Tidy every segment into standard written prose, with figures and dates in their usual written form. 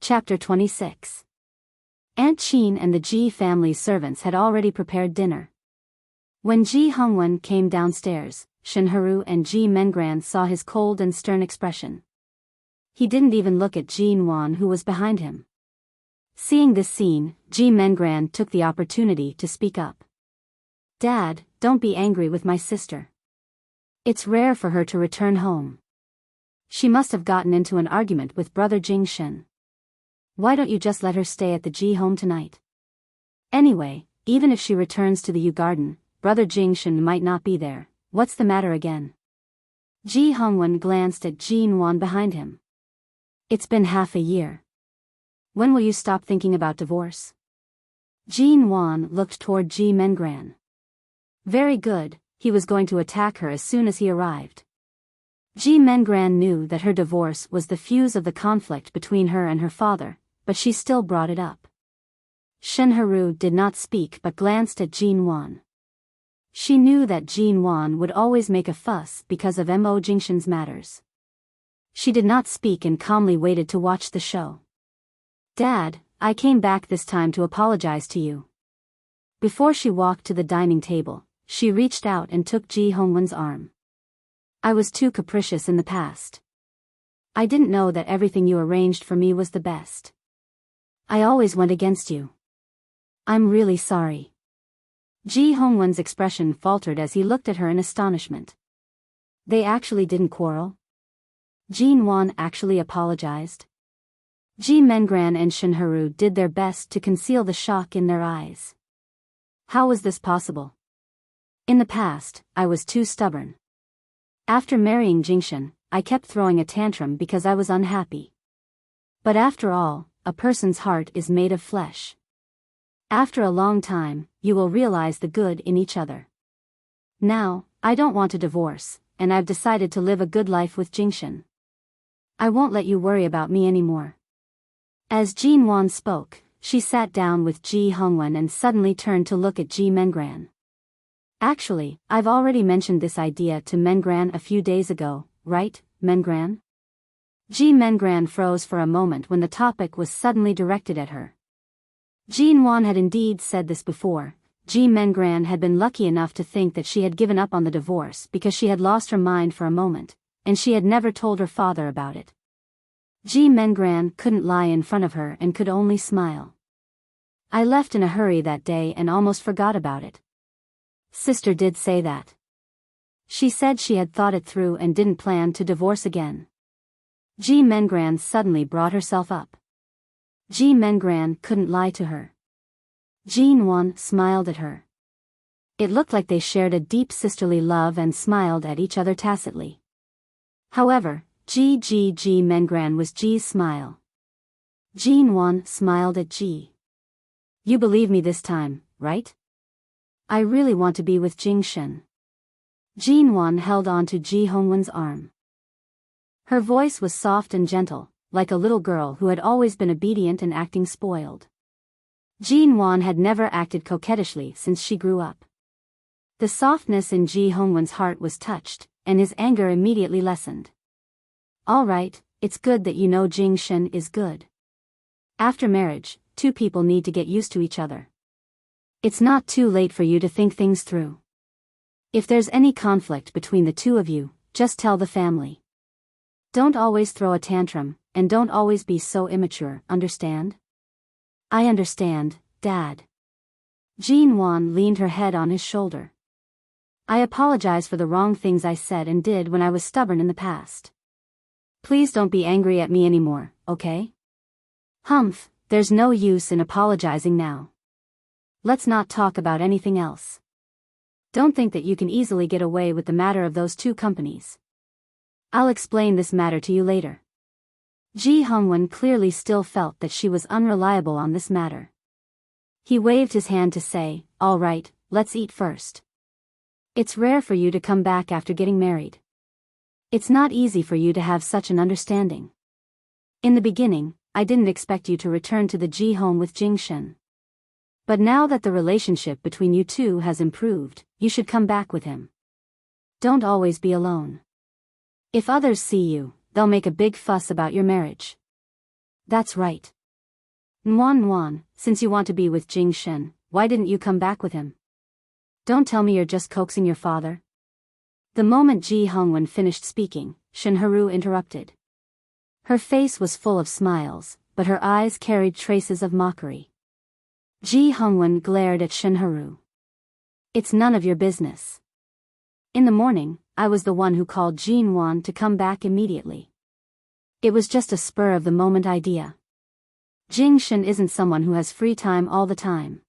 Chapter 26. Aunt Chin and the Ji family's servants had already prepared dinner. When Ji Hongwen came downstairs, Shinharu and Ji Mengran saw his cold and stern expression. He didn't even look at Jin Wan, who was behind him. Seeing this scene, Ji Mengran took the opportunity to speak up. "Dad, don't be angry with my sister. It's rare for her to return home. She must have gotten into an argument with brother Jingshen. Why don't you just let her stay at the Ji home tonight? Anyway, even if she returns to the Yu garden, brother Jingshen might not be there. What's the matter again?" Ji Hongwen glanced at Jin Wan behind him. "It's been half a year. When will you stop thinking about divorce?" Jin Wan looked toward Ji Mengran. Very good, he was going to attack her as soon as he arrived. Ji Mengran knew that her divorce was the fuse of the conflict between her and her father, but she still brought it up. Shinharu did not speak but glanced at Jin Wan. She knew that Jin Wan would always make a fuss because of Mo Jingshen's matters. She did not speak and calmly waited to watch the show. "Dad, I came back this time to apologize to you." Before she walked to the dining table, she reached out and took Ji Hongwen's arm. "I was too capricious in the past. I didn't know that everything you arranged for me was the best. I always went against you. I'm really sorry." Ji Hongwen's expression faltered as he looked at her in astonishment. They actually didn't quarrel? Jin Wan actually apologized? Ji Mengran and Shinharu did their best to conceal the shock in their eyes. How was this possible? "In the past, I was too stubborn. After marrying Jingshen, I kept throwing a tantrum because I was unhappy. But after all, a person's heart is made of flesh. After a long time, you will realize the good in each other. Now, I don't want a divorce, and I've decided to live a good life with Jingshen. I won't let you worry about me anymore." As Jin Wan spoke, she sat down with Ji Hongwen and suddenly turned to look at Ji Mengran. "Actually, I've already mentioned this idea to Mengran a few days ago, right, Mengran?" Ji Mengran froze for a moment when the topic was suddenly directed at her. Jin Wan had indeed said this before. Ji Mengran had been lucky enough to think that she had given up on the divorce because she had lost her mind for a moment, and she had never told her father about it. Ji Mengran couldn't lie in front of her and could only smile. "I left in a hurry that day and almost forgot about it. Sister did say that. She said she had thought it through and didn't plan to divorce again." Ji Mengran suddenly brought herself up. Ji Mengran couldn't lie to her. Jin Wan smiled at her. It looked like they shared a deep sisterly love and smiled at each other tacitly. However, Ji Mengran was Ji's smile. Jin Wan smiled at Ji. "You believe me this time, right? I really want to be with Jingshen." Jin Wan held on to Ji Hongwen's arm. Her voice was soft and gentle, like a little girl who had always been obedient and acting spoiled. Jin Wan had never acted coquettishly since she grew up. The softness in Ji Hongwen's heart was touched, and his anger immediately lessened. "All right, it's good that you know Jingshen is good. After marriage, two people need to get used to each other. It's not too late for you to think things through. If there's any conflict between the two of you, just tell the family. Don't always throw a tantrum, and don't always be so immature, understand?" "I understand, Dad." Jin Wan leaned her head on his shoulder. "I apologize for the wrong things I said and did when I was stubborn in the past. Please don't be angry at me anymore, okay?" "Humph, there's no use in apologizing now. Let's not talk about anything else. Don't think that you can easily get away with the matter of those two companies. I'll explain this matter to you later." Ji Hongwen clearly still felt that she was unreliable on this matter. He waved his hand to say, "All right, let's eat first. It's rare for you to come back after getting married. It's not easy for you to have such an understanding. In the beginning, I didn't expect you to return to the Ji home with Jingshen. But now that the relationship between you two has improved, you should come back with him. Don't always be alone. If others see you, they'll make a big fuss about your marriage." "That's right. Nuan, since you want to be with Jing Shen, why didn't you come back with him? Don't tell me you're just coaxing your father. The moment Ji Hongwen finished speaking, Shenheru interrupted. Her face was full of smiles, but her eyes carried traces of mockery. Ji Hongwen glared at Shenheru. It's none of your business. In the morning, I was the one who called Jin Wan to come back immediately. It was just a spur-of-the-moment idea. Jing Shen isn't someone who has free time all the time.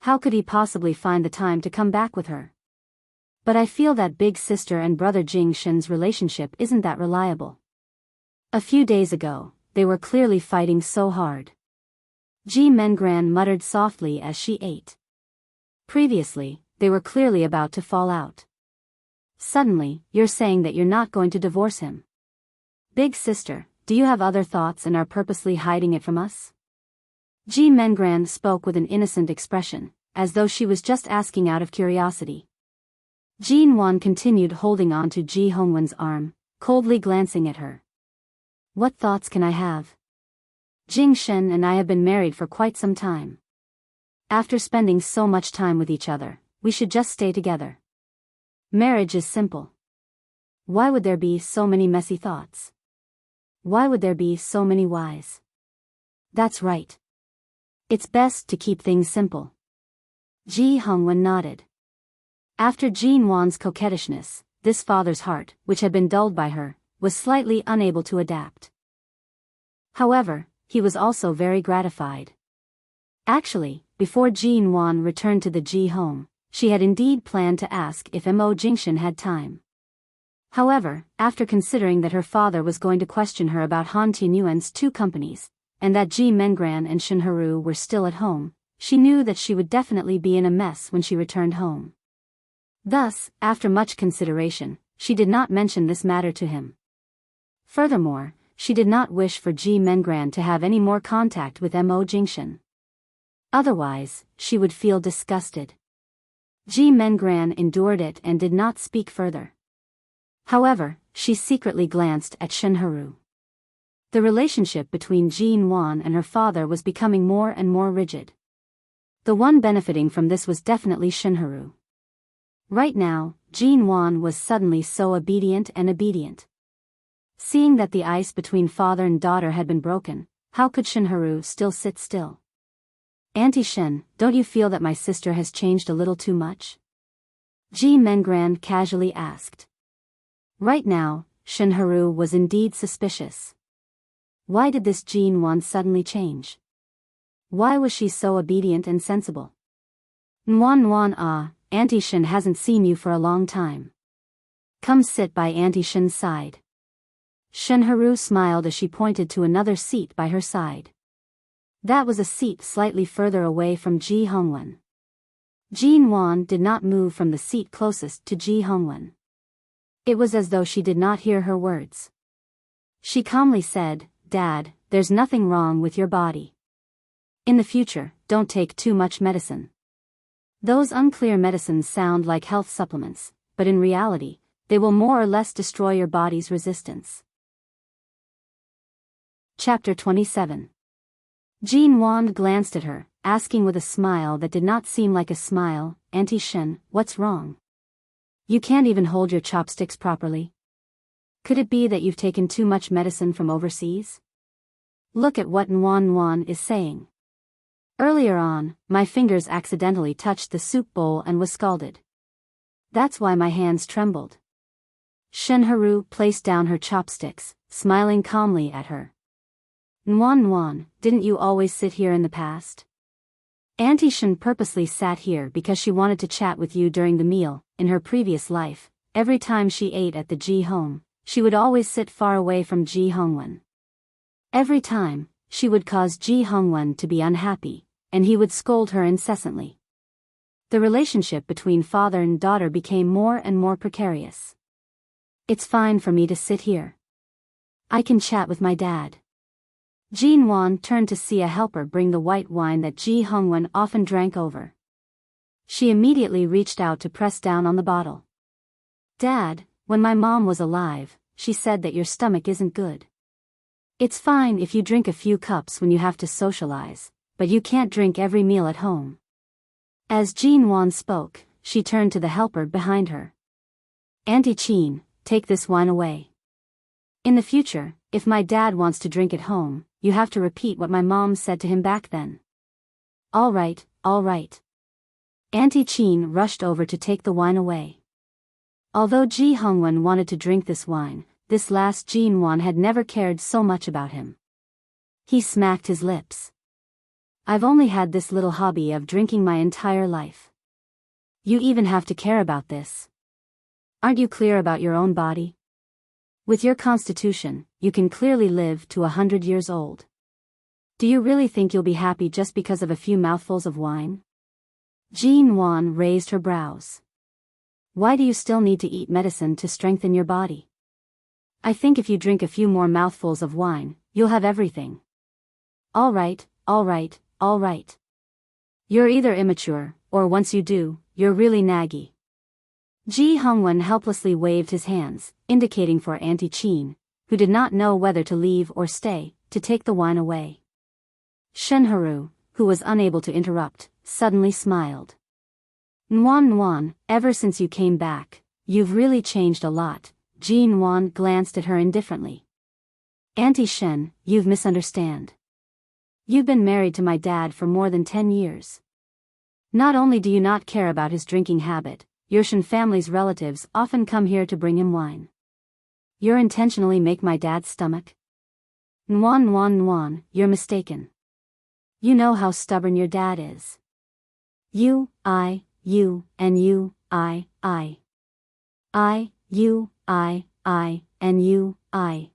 How could he possibly find the time to come back with her? But I feel that big sister and brother Jing Shen's relationship isn't that reliable. A few days ago, they were clearly fighting so hard. Ji Mengran muttered softly as she ate. Previously, they were clearly about to fall out. Suddenly, you're saying that you're not going to divorce him. Big sister, do you have other thoughts and are purposely hiding it from us? Ji Mengran spoke with an innocent expression, as though she was just asking out of curiosity. Jin Wan continued holding on to Ji Hongwen's arm, coldly glancing at her. What thoughts can I have? Jing Shen and I have been married for quite some time. After spending so much time with each other, we should just stay together. Marriage is simple. Why would there be so many messy thoughts? Why would there be so many whys? That's right. It's best to keep things simple. Ji Hongwen nodded. After Jin Wan's coquettishness, this father's heart, which had been dulled by her, was slightly unable to adapt. However, he was also very gratified. Actually, before Jin Wan returned to the Ji home, she had indeed planned to ask if Mo Jingshan had time. However, after considering that her father was going to question her about Han Tianyuan's two companies, and that Ji Mengran and Shenheru were still at home, she knew that she would definitely be in a mess when she returned home. Thus, after much consideration, she did not mention this matter to him. Furthermore, she did not wish for Ji Mengran to have any more contact with Mo Jingshan. Otherwise, she would feel disgusted. Ji Mengran endured it and did not speak further. However, she secretly glanced at Shenheru. The relationship between Jin Wan and her father was becoming more and more rigid. The one benefiting from this was definitely Shenheru. Right now, Jin Wan was suddenly so obedient. Seeing that the ice between father and daughter had been broken, how could Shenheru still sit still? Auntie Shen, don't you feel that my sister has changed a little too much? Ji Mengran casually asked. Right now, Shenheru was indeed suspicious. Why did this Jin Wan suddenly change? Why was she so obedient and sensible? Nuan, Auntie Shen hasn't seen you for a long time. Come sit by Auntie Shen's side. Shenheru smiled as she pointed to another seat by her side. That was a seat slightly further away from Ji Hongwen. Jin Wan did not move from the seat closest to Ji Hongwen. It was as though she did not hear her words. She calmly said, Dad, there's nothing wrong with your body. In the future, don't take too much medicine. Those unclear medicines sound like health supplements, but in reality, they will more or less destroy your body's resistance. Chapter 27. Jin Wan glanced at her, asking with a smile that did not seem like a smile, Auntie Shen, what's wrong? You can't even hold your chopsticks properly. Could it be that you've taken too much medicine from overseas? Look at what Nuan is saying. Earlier on, my fingers accidentally touched the soup bowl and was scalded. That's why my hands trembled. Shenheru placed down her chopsticks, smiling calmly at her. Nuan, didn't you always sit here in the past? Auntie Shen purposely sat here because she wanted to chat with you during the meal. In her previous life, every time she ate at the Ji home, she would always sit far away from Ji Hongwen. Every time, she would cause Ji Hongwen to be unhappy, and he would scold her incessantly. The relationship between father and daughter became more and more precarious. It's fine for me to sit here. I can chat with my dad. Jin Wan turned to see a helper bring the white wine that Ji Hongwen often drank over. She immediately reached out to press down on the bottle. Dad, when my mom was alive, she said that your stomach isn't good. It's fine if you drink a few cups when you have to socialize, but you can't drink every meal at home. As Jean Wan spoke, she turned to the helper behind her. Auntie Chin, take this wine away. In the future, if my dad wants to drink at home, you have to repeat what my mom said to him back then. All right, all right. Auntie Chin rushed over to take the wine away. Although Ji Hongwen wanted to drink this wine, this last Jean Wan had never cared so much about him. He smacked his lips. I've only had this little hobby of drinking my entire life. You even have to care about this. Aren't you clear about your own body? With your constitution, you can clearly live to 100 years old. Do you really think you'll be happy just because of a few mouthfuls of wine? Jean Wan raised her brows. Why do you still need to eat medicine to strengthen your body? I think if you drink a few more mouthfuls of wine, you'll have everything. All right, all right, all right. You're either immature, or once you do, you're really naggy. Ji Hongwen helplessly waved his hands, indicating for Auntie Chin, who did not know whether to leave or stay, to take the wine away. Shenharu, who was unable to interrupt, suddenly smiled. Nguan Nguan, ever since you came back, you've really changed a lot. Jean Wan glanced at her indifferently. Auntie Shen, you've misunderstood. You've been married to my dad for more than 10 years. Not only do you not care about his drinking habit, your Shen family's relatives often come here to bring him wine. You're intentionally make my dad's stomach? Nguan Nguan Nguan, you're mistaken. You know how stubborn your dad is. You, and you, I. You, and you, I.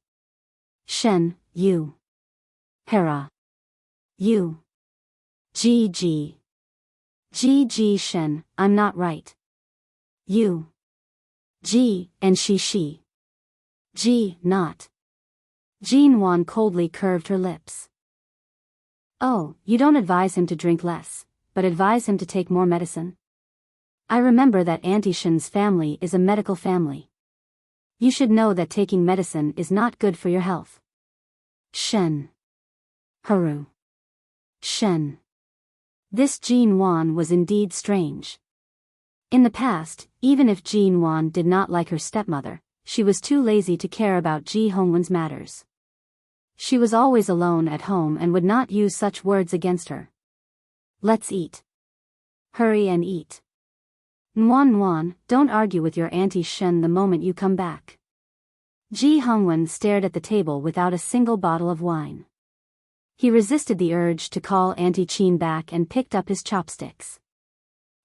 Shen, you. Hera. You. G. Shen, I'm not right. You. G, and she. G, not. Jean Wan coldly curved her lips. Oh, you don't advise him to drink less, but advise him to take more medicine? I remember that Auntie Shen's family is a medical family. You should know that taking medicine is not good for your health. Shen. Haru. Shen. This Jean Wan was indeed strange. In the past, even if Jean Wan did not like her stepmother, she was too lazy to care about Ji Hongwen's matters. She was always alone at home and would not use such words against her. Let's eat. Hurry and eat. Nguan Nguan, don't argue with your Auntie Shen the moment you come back. Ji Hongwen stared at the table without a single bottle of wine. He resisted the urge to call Auntie Chin back and picked up his chopsticks.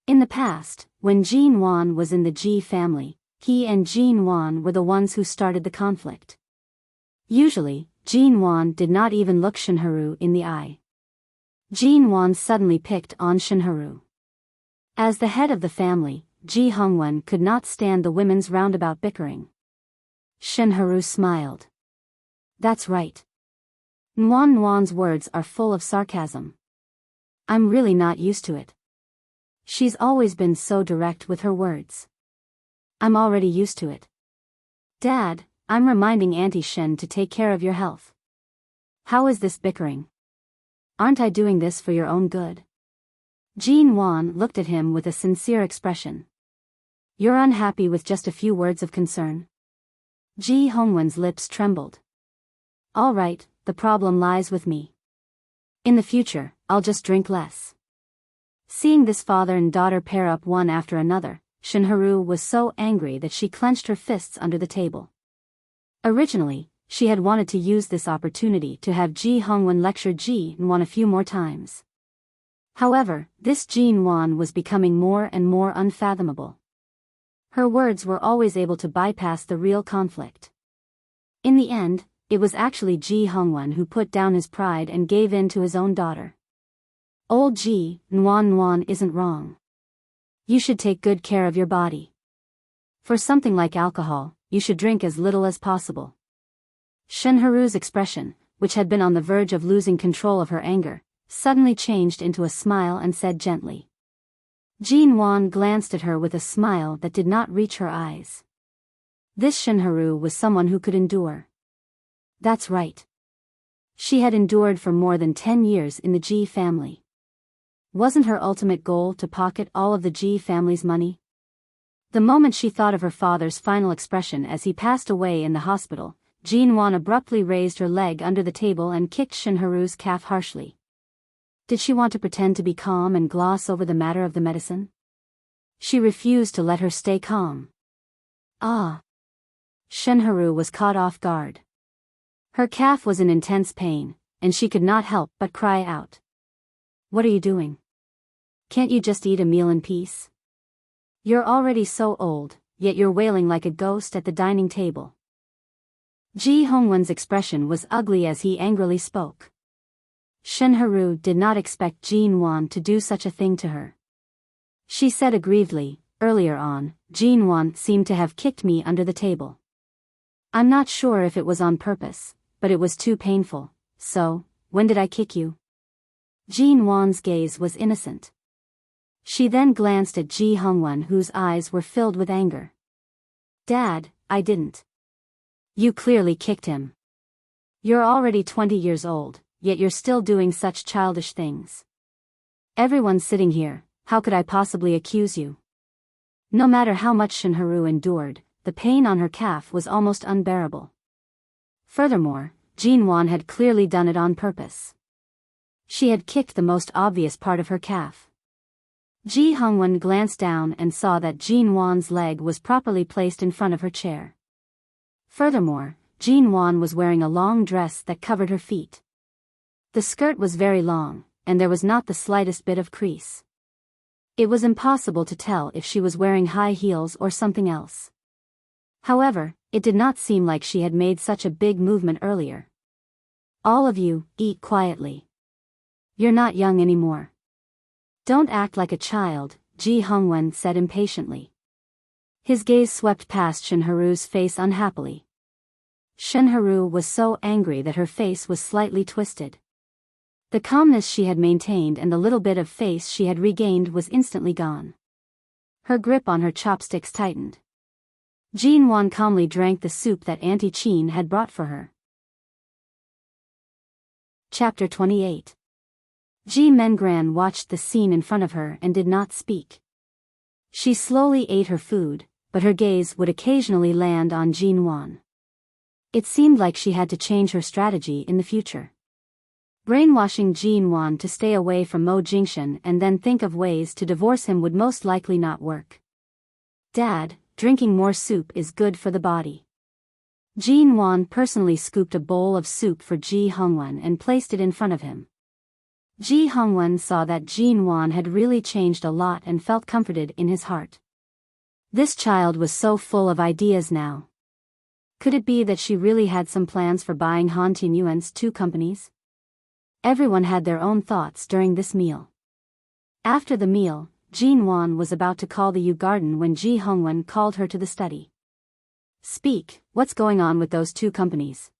In the past, when Jean Wan was in the Ji family, he and Jean Wan were the ones who started the conflict. Usually, Jean Wan did not even look Shenharu in the eye. Jean Wan suddenly picked on Shenharu. As the head of the family, Ji Hongwen could not stand the women's roundabout bickering. Shenharu smiled. That's right. Nguan Nguan's words are full of sarcasm. I'm really not used to it. She's always been so direct with her words. I'm already used to it. Dad, I'm reminding Auntie Shen to take care of your health. How is this bickering? Aren't I doing this for your own good? Jean Wan looked at him with a sincere expression. You're unhappy with just a few words of concern? Ji Hongwen's lips trembled. All right, the problem lies with me. In the future, I'll just drink less. Seeing this father and daughter pair up one after another, Shenharu was so angry that she clenched her fists under the table. Originally, she had wanted to use this opportunity to have Ji Hongwen lecture Ji Wan a few more times. However, this Jean Wan was becoming more and more unfathomable. Her words were always able to bypass the real conflict. In the end, it was actually Ji Hongwen who put down his pride and gave in to his own daughter. Old Ji Nguan isn't wrong. You should take good care of your body. For something like alcohol, you should drink as little as possible. Shenharu's expression, which had been on the verge of losing control of her anger, suddenly changed into a smile and said gently. Jean Wan glanced at her with a smile that did not reach her eyes. This Shenharu was someone who could endure. That's right. She had endured for more than 10 years in the Ji family. Wasn't her ultimate goal to pocket all of the Ji family's money? The moment she thought of her father's final expression as he passed away in the hospital, Jinwan abruptly raised her leg under the table and kicked Shinharu's calf harshly. Did she want to pretend to be calm and gloss over the matter of the medicine? She refused to let her stay calm. Ah! Shinharu was caught off guard. Her calf was in intense pain, and she could not help but cry out. What are you doing? Can't you just eat a meal in peace? You're already so old, yet you're wailing like a ghost at the dining table. Ji Hongwen's expression was ugly as he angrily spoke. Shinharu did not expect Jinwan to do such a thing to her. She said aggrievedly, earlier on, Jinwan seemed to have kicked me under the table. I'm not sure if it was on purpose, but it was too painful, so, when did I kick you? Jinwan's gaze was innocent. She then glanced at Ji Hongwen, whose eyes were filled with anger. Dad, I didn't. You clearly kicked him. You're already 20 years old, yet you're still doing such childish things. Everyone's sitting here, how could I possibly accuse you? No matter how much Shinharu endured, the pain on her calf was almost unbearable. Furthermore, Jinwan had clearly done it on purpose. She had kicked the most obvious part of her calf. Ji Hongwen glanced down and saw that Jinwan's leg was properly placed in front of her chair. Furthermore, Jinwan was wearing a long dress that covered her feet. The skirt was very long, and there was not the slightest bit of crease. It was impossible to tell if she was wearing high heels or something else. However, it did not seem like she had made such a big movement earlier. All of you, eat quietly. You're not young anymore. Don't act like a child, Ji Hongwen said impatiently. His gaze swept past Shinharu's face unhappily. Shinharu was so angry that her face was slightly twisted. The calmness she had maintained and the little bit of face she had regained was instantly gone. Her grip on her chopsticks tightened. Jinwan calmly drank the soup that Auntie Chin had brought for her. Chapter 28. Ji Mengran watched the scene in front of her and did not speak. She slowly ate her food, but her gaze would occasionally land on Jinwan. It seemed like she had to change her strategy in the future. Brainwashing Jinwan to stay away from Mo Jingshan and then think of ways to divorce him would most likely not work. Dad, drinking more soup is good for the body. Jinwan personally scooped a bowl of soup for Ji Hongwen and placed it in front of him. Ji Hongwen saw that Jinwan had really changed a lot and felt comforted in his heart. This child was so full of ideas now. Could it be that she really had some plans for buying Han Tianyuan's 2 companies? Everyone had their own thoughts during this meal. After the meal, Jinwan was about to call the Yu Garden when Ji Hongwen called her to the study. Speak, what's going on with those 2 companies?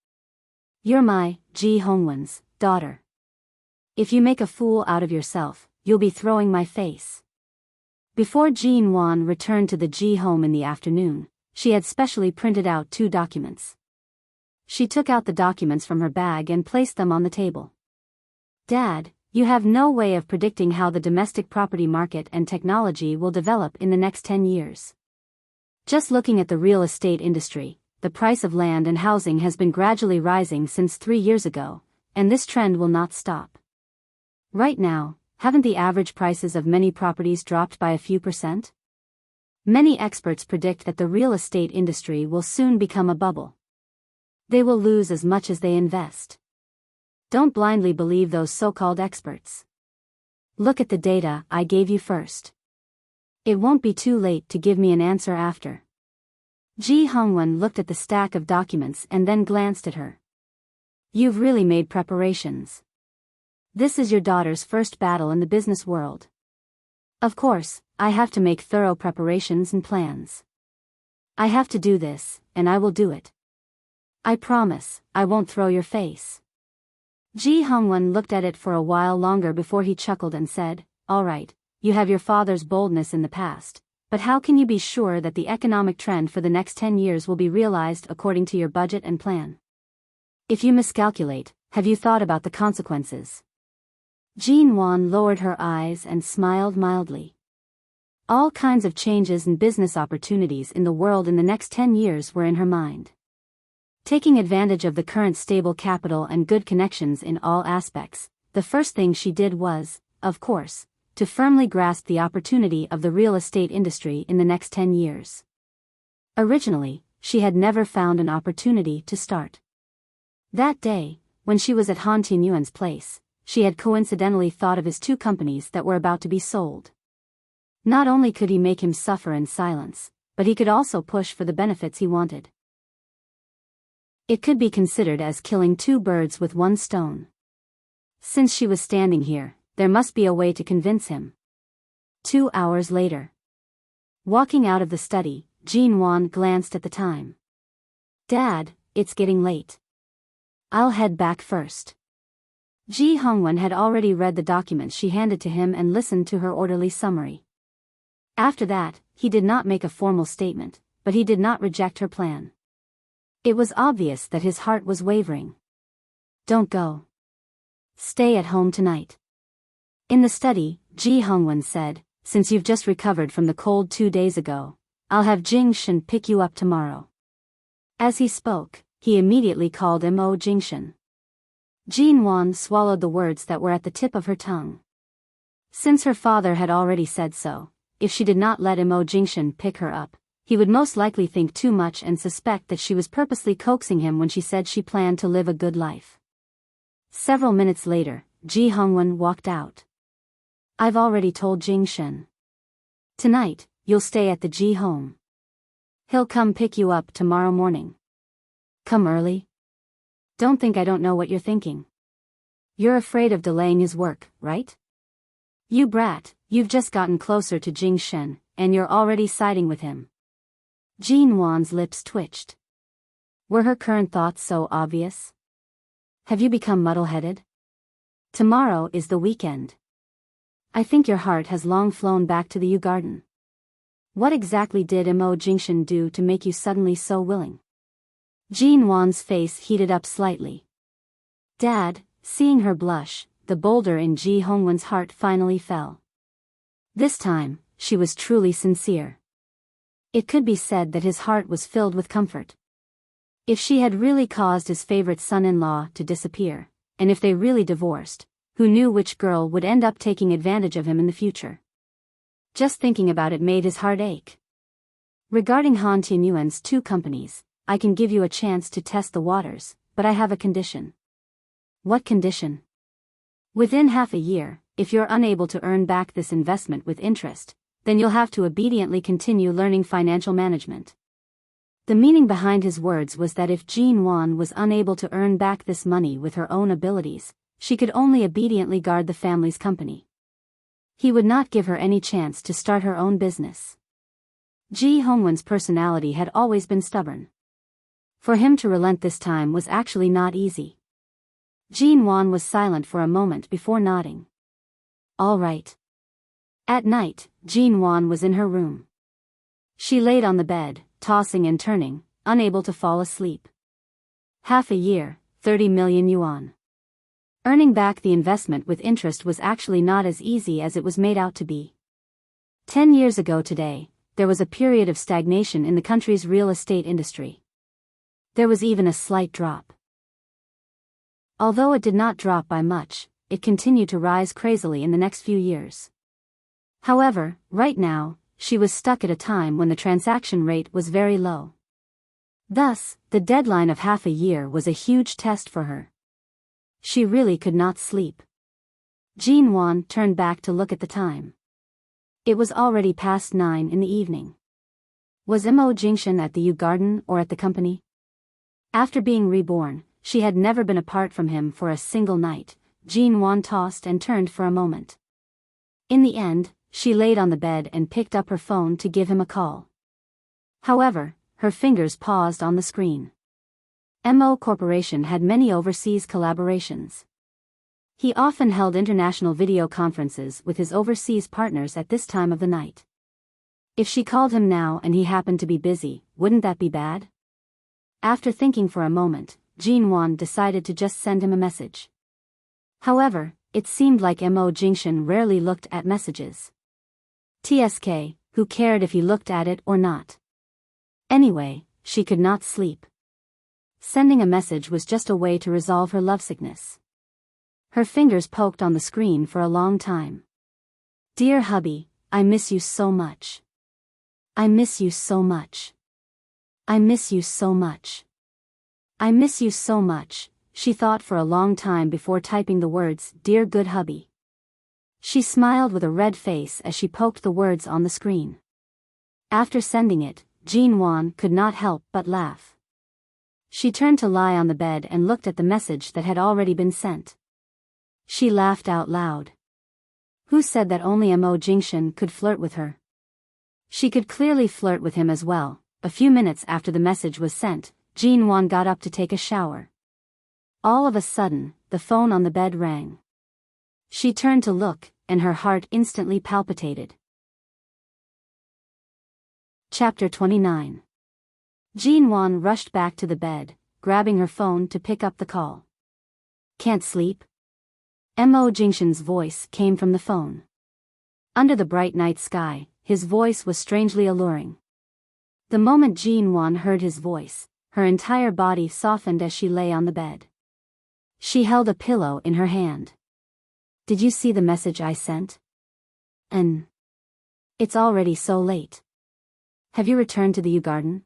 You're my, Ji Hongwen's, daughter. If you make a fool out of yourself, you'll be throwing my face. Before Jinwan returned to the Ji home in the afternoon, she had specially printed out 2 documents. She took out the documents from her bag and placed them on the table. Dad, you have no way of predicting how the domestic property market and technology will develop in the next 10 years. Just looking at the real estate industry, the price of land and housing has been gradually rising since 3 years ago, and this trend will not stop. Right now, haven't the average prices of many properties dropped by a few %? Many experts predict that the real estate industry will soon become a bubble. They will lose as much as they invest. Don't blindly believe those so-called experts. Look at the data I gave you first. It won't be too late to give me an answer after. Ji Hongwen looked at the stack of documents and then glanced at her. You've really made preparations. This is your daughter's first battle in the business world. Of course, I have to make thorough preparations and plans. I have to do this, and I will do it. I promise, I won't throw your face. Ji Hongwen looked at it for a while longer before he chuckled and said, all right, you have your father's boldness in the past, but how can you be sure that the economic trend for the next 10 years will be realized according to your budget and plan? If you miscalculate, Have you thought about the consequences? Jean Wan lowered her eyes and smiled mildly. All kinds of changes and business opportunities in the world in the next 10 years were in her mind. Taking advantage of the current stable capital and good connections in all aspects, the first thing she did was, of course, to firmly grasp the opportunity of the real estate industry in the next 10 years. Originally, she had never found an opportunity to start. That day, when she was at Han Tianyuan's place, she had coincidentally thought of his 2 companies that were about to be sold. Not only could he make him suffer in silence, but he could also push for the benefits he wanted. It could be considered as killing 2 birds with 1 stone. Since she was standing here, there must be a way to convince him. 2 hours later. Walking out of the study, Jean Wan glanced at the time. Dad, it's getting late. I'll head back first. Ji Hongwen had already read the documents she handed to him and listened to her orderly summary. After that, he did not make a formal statement, but he did not reject her plan. It was obvious that his heart was wavering. Don't go. Stay at home tonight. In the study, Ji Hongwen said, since you've just recovered from the cold 2 days ago, I'll have Jing Shen pick you up tomorrow. As he spoke, he immediately called Mo Jingshan. Jean Wan swallowed the words that were at the tip of her tongue. Since her father had already said so, if she did not let Mo Jingshan pick her up, he would most likely think too much and suspect that she was purposely coaxing him when she said she planned to live a good life. Several minutes later, Ji Hongwen walked out. I've already told Jingshan. Tonight, you'll stay at the Ji home. He'll come pick you up tomorrow morning. Come early? Don't think I don't know what you're thinking. You're afraid of delaying his work, right? You brat, you've just gotten closer to Jing Shen, and you're already siding with him. Jean Wan's lips twitched. Were her current thoughts so obvious? Have you become muddle-headed? Tomorrow is the weekend. I think your heart has long flown back to the Yew Garden. What exactly did Mo Jingshan do to make you suddenly so willing? Jean Wan's face heated up slightly. Dad, seeing her blush, the boulder in Ji Hongwen's heart finally fell. This time, she was truly sincere. It could be said that his heart was filled with comfort. If she had really caused his favorite son-in-law to disappear, and if they really divorced, who knew which girl would end up taking advantage of him in the future? Just thinking about it made his heart ache. Regarding Han Tianyuan's 2 companies, I can give you a chance to test the waters, but I have a condition. What condition? Within half a year, if you're unable to earn back this investment with interest, then you'll have to obediently continue learning financial management. The meaning behind his words was that if Jean Wan was unable to earn back this money with her own abilities, she could only obediently guard the family's company. He would not give her any chance to start her own business. Ji Hongwen's personality had always been stubborn. For him to relent this time was actually not easy. Jean Wan was silent for a moment before nodding. All right. At night, Jean Wan was in her room. She laid on the bed, tossing and turning, unable to fall asleep. Half a year, 30 million yuan. Earning back the investment with interest was actually not as easy as it was made out to be. 10 years ago today, there was a period of stagnation in the country's real estate industry. There was even a slight drop. Although it did not drop by much, it continued to rise crazily in the next few years. However, right now, she was stuck at a time when the transaction rate was very low. Thus, the deadline of half a year was a huge test for her. She really could not sleep. Jean Wan turned back to look at the time. It was already past 9 in the evening. Was Mo Jingshan at the Yew Garden or at the company? After being reborn, she had never been apart from him for a single night. Jean Wan tossed and turned for a moment. In the end, she laid on the bed and picked up her phone to give him a call. However, her fingers paused on the screen. Mo Corporation had many overseas collaborations. He often held international video conferences with his overseas partners at this time of the night. If she called him now and he happened to be busy, wouldn't that be bad? After thinking for a moment, Jinwan decided to just send him a message. However, it seemed like Mo Jingshan rarely looked at messages. TSK, who cared if he looked at it or not? Anyway, she could not sleep. Sending a message was just a way to resolve her lovesickness. Her fingers poked on the screen for a long time. Dear hubby, I miss you so much. I miss you so much. I miss you so much. I miss you so much, she thought for a long time before typing the words, Dear good hubby. She smiled with a red face as she poked the words on the screen. After sending it, Jinwan could not help but laugh. She turned to lie on the bed and looked at the message that had already been sent. She laughed out loud. Who said that only Mo Jingshan could flirt with her? She could clearly flirt with him as well. A few minutes after the message was sent, Jinwan got up to take a shower. All of a sudden, the phone on the bed rang. She turned to look, and her heart instantly palpitated. Chapter 29. Jinwan rushed back to the bed, grabbing her phone to pick up the call. Can't sleep? Mo Jingshan's voice came from the phone. Under the bright night sky, his voice was strangely alluring. The moment Jinwan heard his voice, her entire body softened as she lay on the bed. She held a pillow in her hand. Did you see the message I sent? It's already so late. Have you returned to the U Garden?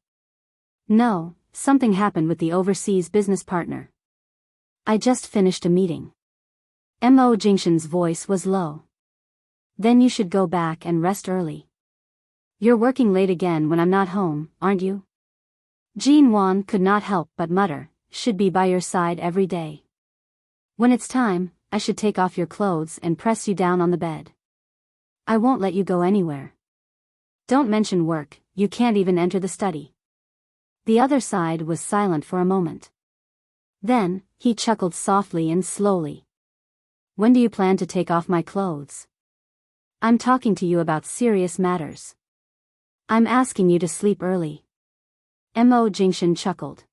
No, something happened with the overseas business partner. I just finished a meeting. Mo Jingshan's voice was low. Then you should go back and rest early. You're working late again when I'm not home, aren't you? Jinwan could not help but mutter, should be by your side every day. When it's time, I should take off your clothes and press you down on the bed. I won't let you go anywhere. Don't mention work, you can't even enter the study. The other side was silent for a moment. Then, he chuckled softly and slowly. When do you plan to take off my clothes? I'm talking to you about serious matters. I'm asking you to sleep early. Mo Jingshan chuckled.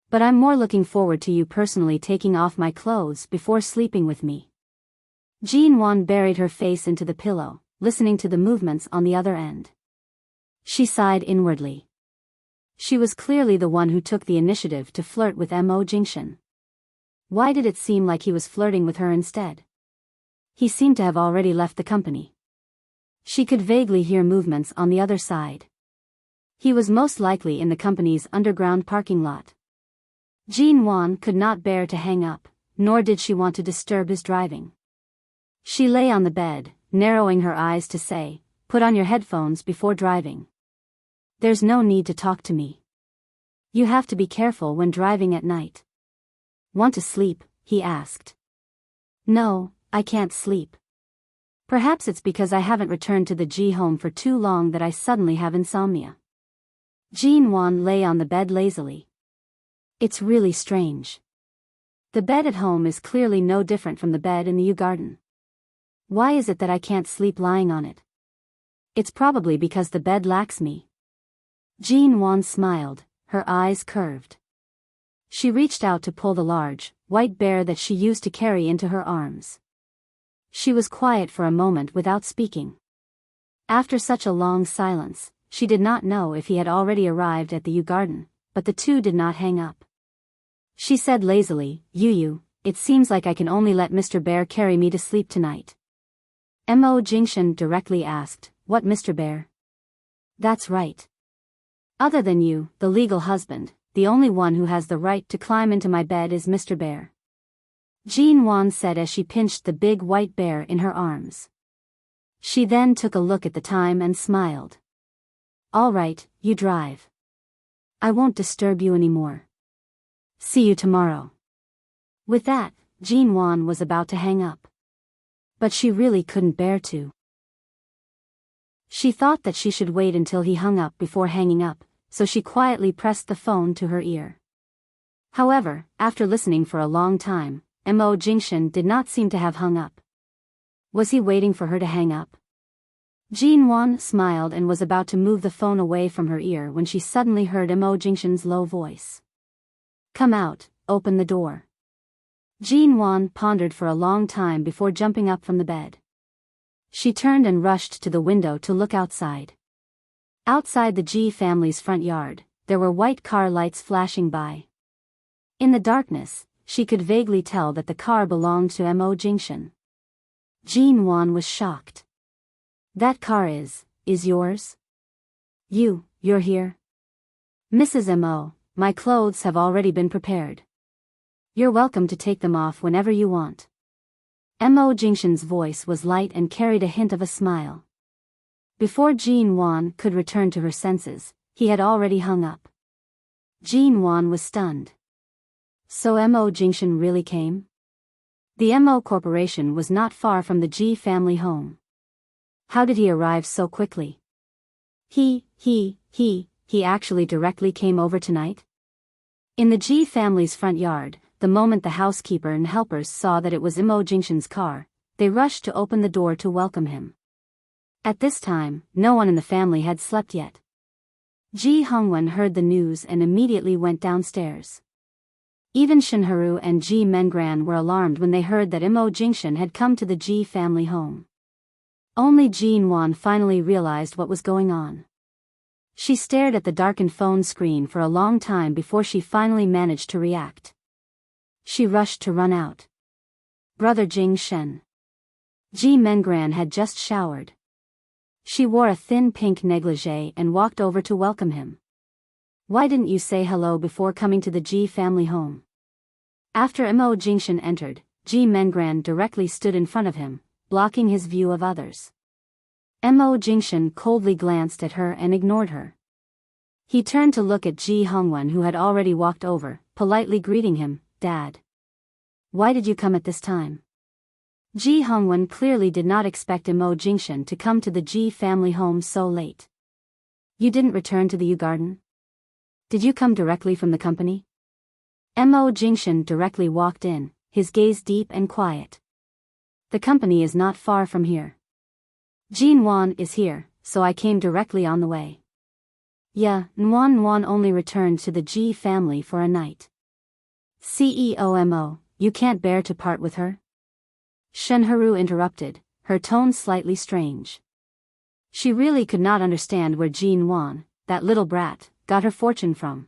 But I'm more looking forward to you personally taking off my clothes before sleeping with me. Jinwan buried her face into the pillow, listening to the movements on the other end. She sighed inwardly. She was clearly the one who took the initiative to flirt with Mo Jingshan. Why did it seem like he was flirting with her instead? He seemed to have already left the company. She could vaguely hear movements on the other side. He was most likely in the company's underground parking lot. Jinwan could not bear to hang up, nor did she want to disturb his driving. She lay on the bed, narrowing her eyes to say, put on your headphones before driving. There's no need to talk to me. You have to be careful when driving at night. Want to sleep? He asked. No, I can't sleep. Perhaps it's because I haven't returned to the G home for too long that I suddenly have insomnia. Jinwan lay on the bed lazily. It's really strange. The bed at home is clearly no different from the bed in the U Garden. Why is it that I can't sleep lying on it? It's probably because the bed lacks me. Jinwan smiled, her eyes curved. She reached out to pull the large, white bear that she used to carry into her arms. She was quiet for a moment without speaking. After such a long silence, she did not know if he had already arrived at the U Garden, but the two did not hang up. She said lazily, Yu, it seems like I can only let Mr. Bear carry me to sleep tonight. Mo Jingshan directly asked, what Mr. Bear? That's right. Other than you, the legal husband, the only one who has the right to climb into my bed is Mr. Bear. Jinwan said as she pinched the big white bear in her arms. She then took a look at the time and smiled. All right, you drive. I won't disturb you anymore. See you tomorrow. With that, Jinwan was about to hang up. But she really couldn't bear to. She thought that she should wait until he hung up before hanging up, so she quietly pressed the phone to her ear. However, after listening for a long time, Mo Jingshan did not seem to have hung up. Was he waiting for her to hang up? Jinwan smiled and was about to move the phone away from her ear when she suddenly heard Mo Jingshan's low voice. Come out, open the door. Jean Wan pondered for a long time before jumping up from the bed. She turned and rushed to the window to look outside. Outside the Ji family's front yard, there were white car lights flashing by. In the darkness, she could vaguely tell that the car belonged to Mo Jingshan. Jean Wan was shocked. That car is yours? You're here? Mrs. Mo, my clothes have already been prepared. You're welcome to take them off whenever you want. Mo Jingshan's voice was light and carried a hint of a smile. Before Jean Wan could return to her senses, he had already hung up. Jean Wan was stunned. So Mo Jingshan really came? The Mo Corporation was not far from the Ji family home. How did he arrive so quickly? He actually directly came over tonight? In the Ji family's front yard, the moment the housekeeper and helpers saw that it was Mo Jingshan's car, they rushed to open the door to welcome him. At this time, no one in the family had slept yet. Ji Hongwen heard the news and immediately went downstairs. Even Shinharu and Ji Mengran were alarmed when they heard that Mo Jingshan had come to the Ji family home. Only Jean Wan finally realized what was going on. She stared at the darkened phone screen for a long time before she finally managed to react. She rushed to run out. Brother Jing Shen. Ji Mengran had just showered. She wore a thin pink negligee and walked over to welcome him. Why didn't you say hello before coming to the Ji family home? After Mo Jingshan entered, Ji Mengran directly stood in front of him, blocking his view of others. Mo Jingshan coldly glanced at her and ignored her. He turned to look at Ji Hongwen, who had already walked over, politely greeting him, Dad. Why did you come at this time? Ji Hongwen clearly did not expect Mo Jingshan to come to the Ji family home so late. You didn't return to the Yu garden? Did you come directly from the company? Mo Jingshan directly walked in, his gaze deep and quiet. The company is not far from here. Jean Wan is here, so I came directly on the way. Yeah, Nguan only returned to the Ji family for a night. CEO Mo, you can't bear to part with her? Shenharu interrupted, her tone slightly strange. She really could not understand where Jean Wan, that little brat, got her fortune from.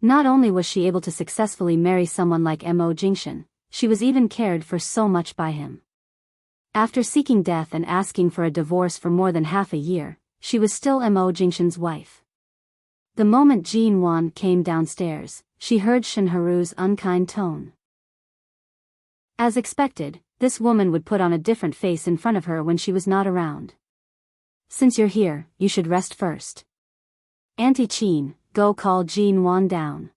Not only was she able to successfully marry someone like Mo Jingshan, she was even cared for so much by him. After seeking death and asking for a divorce for more than half a year, she was still Mo Jingshan's wife. The moment Jean Wan came downstairs, she heard Shinharu's unkind tone. As expected, this woman would put on a different face in front of her when she was not around. Since you're here, you should rest first. Auntie Qin, go call Jean Wan down.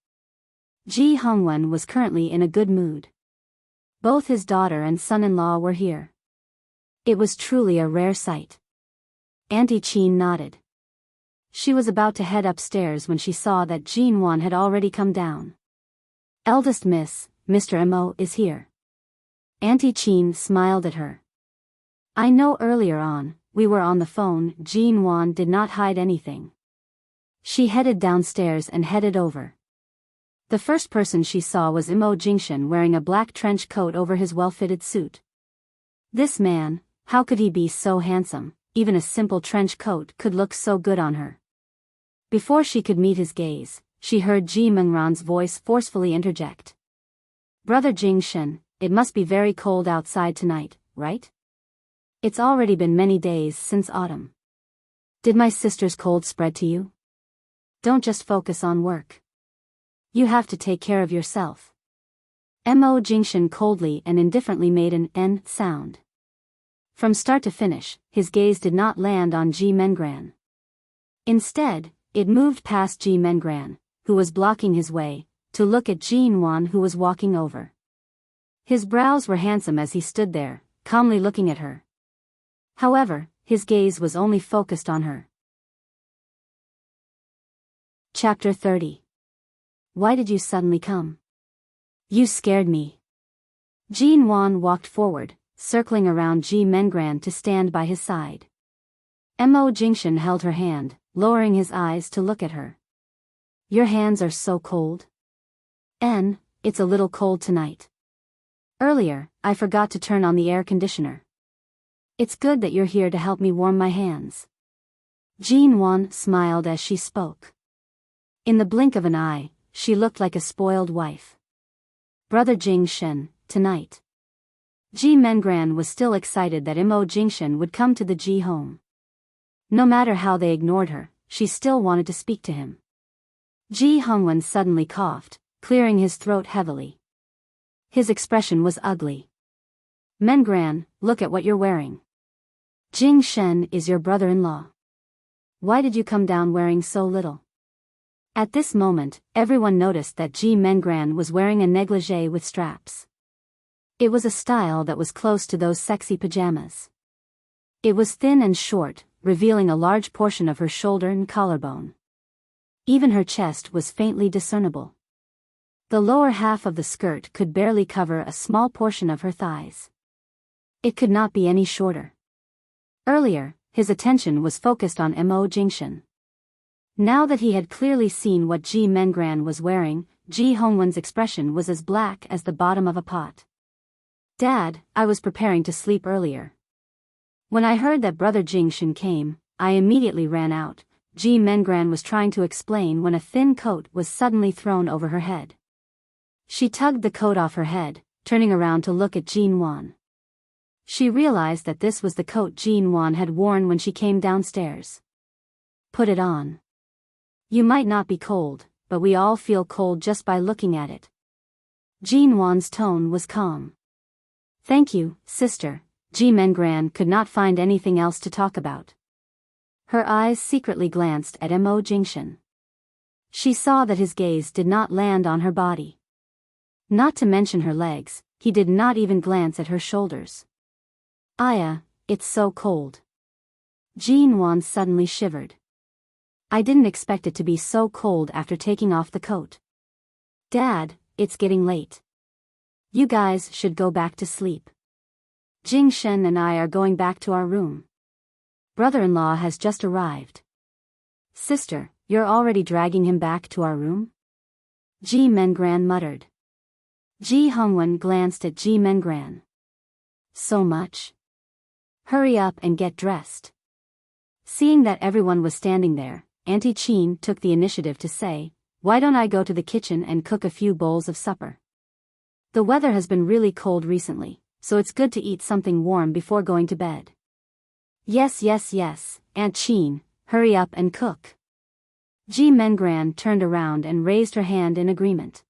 Ji Hongwen was currently in a good mood. Both his daughter and son-in-law were here. It was truly a rare sight. Auntie Qin nodded. She was about to head upstairs when she saw that Jean Wan had already come down. Eldest Miss, Mr. Mo is here. Auntie Qin smiled at her. I know earlier on, we were on the phone. Jean Wan did not hide anything. She headed downstairs and headed over. The first person she saw was Mo Jingshan wearing a black trench coat over his well-fitted suit. This man, how could he be so handsome? Even a simple trench coat could look so good on her. Before she could meet his gaze, she heard Ji Mengran's voice forcefully interject. Brother Jingshan, it must be very cold outside tonight, right? It's already been many days since autumn. Did my sister's cold spread to you? Don't just focus on work. You have to take care of yourself. Mo Jingshan coldly and indifferently made an N sound. From start to finish, his gaze did not land on Ji Mengran. Instead, it moved past Ji Mengran, who was blocking his way, to look at Jean Wan, who was walking over. His brows were handsome as he stood there, calmly looking at her. However, his gaze was only focused on her. Chapter 30. Why did you suddenly come? You scared me. Jean Wan walked forward, circling around Ji Mengran to stand by his side. Mo Jingshan held her hand, lowering his eyes to look at her. Your hands are so cold. it's a little cold tonight. Earlier, I forgot to turn on the air conditioner. It's good that you're here to help me warm my hands. Jinwan smiled as she spoke. In the blink of an eye, she looked like a spoiled wife. Brother Jingshen, tonight. Ji Mengran was still excited that Imo Jingshen would come to the Ji home. No matter how they ignored her, she still wanted to speak to him. Ji Hongwen suddenly coughed, clearing his throat heavily. His expression was ugly. Mengran, look at what you're wearing. Jingshen is your brother-in-law. Why did you come down wearing so little? At this moment, everyone noticed that Ji Mengran was wearing a negligee with straps. It was a style that was close to those sexy pajamas. It was thin and short, revealing a large portion of her shoulder and collarbone. Even her chest was faintly discernible. The lower half of the skirt could barely cover a small portion of her thighs. It could not be any shorter. Earlier, his attention was focused on Mo Jingshen. Now that he had clearly seen what Ji Mengran was wearing, Ji Hongwen's expression was as black as the bottom of a pot. Dad, I was preparing to sleep earlier. When I heard that Brother Jingshen came, I immediately ran out. Ji Mengran was trying to explain when a thin coat was suddenly thrown over her head. She tugged the coat off her head, turning around to look at Jinwan. She realized that this was the coat Jinwan had worn when she came downstairs. Put it on. You might not be cold, but we all feel cold just by looking at it. Jinwan's tone was calm. Thank you, sister. Ji Mengran could not find anything else to talk about. Her eyes secretly glanced at Mo Jingshen. She saw that his gaze did not land on her body. Not to mention her legs, he did not even glance at her shoulders. Aya, it's so cold. Jinwan suddenly shivered. I didn't expect it to be so cold after taking off the coat. Dad, it's getting late. You guys should go back to sleep. Jingshen and I are going back to our room. Brother-in-law has just arrived. Sister, you're already dragging him back to our room? Ji Mengran muttered. Ji Hongwen glanced at Ji Mengran. So much? Hurry up and get dressed. Seeing that everyone was standing there, Auntie Qin took the initiative to say, why don't I go to the kitchen and cook a few bowls of supper? The weather has been really cold recently, so it's good to eat something warm before going to bed. Yes, Aunt Qin, hurry up and cook. Ji Mengran turned around and raised her hand in agreement.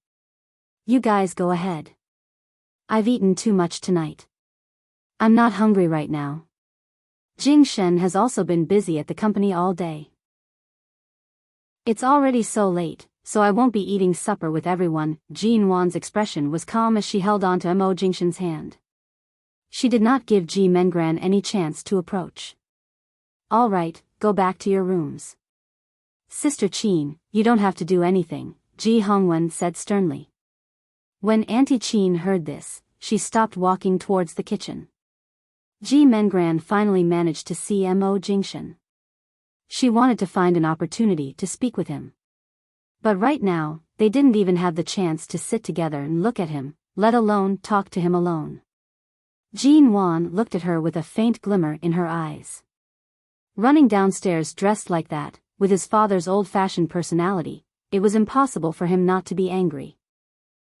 You guys go ahead. I've eaten too much tonight. I'm not hungry right now. Jingshen has also been busy at the company all day. It's already so late, so I won't be eating supper with everyone. Jinwan's expression was calm as she held on to Mo Jingshen's hand. She did not give Ji Mengran any chance to approach. All right, go back to your rooms. Sister Qin, you don't have to do anything, Ji Hongwen said sternly. When Auntie Qin heard this, she stopped walking towards the kitchen. Ji Mengran finally managed to see Mo Jingshen. She wanted to find an opportunity to speak with him. But right now, they didn't even have the chance to sit together and look at him, let alone talk to him alone. Jinwan looked at her with a faint glimmer in her eyes. Running downstairs dressed like that, with his father's old-fashioned personality, it was impossible for him not to be angry.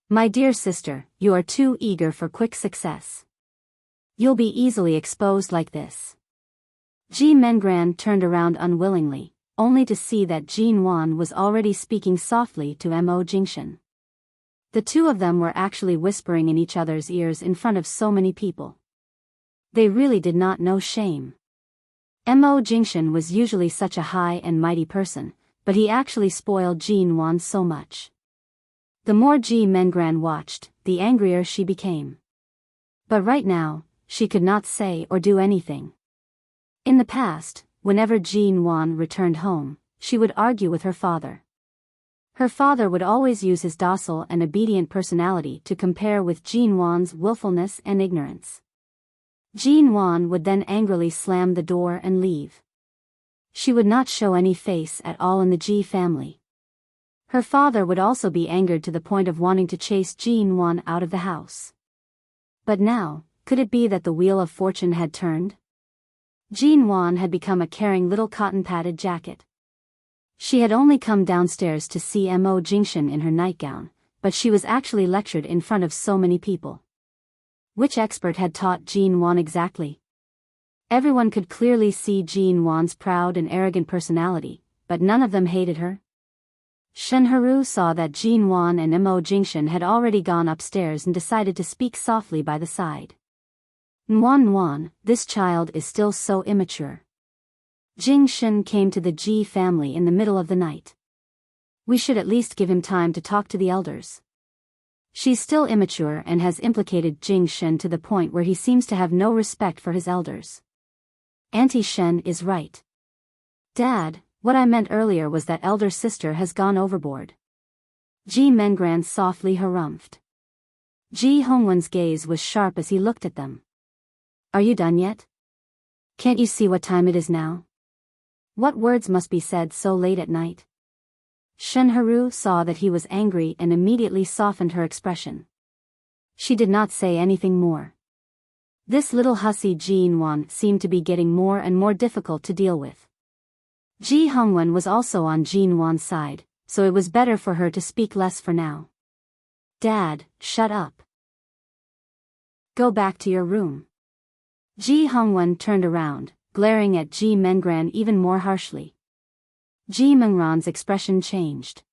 My dear sister, you are too eager for quick success. You'll be easily exposed like this. Ji Mengran turned around unwillingly, only to see that Jinwan was already speaking softly to Mo Jingshen. The two of them were actually whispering in each other's ears in front of so many people. They really did not know shame. Mo Jingshen was usually such a high and mighty person, but he actually spoiled Jinwan so much. The more Ji Mengran watched, the angrier she became. But right now, she could not say or do anything. In the past, whenever Jinwan returned home, she would argue with her father. Her father would always use his docile and obedient personality to compare with Jinwan's willfulness and ignorance. Jinwan would then angrily slam the door and leave. She would not show any face at all in the Ji family. Her father would also be angered to the point of wanting to chase Jean Wan out of the house. But now, could it be that the wheel of fortune had turned? Jean Wan had become a caring little cotton-padded jacket. She had only come downstairs to see Mo Jingshan in her nightgown, but she was actually lectured in front of so many people. Which expert had taught Jean Wan exactly? Everyone could clearly see Jean Wan's proud and arrogant personality, but none of them hated her. Shenharu saw that Jean Wan and Mo Jingshan had already gone upstairs and decided to speak softly by the side. Nuan, this child is still so immature. Jingshan came to the Ji family in the middle of the night. We should at least give him time to talk to the elders. She's still immature and has implicated Jingshan to the point where he seems to have no respect for his elders. Auntie Shen is right. Dad, what I meant earlier was that elder sister has gone overboard. Ji Mengran softly harumphed. Ji Hongwen's gaze was sharp as he looked at them. Are you done yet? Can't you see what time it is now? What words must be said so late at night? Shenharu saw that he was angry and immediately softened her expression. She did not say anything more. This little hussy Jean Wan seemed to be getting more and more difficult to deal with. Ji Hongwen was also on Jean Wan's side, so it was better for her to speak less for now. Dad, shut up. Go back to your room. Ji Hongwen turned around, glaring at Ji Mengran even more harshly. Ji Mengran's expression changed.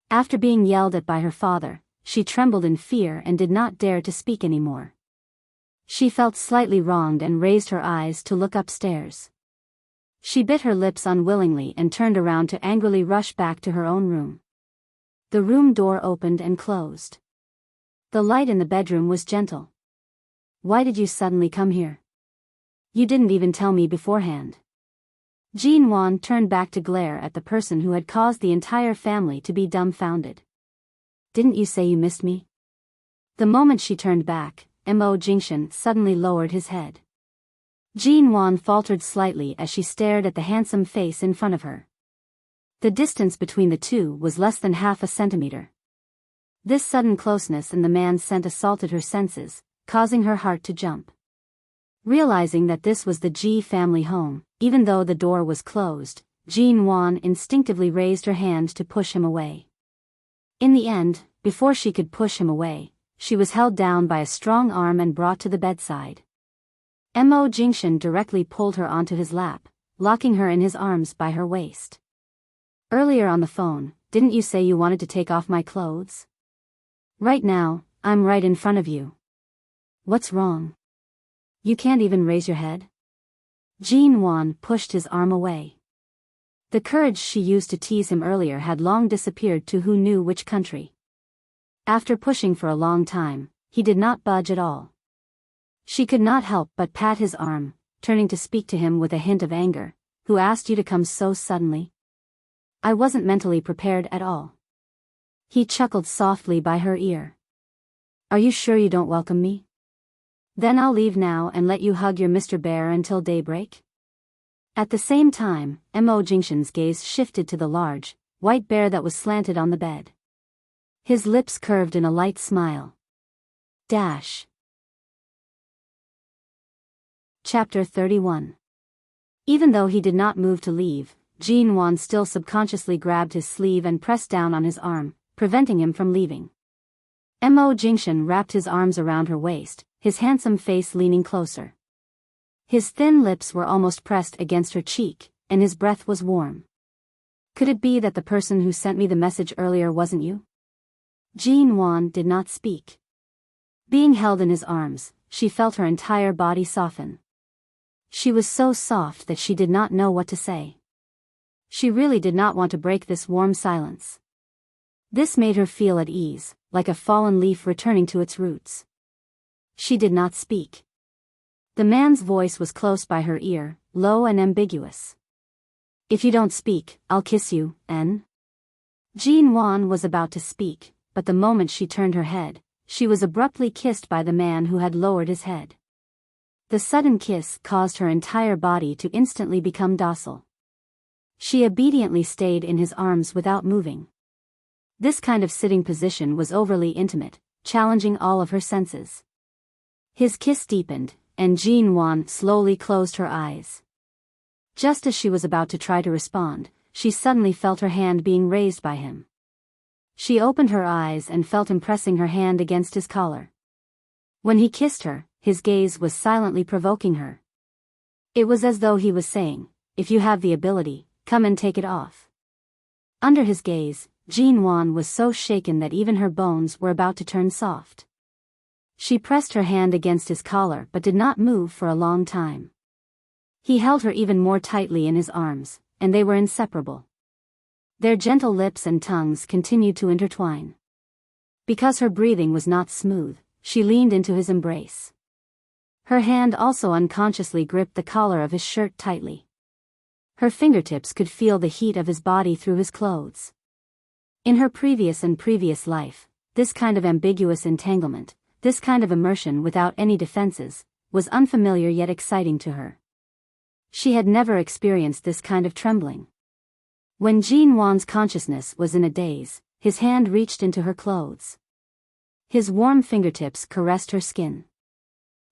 After being yelled at by her father, she trembled in fear and did not dare to speak anymore. She felt slightly wronged and raised her eyes to look upstairs. She bit her lips unwillingly and turned around to angrily rush back to her own room. The room door opened and closed. The light in the bedroom was gentle. Why did you suddenly come here? You didn't even tell me beforehand. Jean Wan turned back to glare at the person who had caused the entire family to be dumbfounded. Didn't you say you missed me? The moment she turned back, Mo Jingshan suddenly lowered his head. Jean Wan faltered slightly as she stared at the handsome face in front of her. The distance between the two was less than half a centimeter. This sudden closeness and the man's scent assaulted her senses, causing her heart to jump. Realizing that this was the Ji family home, even though the door was closed, Jean Wan instinctively raised her hand to push him away. In the end, before she could push him away, she was held down by a strong arm and brought to the bedside. Mo Jingshan directly pulled her onto his lap, locking her in his arms by her waist. Earlier on the phone, didn't you say you wanted to take off my clothes? Right now, I'm right in front of you. What's wrong? You can't even raise your head? Jean Wan pushed his arm away. The courage she used to tease him earlier had long disappeared to who knew which country. After pushing for a long time, he did not budge at all. She could not help but pat his arm, turning to speak to him with a hint of anger. Who asked you to come so suddenly? I wasn't mentally prepared at all. He chuckled softly by her ear. Are you sure you don't welcome me? Then I'll leave now and let you hug your Mr. Bear until daybreak. At the same time, Mo Jingshan's gaze shifted to the large, white bear that was slanted on the bed. His lips curved in a light smile. Dash. Chapter 31. Even though he did not move to leave, Jean Wan still subconsciously grabbed his sleeve and pressed down on his arm, preventing him from leaving. Mo Jingshan wrapped his arms around her waist, his handsome face leaning closer. His thin lips were almost pressed against her cheek, and his breath was warm. Could it be that the person who sent me the message earlier wasn't you? Jean Wan did not speak. Being held in his arms, she felt her entire body soften. She was so soft that she did not know what to say. She really did not want to break this warm silence. This made her feel at ease, like a fallen leaf returning to its roots. She did not speak. The man's voice was close by her ear, low and ambiguous. If you don't speak, I'll kiss you, N. Jean Wan was about to speak, but the moment she turned her head, she was abruptly kissed by the man who had lowered his head. The sudden kiss caused her entire body to instantly become docile. She obediently stayed in his arms without moving. This kind of sitting position was overly intimate, challenging all of her senses. His kiss deepened, and Jean Wan slowly closed her eyes. Just as she was about to try to respond, she suddenly felt her hand being raised by him. She opened her eyes and felt him pressing her hand against his collar. When he kissed her, his gaze was silently provoking her. It was as though he was saying, "If you have the ability, come and take it off." Under his gaze, Jean Wan was so shaken that even her bones were about to turn soft. She pressed her hand against his collar but did not move for a long time. He held her even more tightly in his arms, and they were inseparable. Their gentle lips and tongues continued to intertwine. Because her breathing was not smooth, she leaned into his embrace. Her hand also unconsciously gripped the collar of his shirt tightly. Her fingertips could feel the heat of his body through his clothes. In her previous life, this kind of ambiguous entanglement, this kind of immersion without any defenses, was unfamiliar yet exciting to her. She had never experienced this kind of trembling. When Jean Wan's consciousness was in a daze, his hand reached into her clothes. His warm fingertips caressed her skin.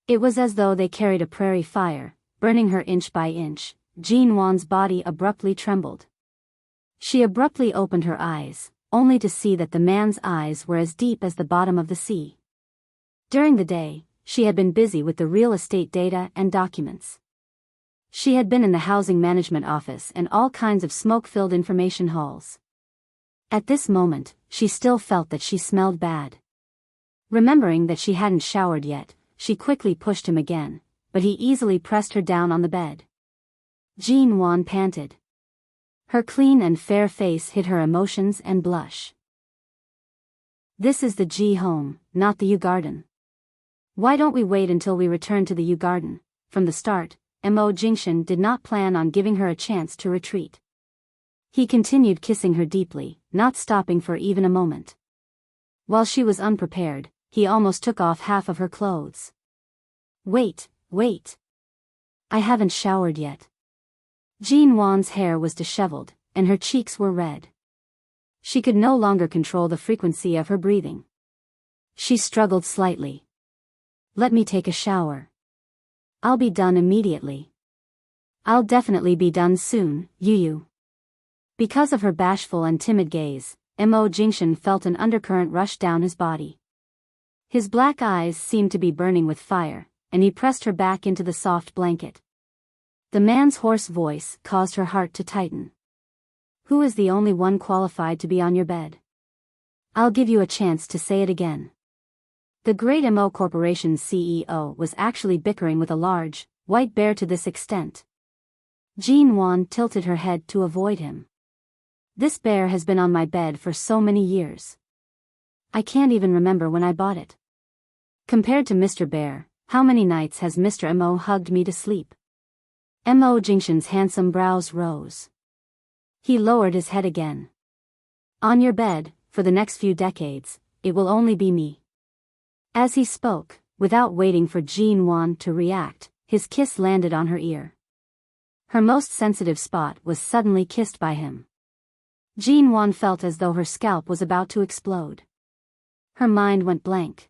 It was as though they carried a prairie fire, burning her inch by inch. Jean Wan's body abruptly trembled. She abruptly opened her eyes, only to see that the man's eyes were as deep as the bottom of the sea. During the day, she had been busy with the real estate data and documents. She had been in the housing management office and all kinds of smoke-filled information halls. At this moment, she still felt that she smelled bad. Remembering that she hadn't showered yet, she quickly pushed him again, but he easily pressed her down on the bed. Jean Wan panted. Her clean and fair face hid her emotions and blush. "This is the G home, not the U garden. Why don't we wait until we return to the U garden?" From the start, Mo Jingshan did not plan on giving her a chance to retreat. He continued kissing her deeply, not stopping for even a moment. While she was unprepared, he almost took off half of her clothes. Wait. I haven't showered yet." Jean Wan's hair was disheveled, and her cheeks were red. She could no longer control the frequency of her breathing. She struggled slightly. "Let me take a shower. I'll be done immediately." "I'll definitely be done soon, Yu." Because of her bashful and timid gaze, Mo Jingshan felt an undercurrent rush down his body. His black eyes seemed to be burning with fire, and he pressed her back into the soft blanket. The man's hoarse voice caused her heart to tighten. "Who is the only one qualified to be on your bed? I'll give you a chance to say it again." The Great Mo Corporation's CEO was actually bickering with a large, white bear to this extent. Jean Wan tilted her head to avoid him. "This bear has been on my bed for so many years. I can't even remember when I bought it. Compared to Mr. Bear, how many nights has Mr. Mo hugged me to sleep?" Mo Jingshan's handsome brows rose. He lowered his head again. "On your bed, for the next few decades, it will only be me." As he spoke, without waiting for Jean Wan to react, his kiss landed on her ear. Her most sensitive spot was suddenly kissed by him. Jean Wan felt as though her scalp was about to explode. Her mind went blank.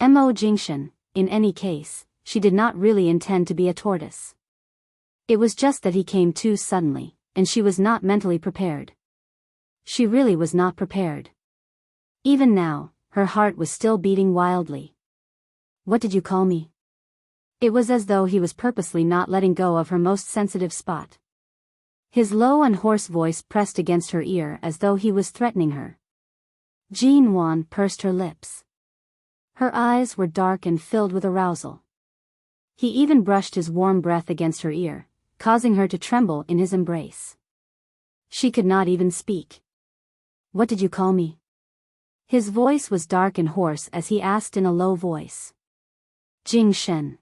Mo Jingshan, in any case, she did not really intend to be a tortoise. It was just that he came too suddenly, and she was not mentally prepared. She really was not prepared. Even now, her heart was still beating wildly. "What did you call me?" It was as though he was purposely not letting go of her most sensitive spot. His low and hoarse voice pressed against her ear as though he was threatening her. Jean Wan pursed her lips. Her eyes were dark and filled with arousal. He even brushed his warm breath against her ear, causing her to tremble in his embrace. She could not even speak. "What did you call me?" His voice was dark and hoarse as he asked in a low voice. "Jing Shen."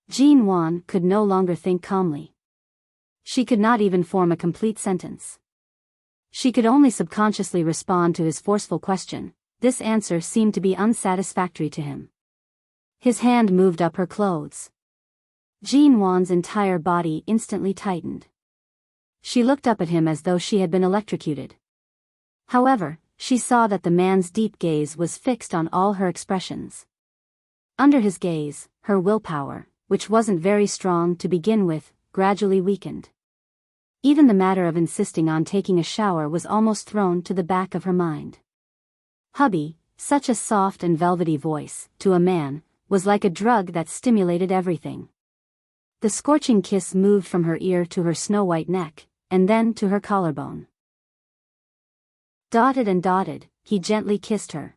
Jean Wan could no longer think calmly. She could not even form a complete sentence. She could only subconsciously respond to his forceful question. This answer seemed to be unsatisfactory to him. His hand moved up her clothes. Jean Wan's entire body instantly tightened. She looked up at him as though she had been electrocuted. However, she saw that the man's deep gaze was fixed on all her expressions. Under his gaze, her willpower, which wasn't very strong to begin with, gradually weakened. Even the matter of insisting on taking a shower was almost thrown to the back of her mind. Hubby, such a soft and velvety voice, to a man, was like a drug that stimulated everything. The scorching kiss moved from her ear to her snow-white neck, and then to her collarbone. Dotted and dotted, he gently kissed her.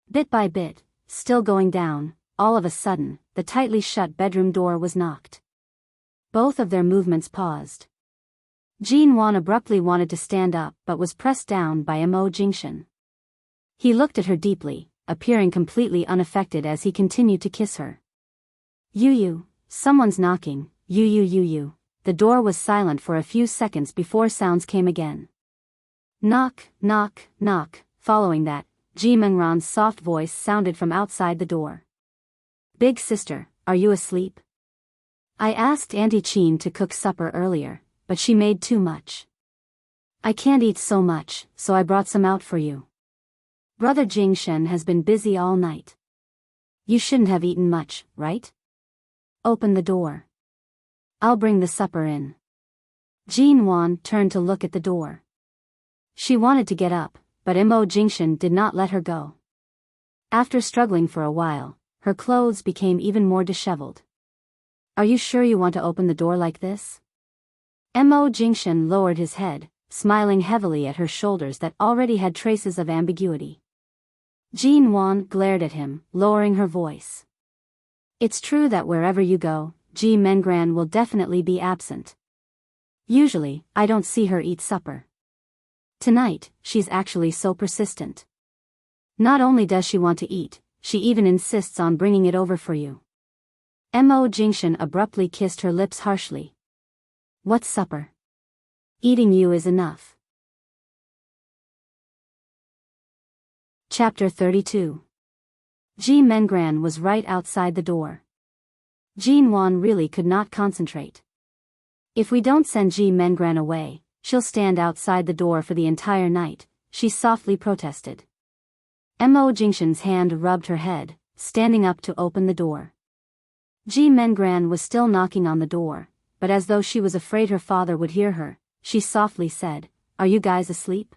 Bit by bit, still going down, all of a sudden, the tightly shut bedroom door was knocked. Both of their movements paused. Jin-won abruptly wanted to stand up but was pressed down by Mo Jingshan. He looked at her deeply, appearing completely unaffected as he continued to kiss her. Yu, someone's knocking, Yu. The door was silent for a few seconds before sounds came again. Knock, knock, knock. Following that, Ji Mengran's soft voice sounded from outside the door. Big sister, are you asleep? I asked Auntie Chin to cook supper earlier, but she made too much. I can't eat so much, so I brought some out for you. Brother Jingshen has been busy all night. You shouldn't have eaten much, right? Open the door. I'll bring the supper in. Jin-won turned to look at the door. She wanted to get up, but Mo Jingshan did not let her go. After struggling for a while, her clothes became even more disheveled. Are you sure you want to open the door like this? Mo Jingshan lowered his head, smiling heavily at her shoulders that already had traces of ambiguity. Jin-won glared at him, lowering her voice. It's true that wherever you go, Ji Mengran will definitely be absent. Usually, I don't see her eat supper. Tonight, she's actually so persistent. Not only does she want to eat, she even insists on bringing it over for you. Mo Jingshan abruptly kissed her lips harshly. What supper? Eating you is enough. Chapter 32. Ji Mengran was right outside the door. Jin-won really could not concentrate. If we don't send Ji Mengran away, she'll stand outside the door for the entire night, she softly protested. Mo Jingshan's hand rubbed her head, standing up to open the door. Ji Mengran was still knocking on the door, but as though she was afraid her father would hear her, she softly said, Are you guys asleep?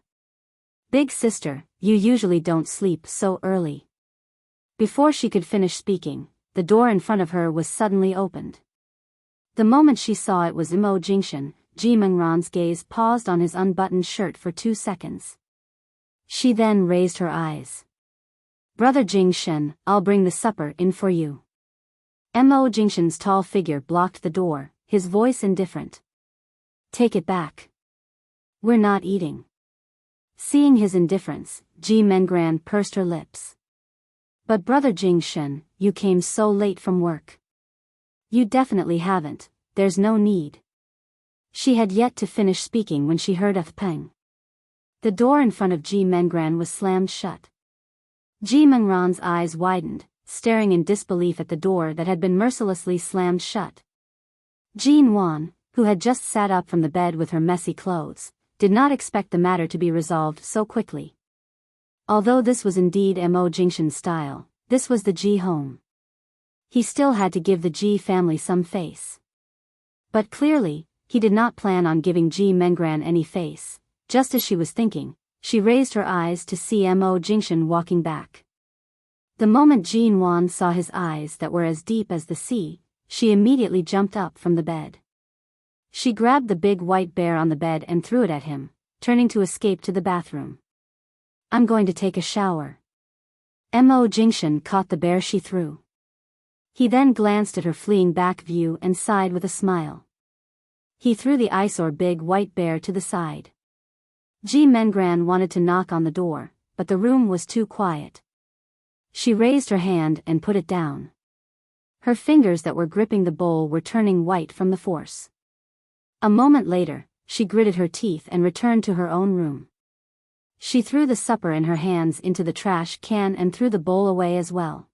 Big sister, you usually don't sleep so early. Before she could finish speaking, the door in front of her was suddenly opened. The moment she saw it was Mo Jingshan, Ji Mengran's gaze paused on his unbuttoned shirt for 2 seconds. She then raised her eyes. Brother Jingshan, I'll bring the supper in for you. Mo Jingshan's tall figure blocked the door, his voice indifferent. Take it back. We're not eating. Seeing his indifference, Ji Mengran pursed her lips. But Brother Jingshan, you came so late from work. You definitely haven't, there's no need. She had yet to finish speaking when she heard a pang. The door in front of Ji Mengran was slammed shut. Ji Mengran's eyes widened, staring in disbelief at the door that had been mercilessly slammed shut. Jin-won, who had just sat up from the bed with her messy clothes, did not expect the matter to be resolved so quickly. Although this was indeed Mo Jingshan's style, this was the Ji home. He still had to give the Ji family some face. But clearly, he did not plan on giving Ji Mengran any face. Just as she was thinking, she raised her eyes to see Mo Jingshan walking back. The moment Jin-won saw his eyes that were as deep as the sea, she immediately jumped up from the bed. She grabbed the big white bear on the bed and threw it at him, turning to escape to the bathroom. I'm going to take a shower. Mo Jingshan caught the bear she threw. He then glanced at her fleeing back view and sighed with a smile. He threw the eyesore big white bear to the side. Ji Mengran wanted to knock on the door, but the room was too quiet. She raised her hand and put it down. Her fingers that were gripping the bowl were turning white from the force. A moment later, she gritted her teeth and returned to her own room. She threw the supper in her hands into the trash can and threw the bowl away as well.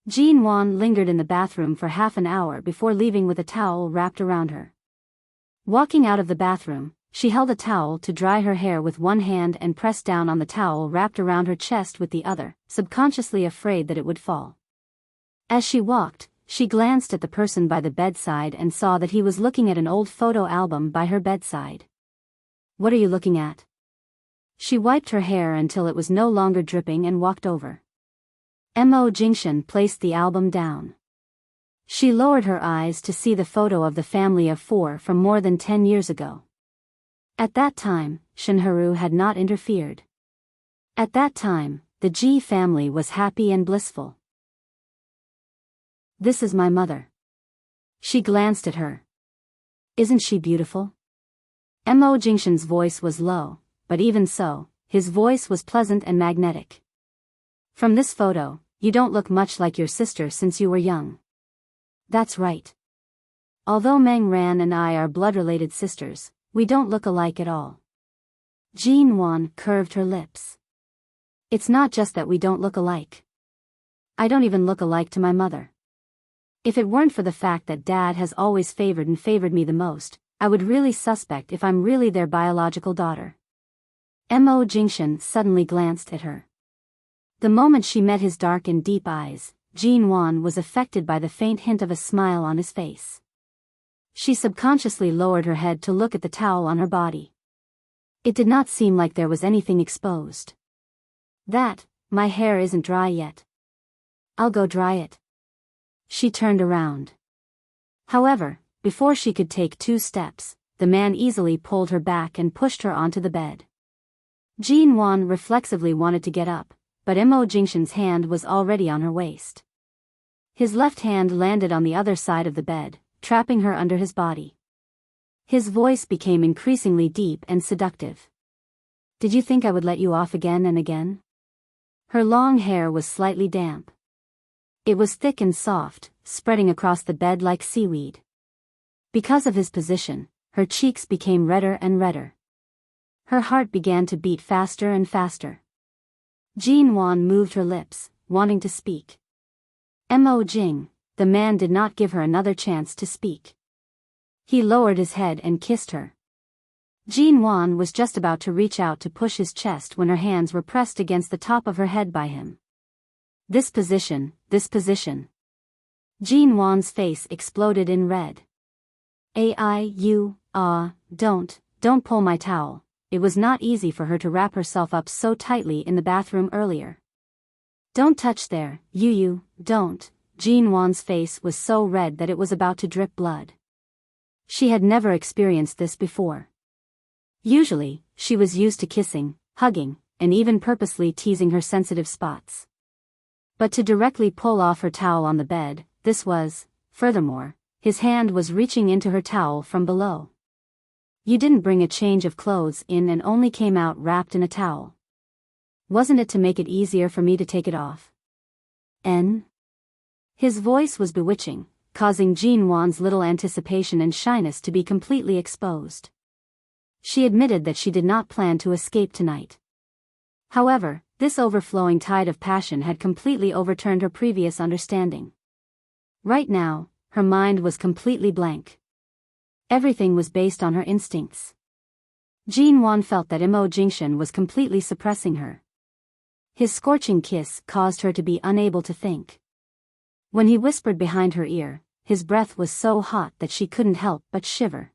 Jin-won lingered in the bathroom for half an hour before leaving with a towel wrapped around her. Walking out of the bathroom, she held a towel to dry her hair with one hand and pressed down on the towel wrapped around her chest with the other, subconsciously afraid that it would fall. As she walked, she glanced at the person by the bedside and saw that he was looking at an old photo album by her bedside. "What are you looking at?" She wiped her hair until it was no longer dripping and walked over. Mo Jingshan placed the album down. She lowered her eyes to see the photo of the family of 4 from more than 10 years ago. At that time, Shinharu had not interfered. At that time, the Ji family was happy and blissful. "This is my mother." She glanced at her. "Isn't she beautiful?" Mo Jingshan's voice was low, but even so, his voice was pleasant and magnetic. "From this photo, you don't look much like your sister since you were young." "That's right. Although Meng Ran and I are blood-related sisters, we don't look alike at all." Jean Wan curved her lips. "It's not just that we don't look alike. I don't even look alike to my mother. If it weren't for the fact that Dad has always favored me the most, I would really suspect if I'm really their biological daughter." Mo Jingshan suddenly glanced at her. The moment she met his dark and deep eyes, Jean Wan was affected by the faint hint of a smile on his face. She subconsciously lowered her head to look at the towel on her body. It did not seem like there was anything exposed. My hair isn't dry yet. I'll go dry it." She turned around. However, before she could take 2 steps, the man easily pulled her back and pushed her onto the bed. Jean Wan reflexively wanted to get up, but Mo Jingshan's hand was already on her waist. His left hand landed on the other side of the bed, trapping her under his body. His voice became increasingly deep and seductive. "Did you think I would let you off again and again?" Her long hair was slightly damp. It was thick and soft, spreading across the bed like seaweed. Because of his position, her cheeks became redder and redder. Her heart began to beat faster and faster. Jean Wan moved her lips, wanting to speak. Mo Jing, the man did not give her another chance to speak. He lowered his head and kissed her. Jean Wan was just about to reach out to push his chest when her hands were pressed against the top of her head by him. This position. Jean Wan's face exploded in red. Don't pull my towel." It was not easy for her to wrap herself up so tightly in the bathroom earlier. "Don't touch there, don't." Jean Wan's face was so red that it was about to drip blood. She had never experienced this before. Usually, she was used to kissing, hugging, and even purposely teasing her sensitive spots. But to directly pull off her towel on the bed, this was, furthermore, his hand was reaching into her towel from below. "You didn't bring a change of clothes in and only came out wrapped in a towel. Wasn't it to make it easier for me to take it off?" His voice was bewitching, causing Jean Wan's little anticipation and shyness to be completely exposed. She admitted that she did not plan to escape tonight. However, this overflowing tide of passion had completely overturned her previous understanding. Right now, her mind was completely blank. Everything was based on her instincts. Jean Wan felt that Mo Jingshan was completely suppressing her. His scorching kiss caused her to be unable to think. When he whispered behind her ear, his breath was so hot that she couldn't help but shiver.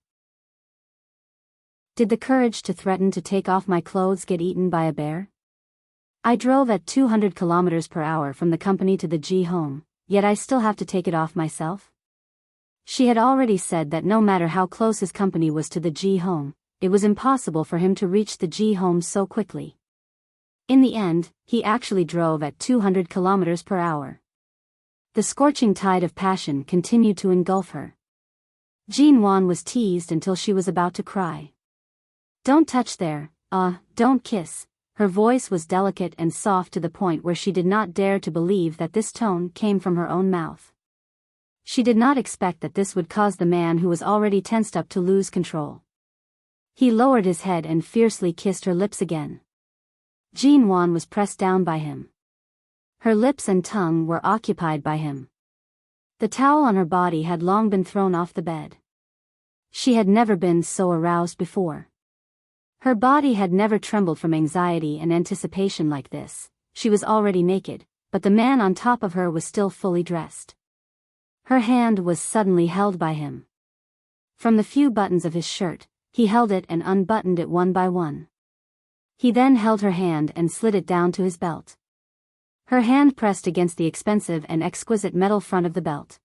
"Did the courage to threaten to take off my clothes get eaten by a bear? I drove at 200 kilometers per hour from the company to the G home, yet I still have to take it off myself?" She had already said that no matter how close his company was to the G home, it was impossible for him to reach the G home so quickly. In the end, he actually drove at 200 kilometers per hour. The scorching tide of passion continued to engulf her. Jean Wan was teased until she was about to cry. "Don't touch there, don't kiss." Her voice was delicate and soft to the point where she did not dare to believe that this tone came from her own mouth. She did not expect that this would cause the man who was already tensed up to lose control. He lowered his head and fiercely kissed her lips again. Jean Wan was pressed down by him. Her lips and tongue were occupied by him. The towel on her body had long been thrown off the bed. She had never been so aroused before. Her body had never trembled from anxiety and anticipation like this. She was already naked, but the man on top of her was still fully dressed. Her hand was suddenly held by him. From the few buttons of his shirt, he held it and unbuttoned it one by one. He then held her hand and slid it down to his belt. Her hand pressed against the expensive and exquisite metal front of the belt.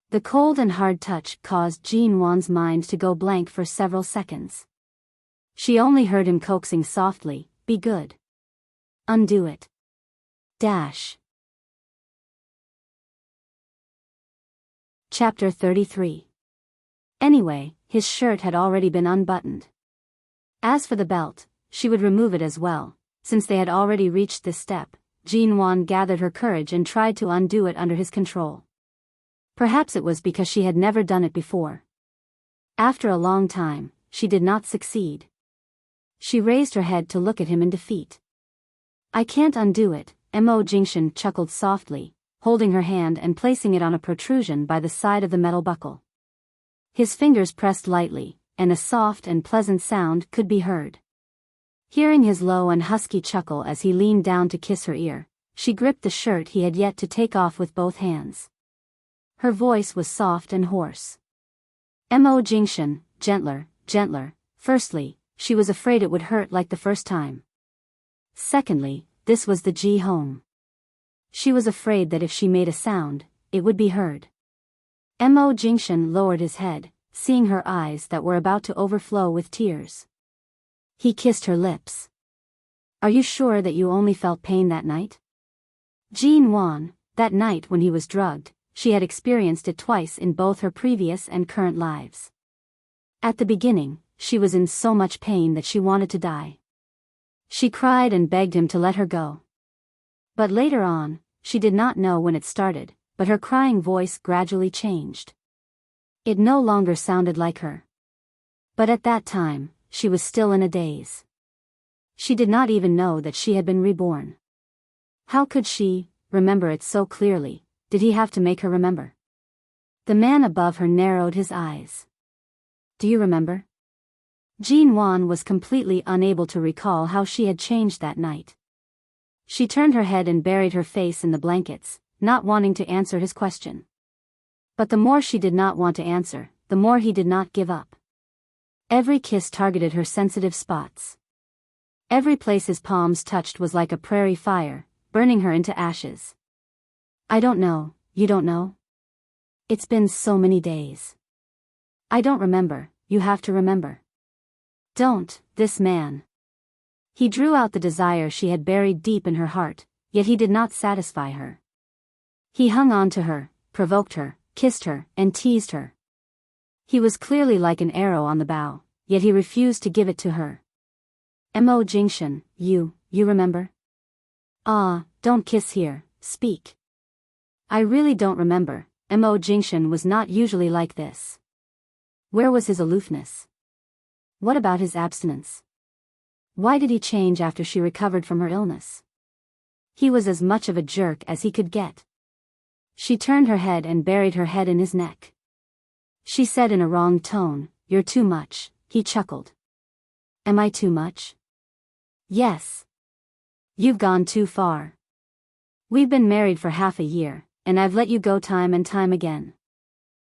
The cold and hard touch caused Jean Wan's mind to go blank for several seconds. She only heard him coaxing softly, "Be good. Undo it. Dash." Chapter 33. Anyway, his shirt had already been unbuttoned. As for the belt, she would remove it as well. Since they had already reached this step, Jean Wan gathered her courage and tried to undo it under his control. Perhaps it was because she had never done it before. After a long time, she did not succeed. She raised her head to look at him in defeat. "I can't undo it," Mo Jingshan chuckled softly, holding her hand and placing it on a protrusion by the side of the metal buckle. His fingers pressed lightly, and a soft and pleasant sound could be heard. Hearing his low and husky chuckle as he leaned down to kiss her ear, she gripped the shirt he had yet to take off with both hands. Her voice was soft and hoarse. "Mo Jingshan, gentler, gentler." Firstly, she was afraid it would hurt like the first time. Secondly, this was the Ji home. She was afraid that if she made a sound, it would be heard. Mo Jingshan lowered his head, seeing her eyes that were about to overflow with tears. He kissed her lips. "Are you sure that you only felt pain that night?" Jean Wan, that night when he was drugged, she had experienced it twice in both her previous and current lives. At the beginning, she was in so much pain that she wanted to die. She cried and begged him to let her go. But later on, she did not know when it started, but her crying voice gradually changed. It no longer sounded like her. But at that time, she was still in a daze. She did not even know that she had been reborn. How could she remember it so clearly? Did he have to make her remember? The man above her narrowed his eyes. "Do you remember?" Jean Wan was completely unable to recall how she had changed that night. She turned her head and buried her face in the blankets, not wanting to answer his question. But the more she did not want to answer, the more he did not give up. Every kiss targeted her sensitive spots. Every place his palms touched was like a prairie fire, burning her into ashes. "I don't know, you don't know? It's been so many days. I don't remember, you have to remember." "Don't, this man." He drew out the desire she had buried deep in her heart, yet he did not satisfy her. He hung on to her, provoked her, kissed her, and teased her. He was clearly like an arrow on the bow, yet he refused to give it to her. "Mo Jingshan, you remember?" "Ah, don't kiss here, speak." "I really don't remember." Mo Jingshan was not usually like this. Where was his aloofness? What about his abstinence? Why did he change after she recovered from her illness? He was as much of a jerk as he could get. She turned her head and buried her head in his neck. She said in a wrong tone, "You're too much." He chuckled. "Am I too much?" "Yes. You've gone too far. We've been married for half a year, and I've let you go time and time again.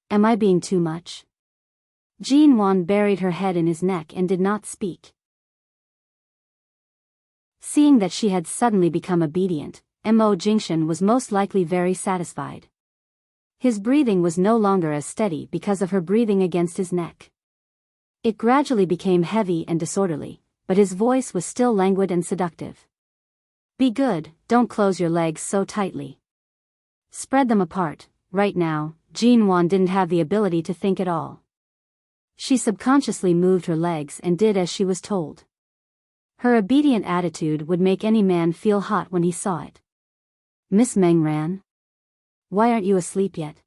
Am I being too much?" Jean Wan buried her head in his neck and did not speak. Seeing that she had suddenly become obedient, Mo Jingshan was most likely very satisfied. His breathing was no longer as steady because of her breathing against his neck. It gradually became heavy and disorderly, but his voice was still languid and seductive. "Be good, don't close your legs so tightly. Spread them apart." Right now, Jean Wan didn't have the ability to think at all. She subconsciously moved her legs and did as she was told. Her obedient attitude would make any man feel hot when he saw it. "Miss Meng Ran? Why aren't you asleep yet?"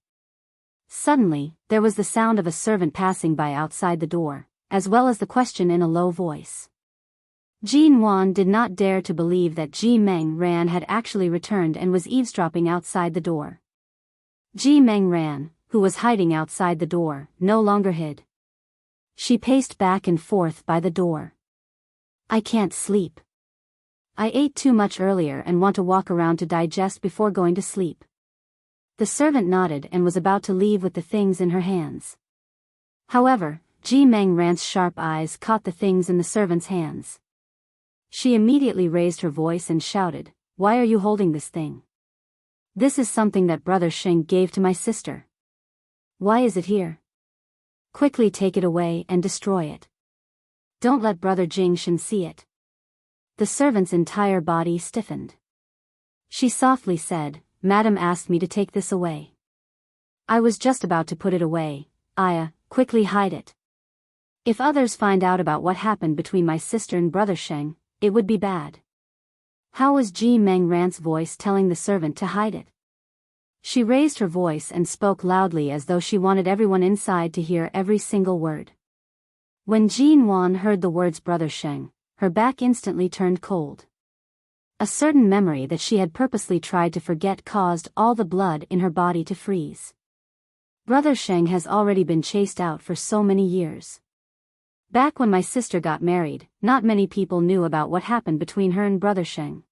Suddenly, there was the sound of a servant passing by outside the door, as well as the question in a low voice. Jean Wan did not dare to believe that Ji Meng Ran had actually returned and was eavesdropping outside the door. Ji Meng Ran, who was hiding outside the door, no longer hid. She paced back and forth by the door. I can't sleep. I ate too much earlier and want to walk around to digest before going to sleep. The servant nodded and was about to leave with the things in her hands. However, Ji Mengran's sharp eyes caught the things in the servant's hands. She immediately raised her voice and shouted, "Why are you holding this thing? This is something that Brother Sheng gave to my sister. Why is it here? Quickly take it away and destroy it. Don't let Brother Jingshan see it." The servant's entire body stiffened. She softly said, "Madam asked me to take this away. I was just about to put it away. Quickly hide it. If others find out about what happened between my sister and Brother Sheng, it would be bad." How was Ji Mengran's voice telling the servant to hide it? She raised her voice and spoke loudly as though she wanted everyone inside to hear every single word. When Jin Wan heard the words Brother Sheng, her back instantly turned cold. A certain memory that she had purposely tried to forget caused all the blood in her body to freeze. Brother Sheng has already been chased out for so many years. Back when my sister got married, not many people knew about what happened between her and Brother Sheng.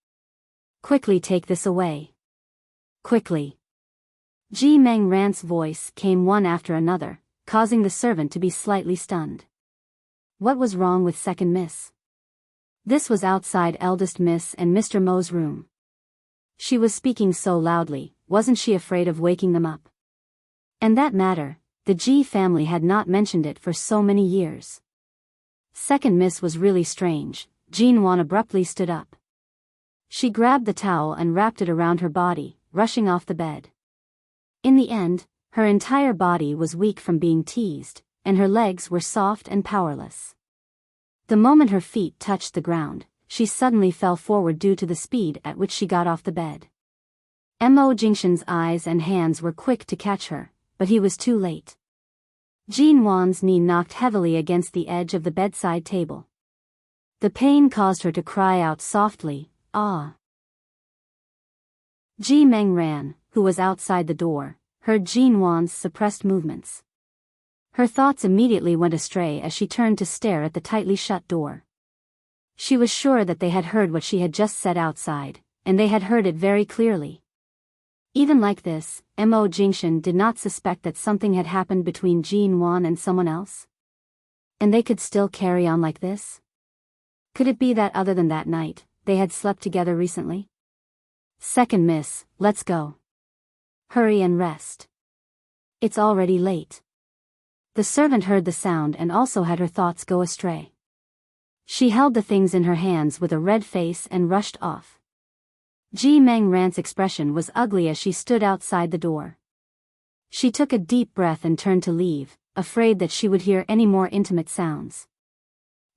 Quickly take this away. Quickly. Ji Mengran's voice came one after another, causing the servant to be slightly stunned. What was wrong with second miss? This was outside eldest miss and Mr. Mo's room. She was speaking so loudly, wasn't she afraid of waking them up? And that matter, the Ji family had not mentioned it for so many years. Second miss was really strange. Jin Wan abruptly stood up. She grabbed the towel and wrapped it around her body, rushing off the bed. In the end, her entire body was weak from being teased, and her legs were soft and powerless. The moment her feet touched the ground, she suddenly fell forward due to the speed at which she got off the bed. Mo Jingshan's eyes and hands were quick to catch her, but he was too late. Jin Wan's knee knocked heavily against the edge of the bedside table. The pain caused her to cry out softly, "Ah!" Ji Mengran, who was outside the door, heard Jin Wan's suppressed movements. Her thoughts immediately went astray as she turned to stare at the tightly shut door. She was sure that they had heard what she had just said outside, and they had heard it very clearly. Even like this, Mo Jingshan did not suspect that something had happened between Jin Wan and someone else. And they could still carry on like this? Could it be that other than that night, they had slept together recently? Second miss, let's go. Hurry and rest. It's already late. The servant heard the sound and also had her thoughts go astray. She held the things in her hands with a red face and rushed off. Ji Mengran's expression was ugly as she stood outside the door. She took a deep breath and turned to leave, afraid that she would hear any more intimate sounds.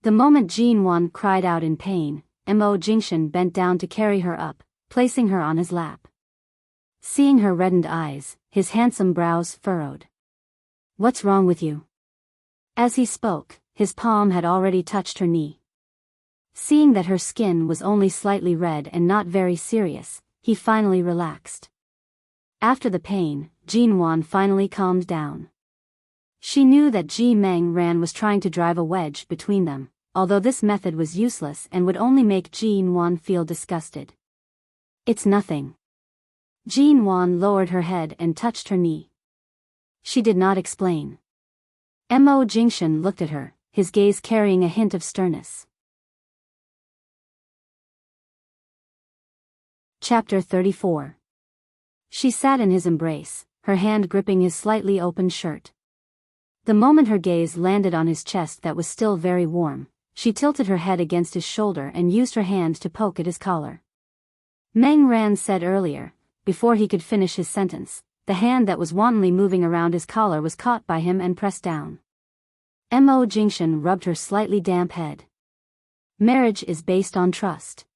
The moment Jin Wan cried out in pain, Mo Jingshan bent down to carry her up, placing her on his lap. Seeing her reddened eyes, his handsome brows furrowed. "What's wrong with you?" As he spoke, his palm had already touched her knee. Seeing that her skin was only slightly red and not very serious, he finally relaxed. After the pain, Jin Wan finally calmed down. She knew that Ji Mengran was trying to drive a wedge between them, although this method was useless and would only make Jin Wan feel disgusted. "It's nothing." Jin Wan lowered her head and touched her knee. She did not explain. Mo Jingshan looked at her, his gaze carrying a hint of sternness. Chapter 34. She sat in his embrace, her hand gripping his slightly opened shirt. The moment her gaze landed on his chest that was still very warm, she tilted her head against his shoulder and used her hand to poke at his collar. Meng Ran said earlier, before he could finish his sentence, the hand that was wantonly moving around his collar was caught by him and pressed down. Mo Jingshan rubbed her slightly damp head. "Marriage is based on trust.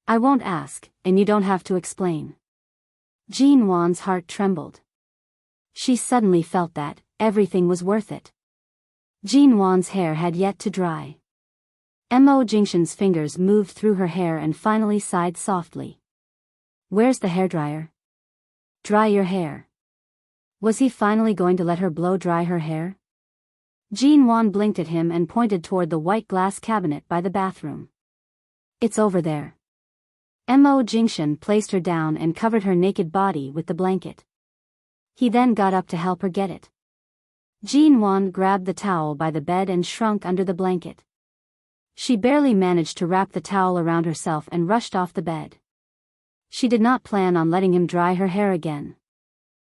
I won't ask, and you don't have to explain." Jin Wan's heart trembled. She suddenly felt that everything was worth it. Jin Wan's hair had yet to dry. Mo Jingshan's fingers moved through her hair and finally sighed softly. "Where's the hairdryer? Dry your hair." Was he finally going to let her blow dry her hair? Jean Wan blinked at him and pointed toward the white glass cabinet by the bathroom. It's over there. Mo Jingshan placed her down and covered her naked body with the blanket. He then got up to help her get it. Jean Wan grabbed the towel by the bed and shrunk under the blanket. She barely managed to wrap the towel around herself and rushed off the bed. She did not plan on letting him dry her hair again.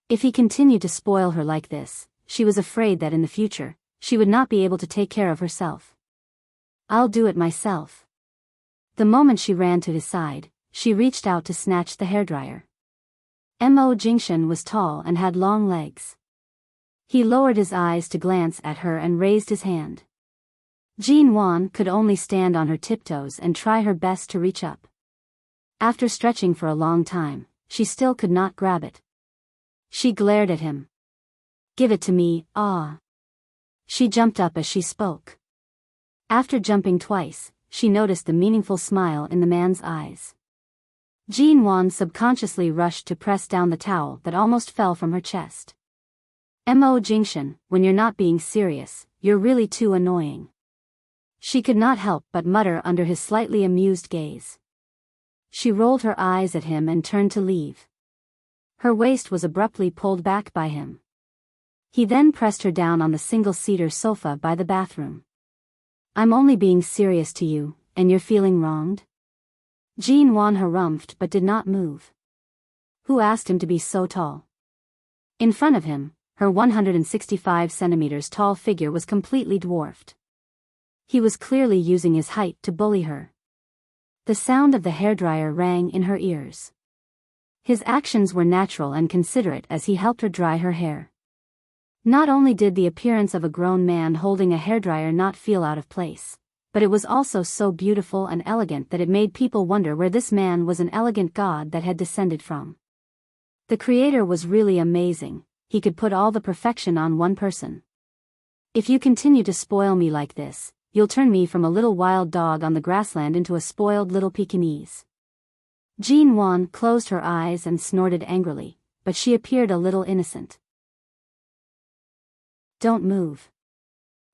If he continued to spoil her like this, she was afraid that in the future, she would not be able to take care of herself. I'll do it myself. The moment she ran to his side, she reached out to snatch the hairdryer. Mo Jingshan was tall and had long legs. He lowered his eyes to glance at her and raised his hand. Jean Wan could only stand on her tiptoes and try her best to reach up. After stretching for a long time, she still could not grab it. She glared at him. Give it to me, ah. She jumped up as she spoke. After jumping twice, she noticed the meaningful smile in the man's eyes. Jean Wan subconsciously rushed to press down the towel that almost fell from her chest. Mo Jingshan, when you're not being serious, you're really too annoying. She could not help but mutter under his slightly amused gaze. She rolled her eyes at him and turned to leave. Her waist was abruptly pulled back by him. He then pressed her down on the single-seater sofa by the bathroom. I'm only being serious to you, and you're feeling wronged? Jean Wan harumphed but did not move. Who asked him to be so tall? In front of him, her 165 centimeters tall figure was completely dwarfed. He was clearly using his height to bully her. The sound of the hairdryer rang in her ears. His actions were natural and considerate as he helped her dry her hair. Not only did the appearance of a grown man holding a hairdryer not feel out of place, but it was also so beautiful and elegant that it made people wonder where this man was an elegant god that had descended from. The creator was really amazing, he could put all the perfection on one person. If you continue to spoil me like this, you'll turn me from a little wild dog on the grassland into a spoiled little Pekingese. Jean Wan closed her eyes and snorted angrily, but she appeared a little innocent. Don't move.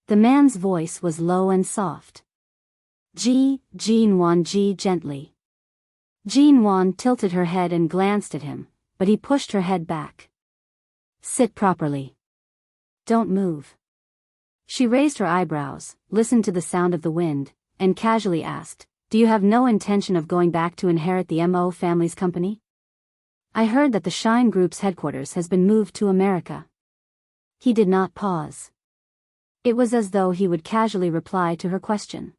The man's voice was low and soft. Jean Wan gently. Jean Wan tilted her head and glanced at him, but he pushed her head back. Sit properly. Don't move. She raised her eyebrows, listened to the sound of the wind, and casually asked, do you have no intention of going back to inherit the Mo family's company? I heard that the Shine Group's headquarters has been moved to America. He did not pause. It was as though he would casually reply to her question.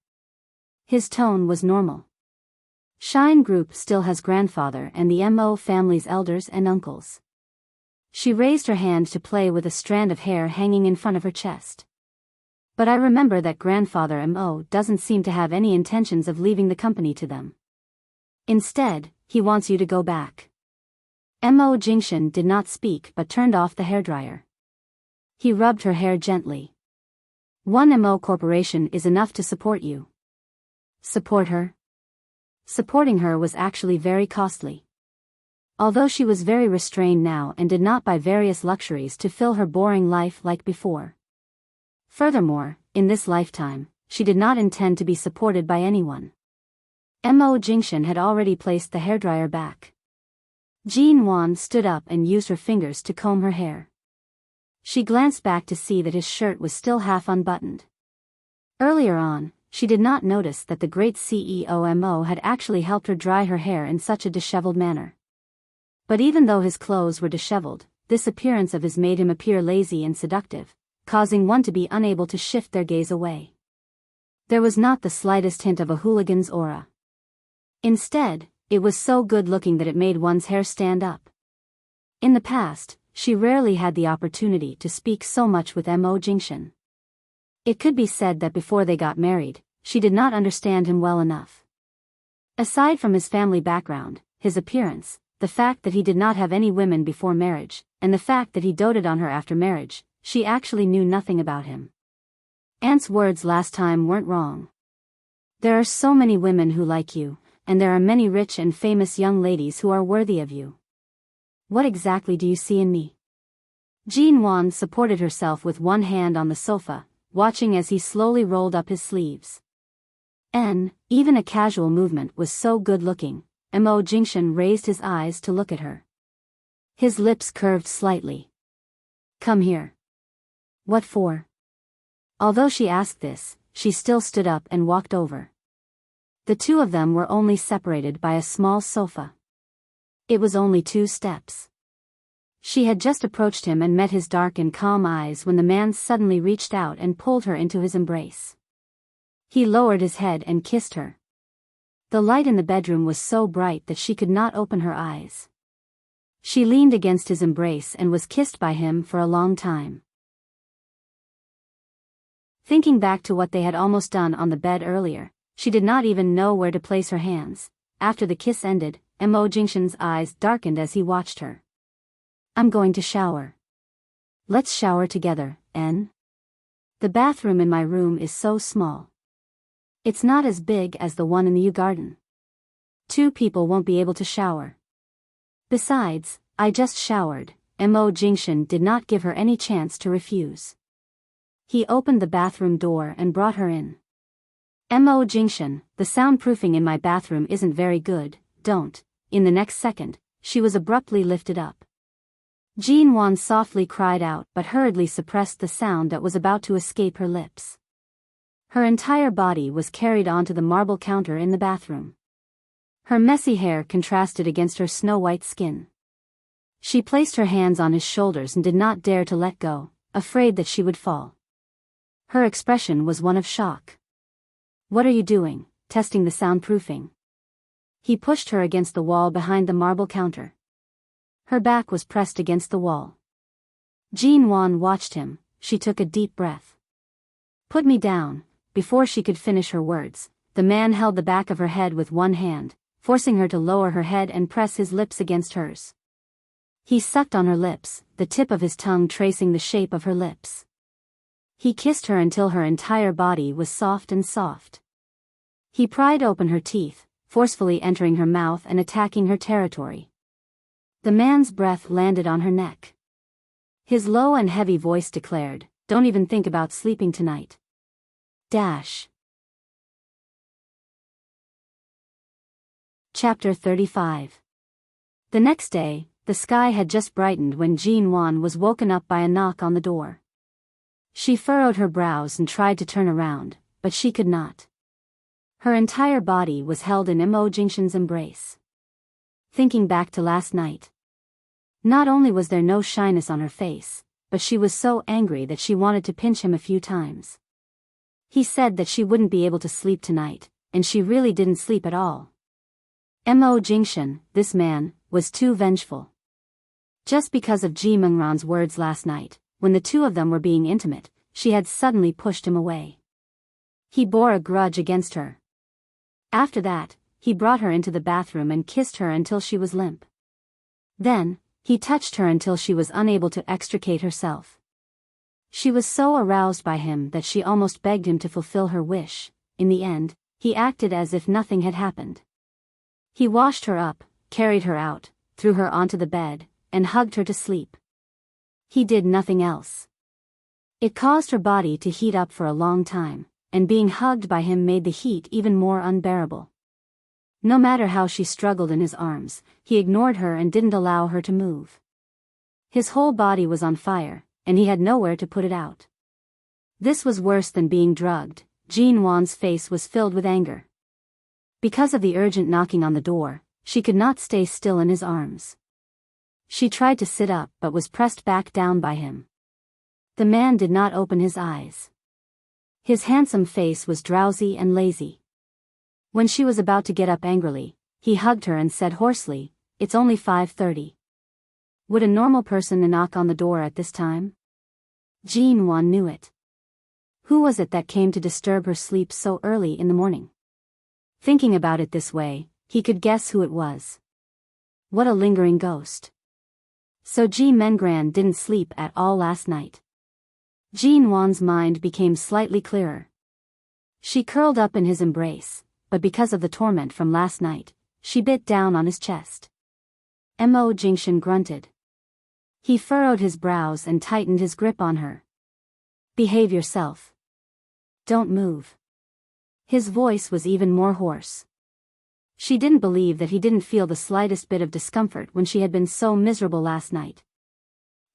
His tone was normal. Shine Group still has grandfather and the Mo family's elders and uncles. She raised her hand to play with a strand of hair hanging in front of her chest. But I remember that grandfather Mo doesn't seem to have any intentions of leaving the company to them. Instead, he wants you to go back. Mo Jingshan did not speak but turned off the hairdryer. He rubbed her hair gently. One Mo corporation is enough to support you. Support her? Supporting her was actually very costly. Although she was very restrained now and did not buy various luxuries to fill her boring life like before. Furthermore, in this lifetime, she did not intend to be supported by anyone. Mo Jingshan had already placed the hairdryer back. Jean Wan stood up and used her fingers to comb her hair. She glanced back to see that his shirt was still half unbuttoned. Earlier on, she did not notice that the great CEO Mo had actually helped her dry her hair in such a disheveled manner. But even though his clothes were disheveled, this appearance of his made him appear lazy and seductive, causing one to be unable to shift their gaze away. There was not the slightest hint of a hooligan's aura. Instead, it was so good-looking that it made one's hair stand up. In the past, she rarely had the opportunity to speak so much with Mo Jingshan. It could be said that before they got married, she did not understand him well enough. Aside from his family background, his appearance, the fact that he did not have any women before marriage, and the fact that he doted on her after marriage, she actually knew nothing about him. Aunt's words last time weren't wrong. There are so many women who like you, and there are many rich and famous young ladies who are worthy of you. What exactly do you see in me? Jean Wan supported herself with one hand on the sofa, watching as he slowly rolled up his sleeves. Even a casual movement was so good-looking. Mo Jingshan raised his eyes to look at her. His lips curved slightly. Come here. What for? Although she asked this, she still stood up and walked over. The two of them were only separated by a small sofa. It was only 2 steps. She had just approached him and met his dark and calm eyes when the man suddenly reached out and pulled her into his embrace. He lowered his head and kissed her. The light in the bedroom was so bright that she could not open her eyes. She leaned against his embrace and was kissed by him for a long time. Thinking back to what they had almost done on the bed earlier, she did not even know where to place her hands. After the kiss ended, Mo Jingshan's eyes darkened as he watched her. I'm going to shower. Let's shower together, N. The bathroom in my room is so small. It's not as big as the one in the U garden. 2 people won't be able to shower. Besides, I just showered. Mo Jingshan did not give her any chance to refuse. He opened the bathroom door and brought her in. Mo Jingshan, the soundproofing in my bathroom isn't very good, don't. In the next second, she was abruptly lifted up. Jean Wan softly cried out but hurriedly suppressed the sound that was about to escape her lips. Her entire body was carried onto the marble counter in the bathroom. Her messy hair contrasted against her snow-white skin. She placed her hands on his shoulders and did not dare to let go, afraid that she would fall. Her expression was one of shock. What are you doing, testing the soundproofing? He pushed her against the wall behind the marble counter. Her back was pressed against the wall. Jean Wan watched him. She took a deep breath. Put me down. Before she could finish her words, the man held the back of her head with one hand, forcing her to lower her head and press his lips against hers. He sucked on her lips, the tip of his tongue tracing the shape of her lips. He kissed her until her entire body was soft and soft. He pried open her teeth, forcefully entering her mouth and attacking her territory. The man's breath landed on her neck. His low and heavy voice declared, "Don't even think about sleeping tonight." Chapter 35. The next day, the sky had just brightened when Jean Wan was woken up by a knock on the door. She furrowed her brows and tried to turn around, but she could not. Her entire body was held in Mo Jingshan's embrace. Thinking back to last night. Not only was there no shyness on her face, but she was so angry that she wanted to pinch him a few times. He said that she wouldn't be able to sleep tonight, and she really didn't sleep at all. Mo Jingshan, this man, was too vengeful. Just because of Ji Mengran's words last night, when the two of them were being intimate, she had suddenly pushed him away. He bore a grudge against her. After that, he brought her into the bathroom and kissed her until she was limp. Then, he touched her until she was unable to extricate herself. She was so aroused by him that she almost begged him to fulfill her wish. In the end, he acted as if nothing had happened. He washed her up, carried her out, threw her onto the bed, and hugged her to sleep. He did nothing else. It caused her body to heat up for a long time, and being hugged by him made the heat even more unbearable. No matter how she struggled in his arms, he ignored her and didn't allow her to move. His whole body was on fire, and he had nowhere to put it out. This was worse than being drugged. Jean Wan's face was filled with anger. Because of the urgent knocking on the door, she could not stay still in his arms. She tried to sit up but was pressed back down by him. The man did not open his eyes. His handsome face was drowsy and lazy. When she was about to get up angrily, he hugged her and said hoarsely, "It's only 5:30. Would a normal person knock on the door at this time?" Jean Wan knew it. Who was it that came to disturb her sleep so early in the morning? Thinking about it this way, he could guess who it was. What a lingering ghost. So Ji Mengran didn't sleep at all last night. Jean Wan's mind became slightly clearer. She curled up in his embrace, but because of the torment from last night, she bit down on his chest. Mo Jingshan grunted. He furrowed his brows and tightened his grip on her. "Behave yourself, Don't move. His voice was even more hoarse. She didn't believe that he didn't feel the slightest bit of discomfort when she had been so miserable last night.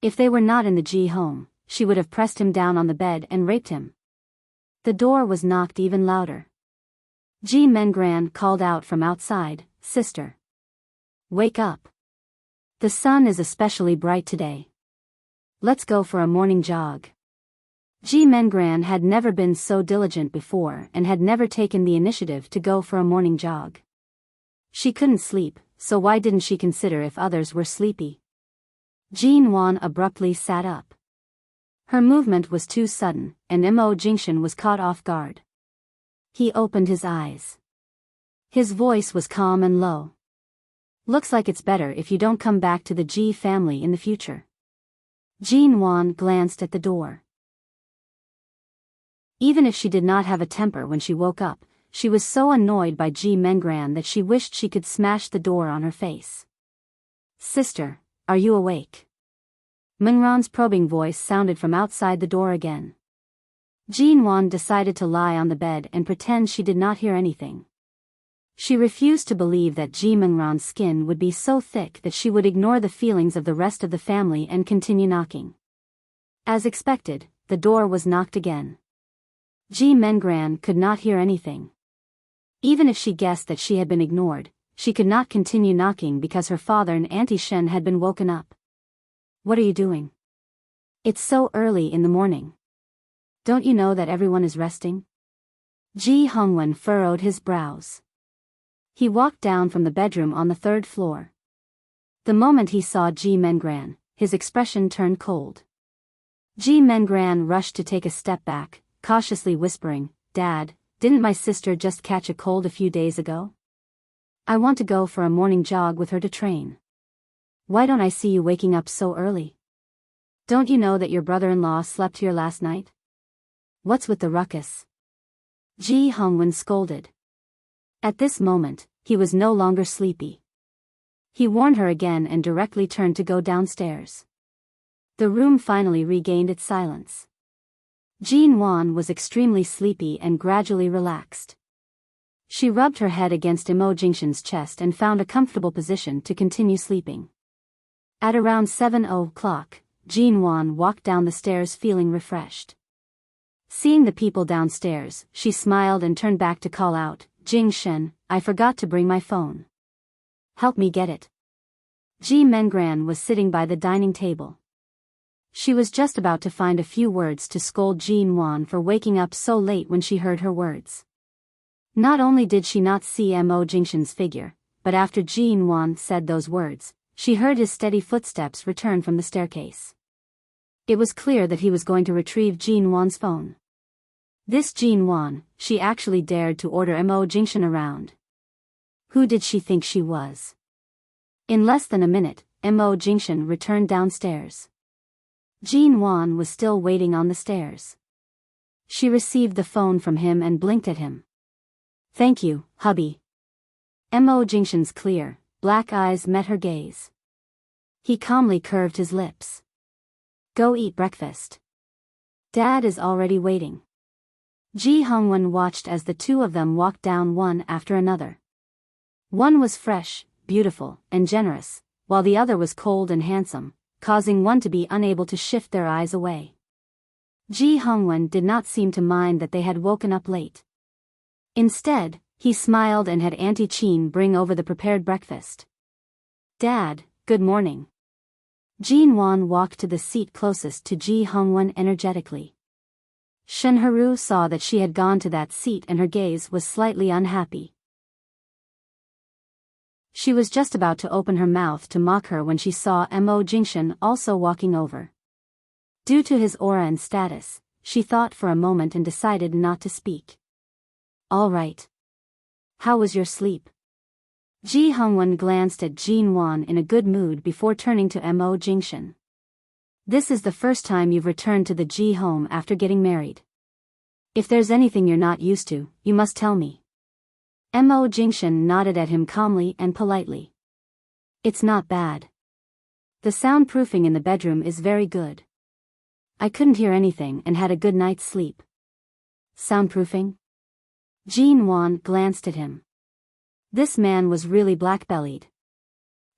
If they were not in the G home, she would have pressed him down on the bed and raped him. The door was knocked even louder. Ji Mengran called out from outside, "Sister. Wake up. The sun is especially bright today. Let's go for a morning jog." Ji Mengran had never been so diligent before and had never taken the initiative to go for a morning jog. She couldn't sleep, so why didn't she consider if others were sleepy? Jin Wan abruptly sat up. Her movement was too sudden, and Mo Jingshan was caught off guard. He opened his eyes. His voice was calm and low. "Looks like it's better if you don't come back to the Ji family in the future." Jin Wan glanced at the door. Even if she did not have a temper when she woke up, she was so annoyed by Ji Mengran that she wished she could smash the door on her face. "Sister, are you awake?" Mengran's probing voice sounded from outside the door again. Jin Wan decided to lie on the bed and pretend she did not hear anything. She refused to believe that Ji Mengran's skin would be so thick that she would ignore the feelings of the rest of the family and continue knocking. As expected, the door was knocked again. Ji Mengran could not hear anything. Even if she guessed that she had been ignored, she could not continue knocking because her father and Auntie Shen had been woken up. "What are you doing? It's so early in the morning. Don't you know that everyone is resting?" Ji Hongwen furrowed his brows. He walked down from the bedroom on the third floor. The moment he saw Ji Mengran, his expression turned cold. Ji Mengran rushed to take a step back, cautiously whispering, "Dad, didn't my sister just catch a cold a few days ago? I want to go for a morning jog with her to train. Why don't I see you waking up so early? Don't you know that your brother-in-law slept here last night? What's with the ruckus?" Ji Hongwen scolded. At this moment, he was no longer sleepy. He warned her again and directly turned to go downstairs. The room finally regained its silence. Jin Wan was extremely sleepy and gradually relaxed. She rubbed her head against Mo Jingshan's chest and found a comfortable position to continue sleeping. At around 7 o'clock, Jin Wan walked down the stairs feeling refreshed. Seeing the people downstairs, she smiled and turned back to call out, "Jing Shen, I forgot to bring my phone. Help me get it." Ji Mengran was sitting by the dining table. She was just about to find a few words to scold Jin Wan for waking up so late when she heard her words. Not only did she not see Mo Jingshan's figure, but after Jin Wan said those words, she heard his steady footsteps return from the staircase. It was clear that he was going to retrieve Jin Wan's phone. This Jin Wan, she actually dared to order Mo Jingshan around. Who did she think she was? In less than a minute, Mo Jingshan returned downstairs. Jin Wan was still waiting on the stairs. She received the phone from him and blinked at him. "Thank you, hubby." Mo Jingshan's clear, black eyes met her gaze. He calmly curved his lips. "Go eat breakfast. Dad is already waiting." Ji Hongwen watched as the two of them walked down one after another. One was fresh, beautiful, and generous, while the other was cold and handsome, causing one to be unable to shift their eyes away. Ji Hongwen did not seem to mind that they had woken up late. Instead, he smiled and had Auntie Chin bring over the prepared breakfast. "Dad, good morning." Jin Wan walked to the seat closest to Ji Hongwen energetically. Shenharu saw that she had gone to that seat and her gaze was slightly unhappy. She was just about to open her mouth to mock her when she saw Mo Jingshan also walking over. Due to his aura and status, she thought for a moment and decided not to speak. "All right. How was your sleep?" Ji Hongwen glanced at Jin Wan in a good mood before turning to Mo Jingshan. "This is the first time you've returned to the Ji home after getting married. If there's anything you're not used to, you must tell me." Mo Jingshan nodded at him calmly and politely. "It's not bad. The soundproofing in the bedroom is very good. I couldn't hear anything and had a good night's sleep." Soundproofing? Jean Wan glanced at him. This man was really black-bellied.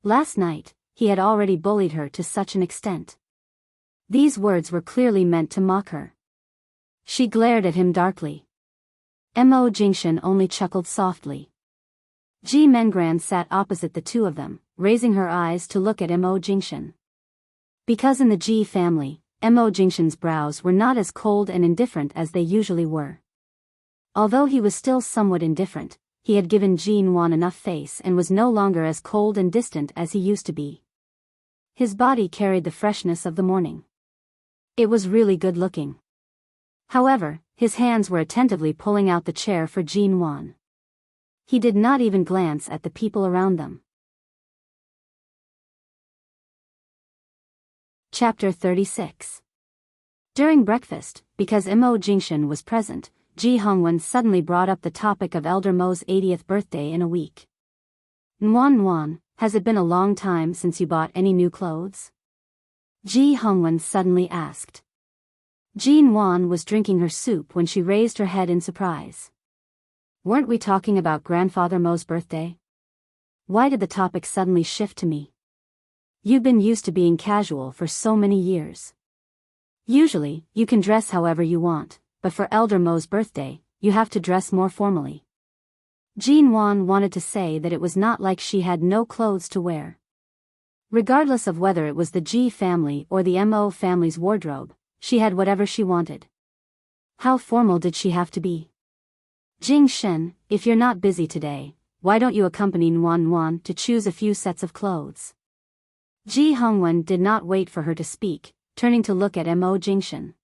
Last night, he had already bullied her to such an extent. These words were clearly meant to mock her. She glared at him darkly. Mo Jingshan only chuckled softly. Ji Mengran sat opposite the two of them, raising her eyes to look at Mo Jingshan. Because in the Ji family, Mo Jingshan's brows were not as cold and indifferent as they usually were. Although he was still somewhat indifferent, he had given Jean Wan enough face and was no longer as cold and distant as he used to be. His body carried the freshness of the morning. It was really good looking. However, his hands were attentively pulling out the chair for Jean Wan. He did not even glance at the people around them. Chapter 36. During breakfast, because Mo Jingshan was present, Ji Hongwen suddenly brought up the topic of Elder Mo's 80th birthday in a week. Nuan, has it been a long time since you bought any new clothes? Ji Hongwen suddenly asked. Jean Wan was drinking her soup when she raised her head in surprise. Weren't we talking about Grandfather Mo's birthday? Why did the topic suddenly shift to me? You've been used to being casual for so many years. Usually, you can dress however you want, but for Elder Mo's birthday, you have to dress more formally. Jean Wan wanted to say that it was not like she had no clothes to wear. Regardless of whether it was the Ji family or the Mo family's wardrobe, she had whatever she wanted. How formal did she have to be? Jing Shen, if you're not busy today, why don't you accompany Nuan to choose a few sets of clothes? Ji Hongwen did not wait for her to speak, turning to look at Mo Jingshan.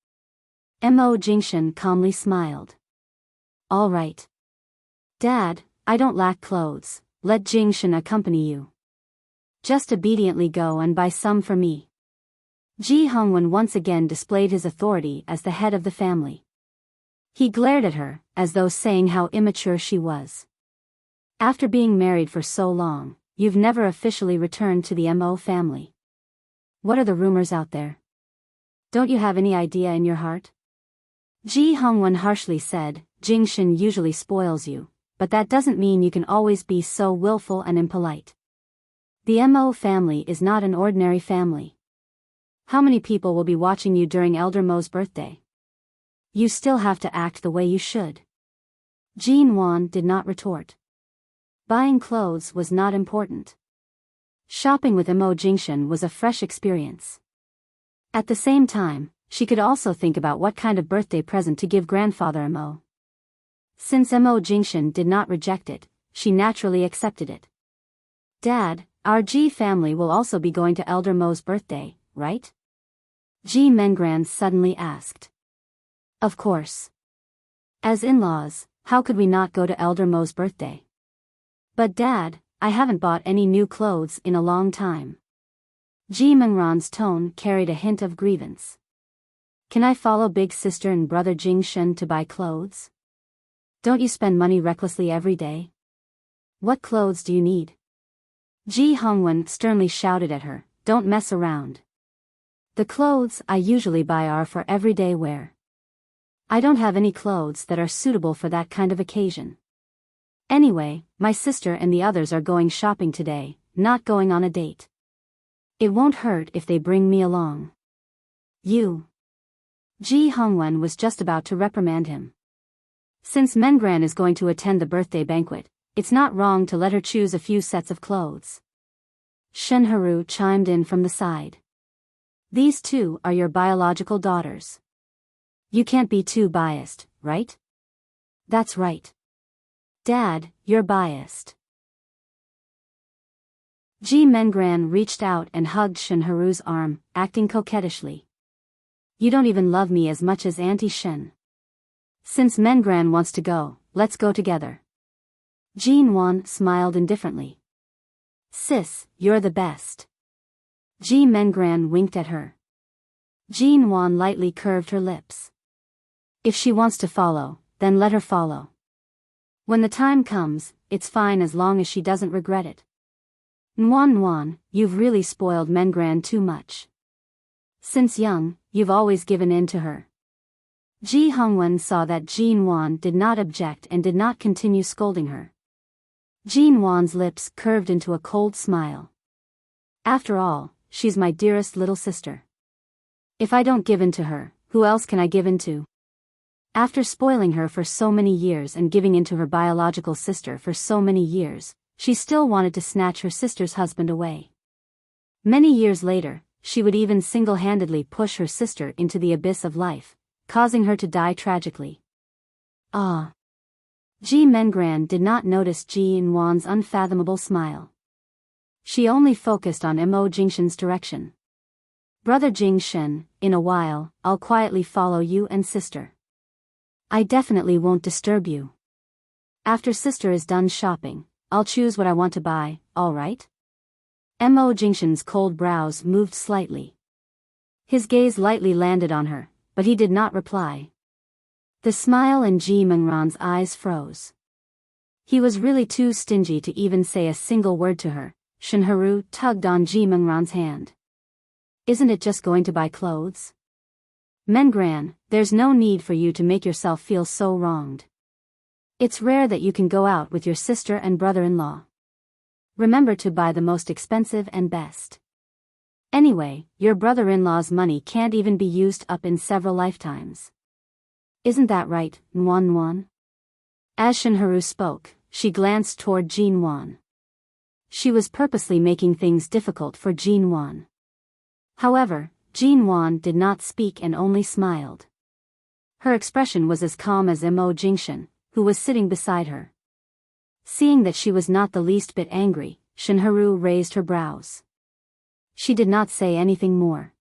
Mo Jingshan calmly smiled. All right. Dad, I don't lack clothes, let Jingshan accompany you. Just obediently go and buy some for me. Ji Hongwen once again displayed his authority as the head of the family. He glared at her, as though saying how immature she was. After being married for so long, you've never officially returned to the Mo family. What are the rumors out there? Don't you have any idea in your heart? Ji Hongwen harshly said, Jingshan usually spoils you, but that doesn't mean you can always be so willful and impolite. The Mo family is not an ordinary family. How many people will be watching you during Elder Mo's birthday? You still have to act the way you should. Jean Wan did not retort. Buying clothes was not important. Shopping with Mo Jingshan was a fresh experience. At the same time, she could also think about what kind of birthday present to give Grandfather Mo. Since Mo Jingshan did not reject it, she naturally accepted it. Dad, our Ji family will also be going to Elder Mo's birthday, right? Ji Mengran suddenly asked. Of course. As in-laws, how could we not go to Elder Mo's birthday? But Dad, I haven't bought any new clothes in a long time. Ji Mengran's tone carried a hint of grievance. Can I follow big sister and brother Jingshan to buy clothes? Don't you spend money recklessly every day? What clothes do you need? Ji Hongwen sternly shouted at her, don't mess around. The clothes I usually buy are for everyday wear. I don't have any clothes that are suitable for that kind of occasion. Anyway, my sister and the others are going shopping today, not going on a date. It won't hurt if they bring me along. You. Ji Hongwen was just about to reprimand him. Since Mengran is going to attend the birthday banquet, it's not wrong to let her choose a few sets of clothes. Shen Haru chimed in from the side. These two are your biological daughters. You can't be too biased, right? That's right. Dad, you're biased. Ji Mengran reached out and hugged Shen Haru's arm, acting coquettishly. You don't even love me as much as Auntie Shen. Since Mengran wants to go, let's go together. Jean Wan smiled indifferently. Sis, you're the best. Ji Mengran winked at her. Jean Wan lightly curved her lips. If she wants to follow, then let her follow. When the time comes, it's fine as long as she doesn't regret it. Nuan, you've really spoiled Mengran too much. Since young, you've always given in to her. Ji Hongwen saw that Jin Wan did not object and did not continue scolding her. Jin Wan's lips curved into a cold smile. After all, she's my dearest little sister. If I don't give in to her, who else can I give in to? After spoiling her for so many years and giving in to her biological sister for so many years, she still wanted to snatch her sister's husband away. Many years later, she would even single-handedly push her sister into the abyss of life, causing her to die tragically. Ah! Ji Mengran did not notice Jin Wan's unfathomable smile. She only focused on Mo Jingshen's direction. Brother Jingshen, in a while, I'll quietly follow you and sister. I definitely won't disturb you. After sister is done shopping, I'll choose what I want to buy, all right? Mo Jingshen's cold brows moved slightly. His gaze lightly landed on her, but he did not reply. The smile in Ji Mengran's eyes froze. He was really too stingy to even say a single word to her. Shinharu tugged on Ji Mengran's hand. Isn't it just going to buy clothes? Mengran, there's no need for you to make yourself feel so wronged. It's rare that you can go out with your sister and brother-in-law. Remember to buy the most expensive and best. Anyway, your brother-in-law's money can't even be used up in several lifetimes. Isn't that right, Nguan Nguan? As Shinharu spoke, she glanced toward Jin Wan. She was purposely making things difficult for Jin Wan. However, Jin Wan did not speak and only smiled. Her expression was as calm as Mo Jingshen, who was sitting beside her. Seeing that she was not the least bit angry, Shinharu raised her brows. She did not say anything more.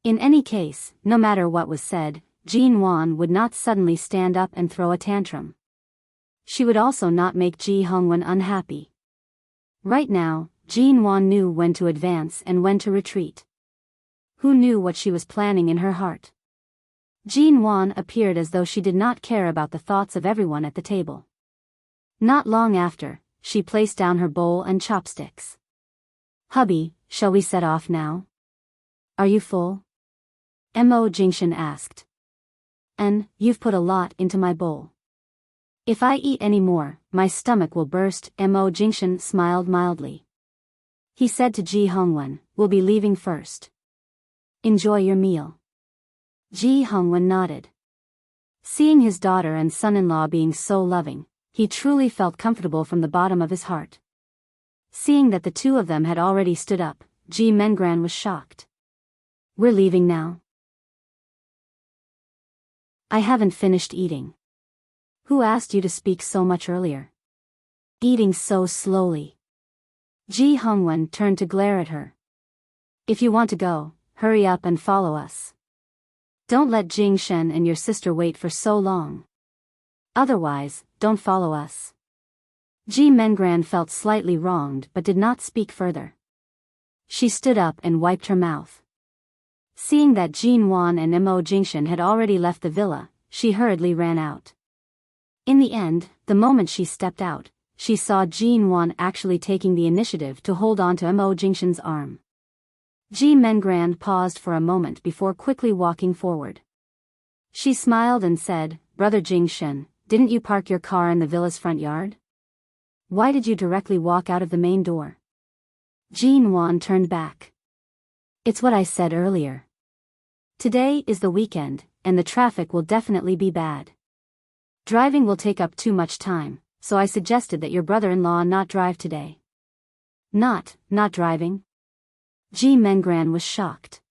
In any case, no matter what was said, Jin Wan would not suddenly stand up and throw a tantrum. She would also not make Ji Hongwen unhappy. Right now, Jin Wan knew when to advance and when to retreat. Who knew what she was planning in her heart? Jin Wan appeared as though she did not care about the thoughts of everyone at the table. Not long after, she placed down her bowl and chopsticks. Hubby, shall we set off now? Are you full? Mo Jingshen asked. You've put a lot into my bowl. If I eat any more, my stomach will burst. Mo Jingshen smiled mildly. He said to Ji Hongwen, we'll be leaving first. Enjoy your meal. Ji Hongwen nodded. Seeing his daughter and son-in-law being so loving, he truly felt comfortable from the bottom of his heart. Seeing that the two of them had already stood up, Ji Mengran was shocked. We're leaving now? I haven't finished eating. Who asked you to speak so much earlier? Eating so slowly. Ji Hongwen turned to glare at her. If you want to go, hurry up and follow us. Don't let Jingshen and your sister wait for so long. Otherwise, don't follow us. Ji Mengran felt slightly wronged but did not speak further. She stood up and wiped her mouth. Seeing that Jin Wan and Mo Jingshen had already left the villa, she hurriedly ran out. In the end, the moment she stepped out, she saw Jin Wan actually taking the initiative to hold on to Mo Jingshen's arm. Ji Mengran paused for a moment before quickly walking forward. She smiled and said, Brother Jingshen, didn't you park your car in the villa's front yard? Why did you directly walk out of the main door? Jin Wan turned back. It's what I said earlier. Today is the weekend, and the traffic will definitely be bad. Driving will take up too much time, so I suggested that your brother-in-law not drive today. Not driving? Ji Mengran was shocked.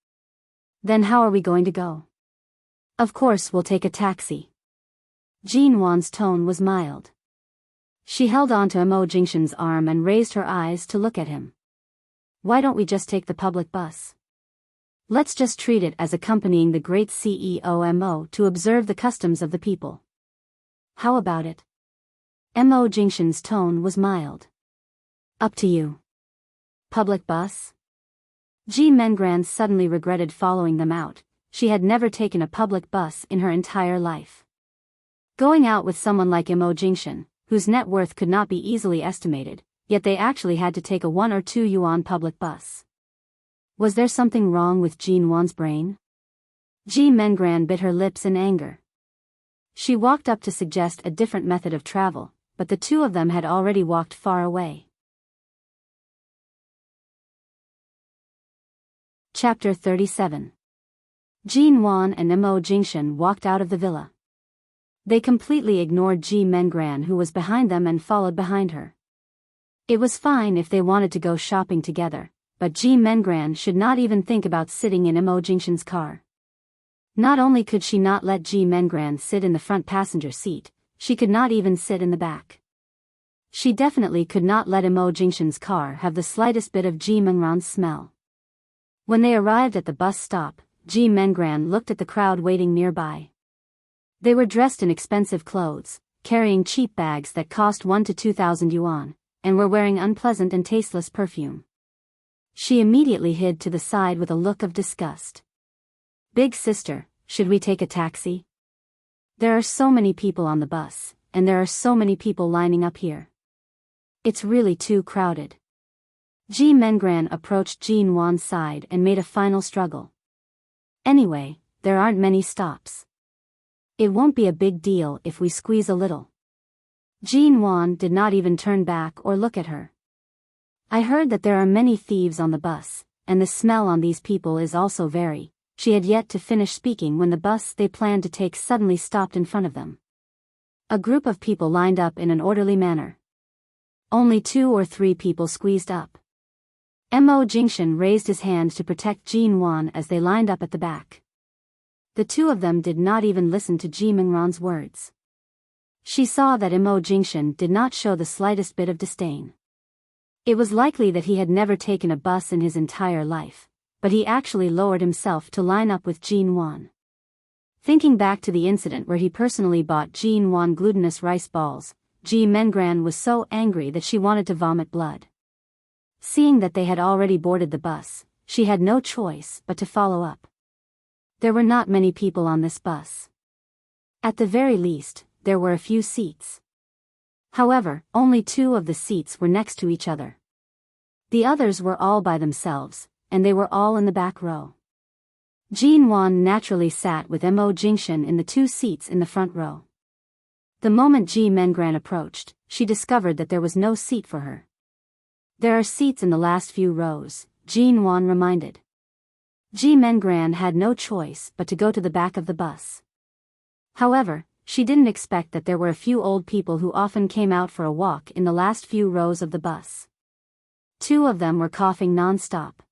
Then how are we going to go? Of course we'll take a taxi. Jin Wan's tone was mild. She held on to Mo Jingshen's arm and raised her eyes to look at him. Why don't we just take the public bus? Let's just treat it as accompanying the great CEO Mo to observe the customs of the people. How about it? Mo Jingshen's tone was mild. Up to you. Public bus? Ji Mengran suddenly regretted following them out. She had never taken a public bus in her entire life. Going out with someone like Mo Jingshen, whose net worth could not be easily estimated, yet they actually had to take a 1 or 2 yuan public bus. Was there something wrong with Jin Wan's brain? Ji Mengran bit her lips in anger. She walked up to suggest a different method of travel, but the two of them had already walked far away. Chapter 37. Jin Wan and Mo Jingshan walked out of the villa. They completely ignored Ji Mengran, who was behind them, and followed behind her. It was fine if they wanted to go shopping together, but Ji Mengran should not even think about sitting in Mo Jingshan's car. Not only could she not let Ji Mengran sit in the front passenger seat, she could not even sit in the back. She definitely could not let Mo Jingshan's car have the slightest bit of Ji Mengran's smell. When they arrived at the bus stop, Ji Mengran looked at the crowd waiting nearby. They were dressed in expensive clothes, carrying cheap bags that cost 1,000 to 2,000 yuan, and were wearing unpleasant and tasteless perfume. She immediately hid to the side with a look of disgust. "Big sister, should we take a taxi? There are so many people on the bus, and there are so many people lining up here. It's really too crowded." Ji Mengran approached Jin Wan's side and made a final struggle. "Anyway, there aren't many stops. It won't be a big deal if we squeeze a little." Jin Wan did not even turn back or look at her. "I heard that there are many thieves on the bus, and the smell on these people is also very..." She had yet to finish speaking when the bus they planned to take suddenly stopped in front of them. A group of people lined up in an orderly manner. Only 2 or 3 people squeezed up. Mo Jingshan raised his hand to protect Jin Wan as they lined up at the back. The two of them did not even listen to Ji Mengran's words. She saw that Mo Jingshan did not show the slightest bit of disdain. It was likely that he had never taken a bus in his entire life, but he actually lowered himself to line up with Jin Wan. Thinking back to the incident where he personally bought Jin Wan glutinous rice balls, Ji Mengran was so angry that she wanted to vomit blood. Seeing that they had already boarded the bus, she had no choice but to follow up. There were not many people on this bus. At the very least, there were a few seats. However, only 2 of the seats were next to each other. The others were all by themselves, and they were all in the back row. Jin Wan naturally sat with Mo Jingshan in the 2 seats in the front row. The moment Ji Mengran approached, she discovered that there was no seat for her. "There are seats in the last few rows," Jin Wan reminded. Ji Mengran had no choice but to go to the back of the bus. However, she didn't expect that there were a few old people who often came out for a walk in the last few rows of the bus. 2 of them were coughing non-stop.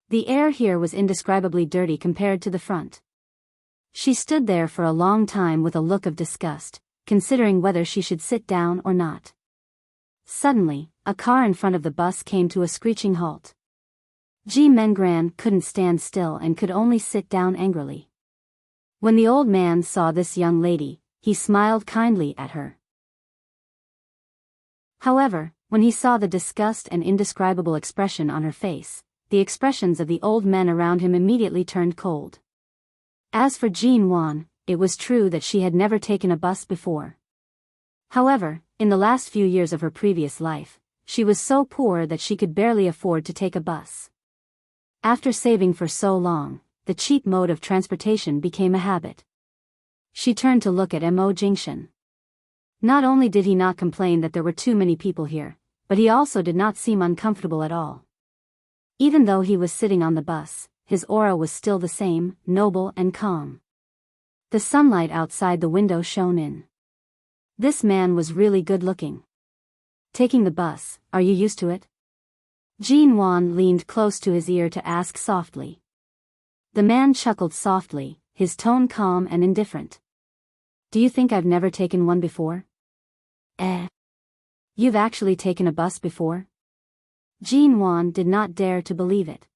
The air here was indescribably dirty compared to the front. She stood there for a long time with a look of disgust, considering whether she should sit down or not. Suddenly, a car in front of the bus came to a screeching halt. Ji Mengran couldn't stand still and could only sit down angrily. When the old man saw this young lady, he smiled kindly at her. However, when he saw the disgust and indescribable expression on her face, the expressions of the old men around him immediately turned cold. As for Jin Wan, it was true that she had never taken a bus before. However, in the last few years of her previous life, she was so poor that she could barely afford to take a bus. After saving for so long, the cheap mode of transportation became a habit. She turned to look at Mo Jingshan. Not only did he not complain that there were too many people here, but he also did not seem uncomfortable at all. Even though he was sitting on the bus, his aura was still the same, noble and calm. The sunlight outside the window shone in. This man was really good looking. "Taking the bus, are you used to it?" Jin Wan leaned close to his ear to ask softly. The man chuckled softly, his tone calm and indifferent. "Do you think I've never taken one before?" You've actually taken a bus before?" Jin Wan did not dare to believe it.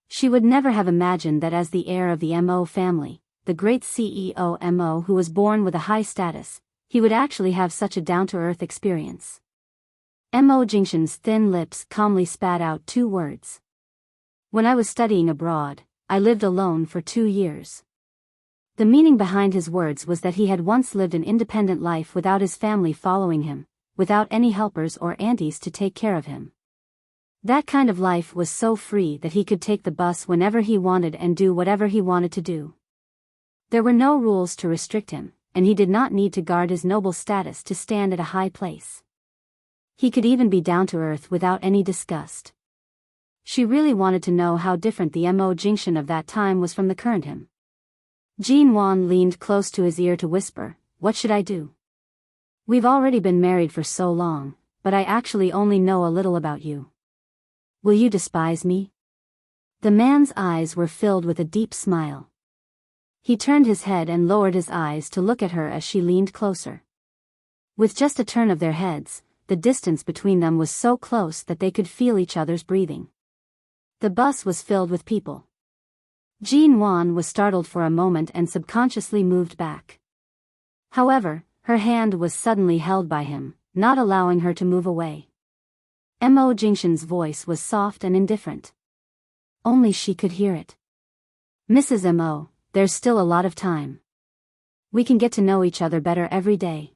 She would never have imagined that as the heir of the Mo family, the great CEO Mo who was born with a high status, he would actually have such a down-to-earth experience. Mo Jingshan's thin lips calmly spat out 2 words. "When I was studying abroad, I lived alone for 2 years." The meaning behind his words was that he had once lived an independent life without his family following him, without any helpers or aunties to take care of him. That kind of life was so free that he could take the bus whenever he wanted and do whatever he wanted to do. There were no rules to restrict him, and he did not need to guard his noble status to stand at a high place. He could even be down to earth without any disgust. She really wanted to know how different the Mo Jingxian of that time was from the current him. Jin Wan leaned close to his ear to whisper, "What should I do? We've already been married for so long, but I actually only know a little about you. Will you despise me?" The man's eyes were filled with a deep smile. He turned his head and lowered his eyes to look at her as she leaned closer. With just a turn of their heads, the distance between them was so close that they could feel each other's breathing. The bus was filled with people. Jin Wan was startled for a moment and subconsciously moved back. However, her hand was suddenly held by him, not allowing her to move away. Mo Jingxian's voice was soft and indifferent. Only she could hear it. "Mrs. Mo, there's still a lot of time. We can get to know each other better every day."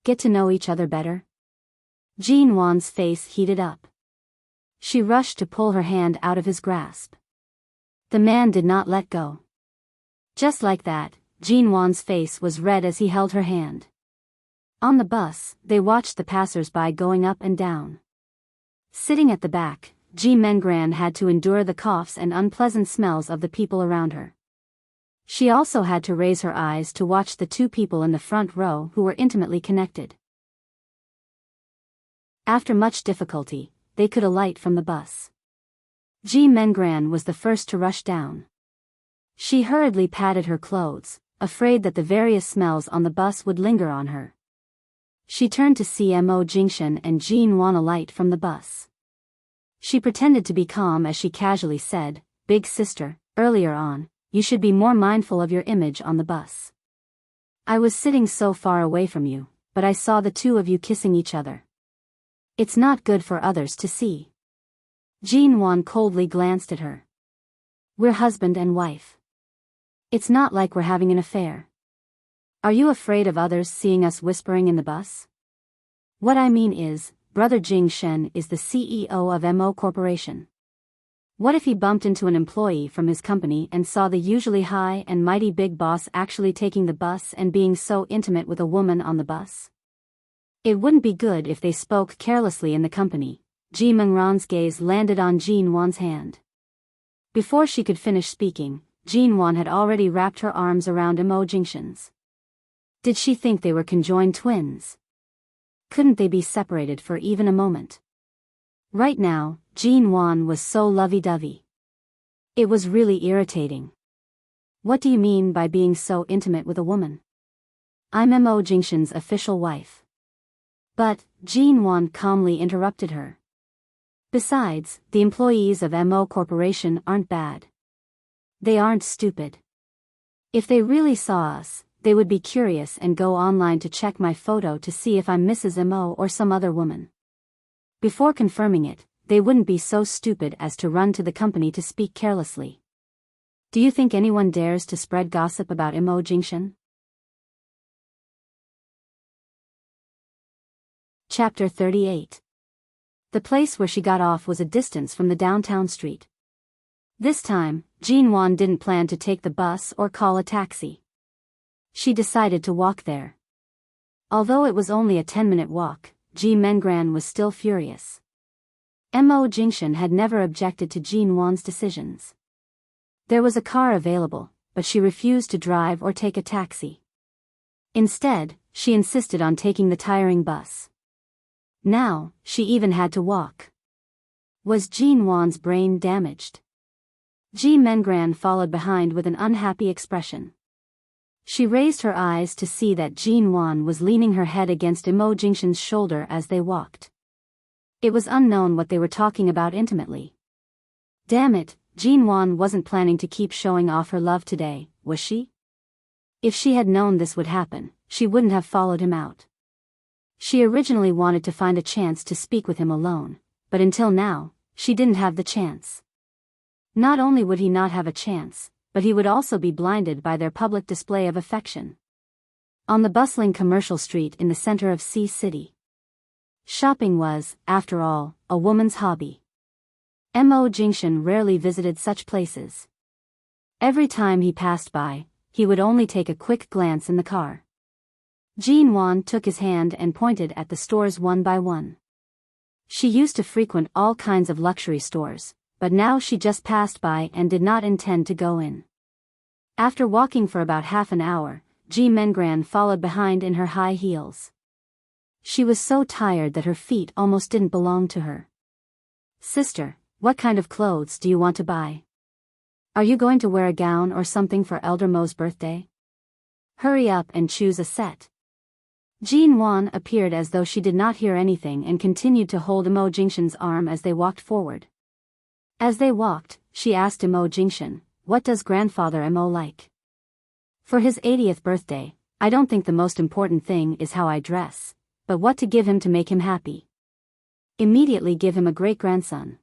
Get to know each other better? Jin Wan's face heated up. She rushed to pull her hand out of his grasp. The man did not let go. Just like that, Jin Wan's face was red as he held her hand. On the bus, they watched the passers-by going up and down. Sitting at the back, Ji Mengran had to endure the coughs and unpleasant smells of the people around her. She also had to raise her eyes to watch the two people in the front row who were intimately connected. After much difficulty, they could alight from the bus. Ji Mengran was the first to rush down. She hurriedly patted her clothes, afraid that the various smells on the bus would linger on her. She turned to see Mo Jingxian and Jin Wan alight from the bus. She pretended to be calm as she casually said, "Big sister, earlier on, you should be more mindful of your image on the bus. I was sitting so far away from you, but I saw the two of you kissing each other. It's not good for others to see." Jin Wan coldly glanced at her. "We're husband and wife. It's not like we're having an affair. Are you afraid of others seeing us whispering in the bus? What I mean is, Brother Jing Shen is the CEO of Mo Corporation. What if he bumped into an employee from his company and saw the usually high and mighty big boss actually taking the bus and being so intimate with a woman on the bus? It wouldn't be good if they spoke carelessly in the company." Ji Mengran's gaze landed on Jin Wan's hand. Before she could finish speaking, Jin Wan had already wrapped her arms around Mo Jingxian's. Did she think they were conjoined twins? Couldn't they be separated for even a moment? Right now, Jin Wan was so lovey-dovey. It was really irritating. "What do you mean by being so intimate with a woman? I'm Mo Jingxian's official wife." But, Jin Wan calmly interrupted her. "Besides, the employees of Mo Corporation aren't bad. They aren't stupid. If they really saw us, they would be curious and go online to check my photo to see if I'm Mrs. Mo or some other woman. Before confirming it, they wouldn't be so stupid as to run to the company to speak carelessly. Do you think anyone dares to spread gossip about Mo Jingxian?" Chapter 38. The place where she got off was a distance from the downtown street. This time, Jin Wan didn't plan to take the bus or call a taxi. She decided to walk there. Although it was only a 10-minute walk, Ji Mengran was still furious. Mo Jingxian had never objected to Jin Wan's decisions. There was a car available, but she refused to drive or take a taxi. Instead, she insisted on taking the tiring bus. Now, she even had to walk. Was Jin Wan's brain damaged? Ji Mengran followed behind with an unhappy expression. She raised her eyes to see that Jin Wan was leaning her head against Mo Jingxian's shoulder as they walked. It was unknown what they were talking about intimately. Damn it, Jin Wan wasn't planning to keep showing off her love today, was she? If she had known this would happen, she wouldn't have followed him out. She originally wanted to find a chance to speak with him alone, but until now, she didn't have the chance. Not only would he not have a chance, but he would also be blinded by their public display of affection. On the bustling commercial street in the center of Sea City. Shopping was, after all, a woman's hobby. Mo Jingxian rarely visited such places. Every time he passed by, he would only take a quick glance in the car. Jean Wan took his hand and pointed at the stores one by one. She used to frequent all kinds of luxury stores, but now she just passed by and did not intend to go in. After walking for about half an hour, Ji Mengran followed behind in her high heels. She was so tired that her feet almost didn't belong to her. "Sister, what kind of clothes do you want to buy? Are you going to wear a gown or something for Elder Mo's birthday? Hurry up and choose a set." Jean Wan appeared as though she did not hear anything and continued to hold Imo Jingshan's arm as they walked forward. As they walked, she asked Imo Jingshan, "What does grandfather Imo like? For his 80th birthday, I don't think the most important thing is how I dress, but what to give him to make him happy. Immediately give him a great-grandson.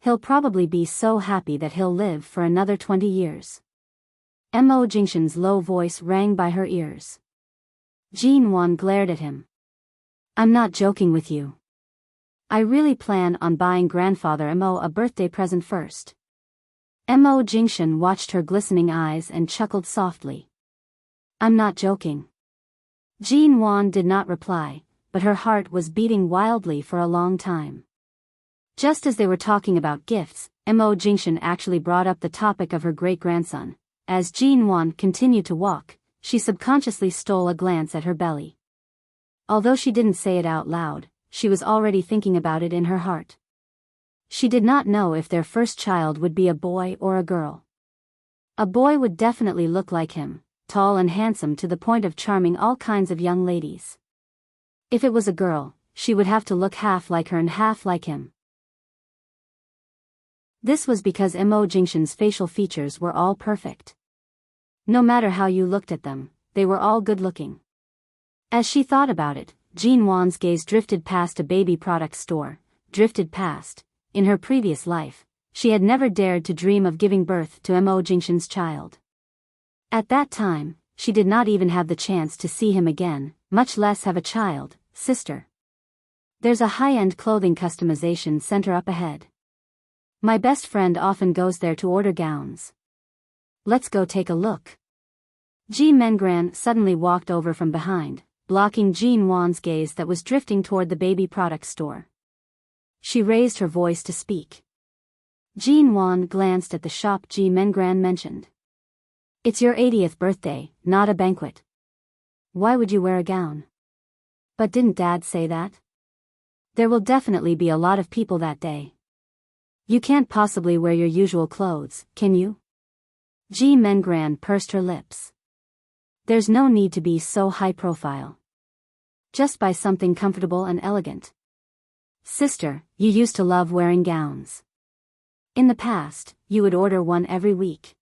He'll probably be so happy that he'll live for another 20 years. Imo Jingshan's low voice rang by her ears. Jean Wan glared at him. "I'm not joking with you. I really plan on buying grandfather Imo a birthday present first." Imo Jingshan watched her glistening eyes and chuckled softly. "I'm not joking." Jean Wan did not reply, but her heart was beating wildly for a long time. Just as they were talking about gifts, Imo Jingshan actually brought up the topic of her great-grandson. As Jean Wan continued to walk, she subconsciously stole a glance at her belly. Although she didn't say it out loud, she was already thinking about it in her heart. She did not know if their first child would be a boy or a girl. A boy would definitely look like him, tall and handsome to the point of charming all kinds of young ladies. If it was a girl, she would have to look half like her and half like him. This was because Imo Jingshan's facial features were all perfect. No matter how you looked at them, they were all good-looking. As she thought about it, Jean Wan's gaze drifted past a baby product store, drifted past. In her previous life, she had never dared to dream of giving birth to Imo Jingshan's child. At that time, she did not even have the chance to see him again, much less have a child. "Sister, there's a high-end clothing customization center up ahead. My best friend often goes there to order gowns. Let's go take a look." Ji Mengran suddenly walked over from behind, blocking Jean Wan's gaze that was drifting toward the baby product store. She raised her voice to speak. Jean Wan glanced at the shop Ji Mengran mentioned. "It's your 80th birthday, not a banquet. Why would you wear a gown?" "But didn't Dad say that? There will definitely be a lot of people that day. You can't possibly wear your usual clothes, can you?" Ji Mengran pursed her lips. "There's no need to be so high profile. Just buy something comfortable and elegant. Sister, you used to love wearing gowns. In the past, you would order one every week.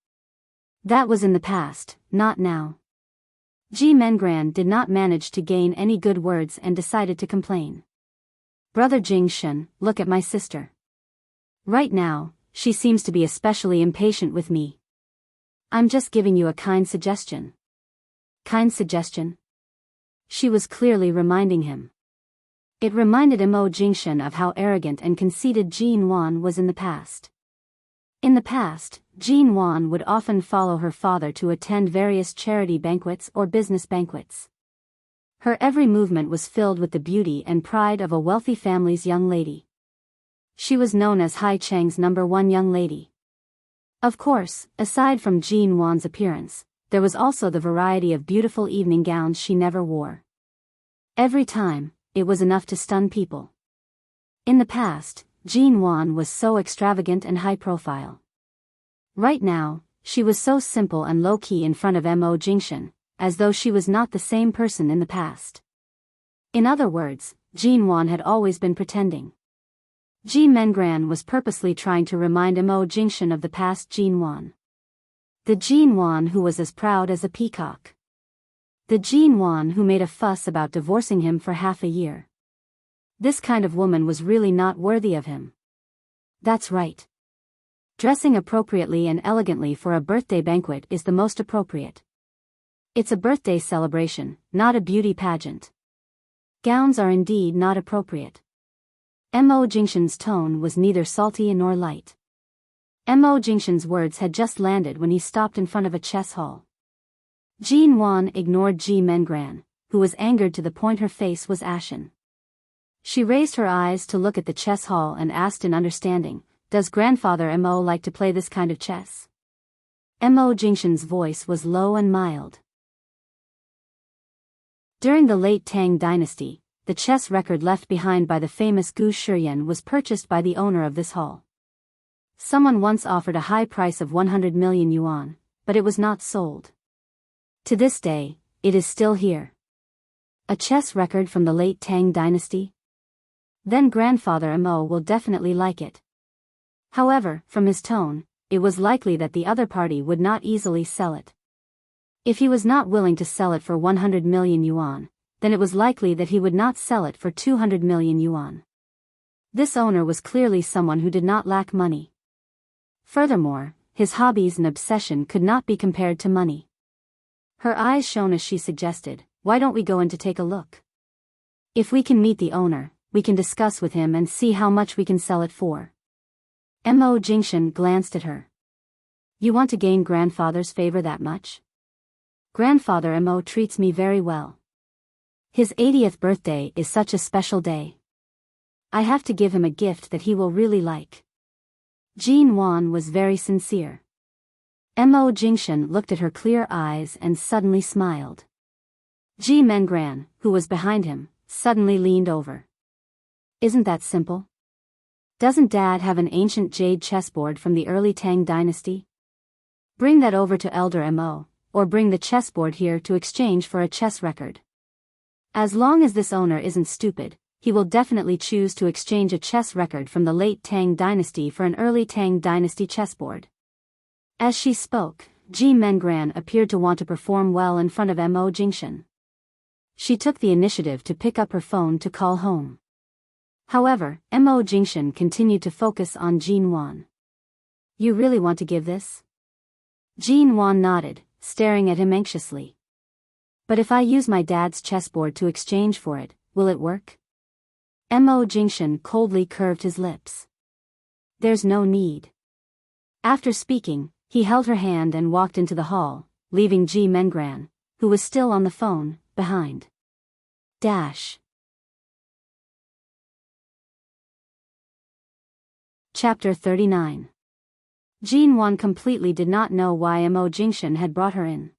That was in the past, not now." Ji Mengran did not manage to gain any good words and decided to complain. "Brother Jingshan, look at my sister. Right now, she seems to be especially impatient with me. I'm just giving you a kind suggestion." "Kind suggestion?" She was clearly reminding him. It reminded Imo Jingshan of how arrogant and conceited Jean Wan was in the past. In the past, Jean Wan would often follow her father to attend various charity banquets or business banquets. Her every movement was filled with the beauty and pride of a wealthy family's young lady. She was known as Hai Cheng's #1 young lady. Of course, aside from Jean Wan's appearance, there was also the variety of beautiful evening gowns she never wore. Every time, it was enough to stun people. In the past, Jean Wan was so extravagant and high-profile. Right now, she was so simple and low-key in front of Imo Jingshan, as though she was not the same person in the past. In other words, Jean Wan had always been pretending. Ji Mengran was purposely trying to remind Imo Jingshan of the past Jean Wan. The Jean Wan who was as proud as a peacock. The Jean Wan who made a fuss about divorcing him for half a year. This kind of woman was really not worthy of him. That's right. Dressing appropriately and elegantly for a birthday banquet is the most appropriate. It's a birthday celebration, not a beauty pageant. Gowns are indeed not appropriate. Imo Jingshan's tone was neither salty nor light. Imo Jingshan's words had just landed when he stopped in front of a chess hall. Jean Wan ignored Ji Mengran, who was angered to the point her face was ashen. She raised her eyes to look at the chess hall and asked in understanding, "Does grandfather Mo like to play this kind of chess?" Mo Jingshan's voice was low and mild. During the late Tang dynasty, the chess record left behind by the famous Gu Shiyan was purchased by the owner of this hall. Someone once offered a high price of 100 million yuan, but it was not sold. To this day, it is still here. A chess record from the late Tang dynasty? Then grandfather Mo will definitely like it. However, from his tone, it was likely that the other party would not easily sell it. If he was not willing to sell it for 100 million yuan, then it was likely that he would not sell it for 200 million yuan. This owner was clearly someone who did not lack money. Furthermore, his hobbies and obsession could not be compared to money. Her eyes shone as she suggested, "Why don't we go in to take a look? If we can meet the owner, we can discuss with him and see how much we can sell it for." Mo Jingshan glanced at her. "You want to gain grandfather's favor that much? Grandfather Mo treats me very well. His 80th birthday is such a special day. I have to give him a gift that he will really like." Jean Wan was very sincere. Mo Jingshan looked at her clear eyes and suddenly smiled. Ji Mengran, who was behind him, suddenly leaned over. "Isn't that simple? Doesn't Dad have an ancient jade chessboard from the early Tang dynasty? Bring that over to Elder Mo, or bring the chessboard here to exchange for a chess record. As long as this owner isn't stupid, he will definitely choose to exchange a chess record from the late Tang dynasty for an early Tang dynasty chessboard." As she spoke, Ji Mengran appeared to want to perform well in front of Mo Jingshan. She took the initiative to pick up her phone to call home. However, Mo Jingshan continued to focus on Jean Wan. "You really want to give this?" Jean Wan nodded, staring at him anxiously. "But if I use my dad's chessboard to exchange for it, will it work?" Mo Jingshan coldly curved his lips. "There's no need." After speaking, he held her hand and walked into the hall, leaving Ji Mengran, who was still on the phone, behind. Chapter 39. Jean Wan completely did not know why Mo Jingshan had brought her in.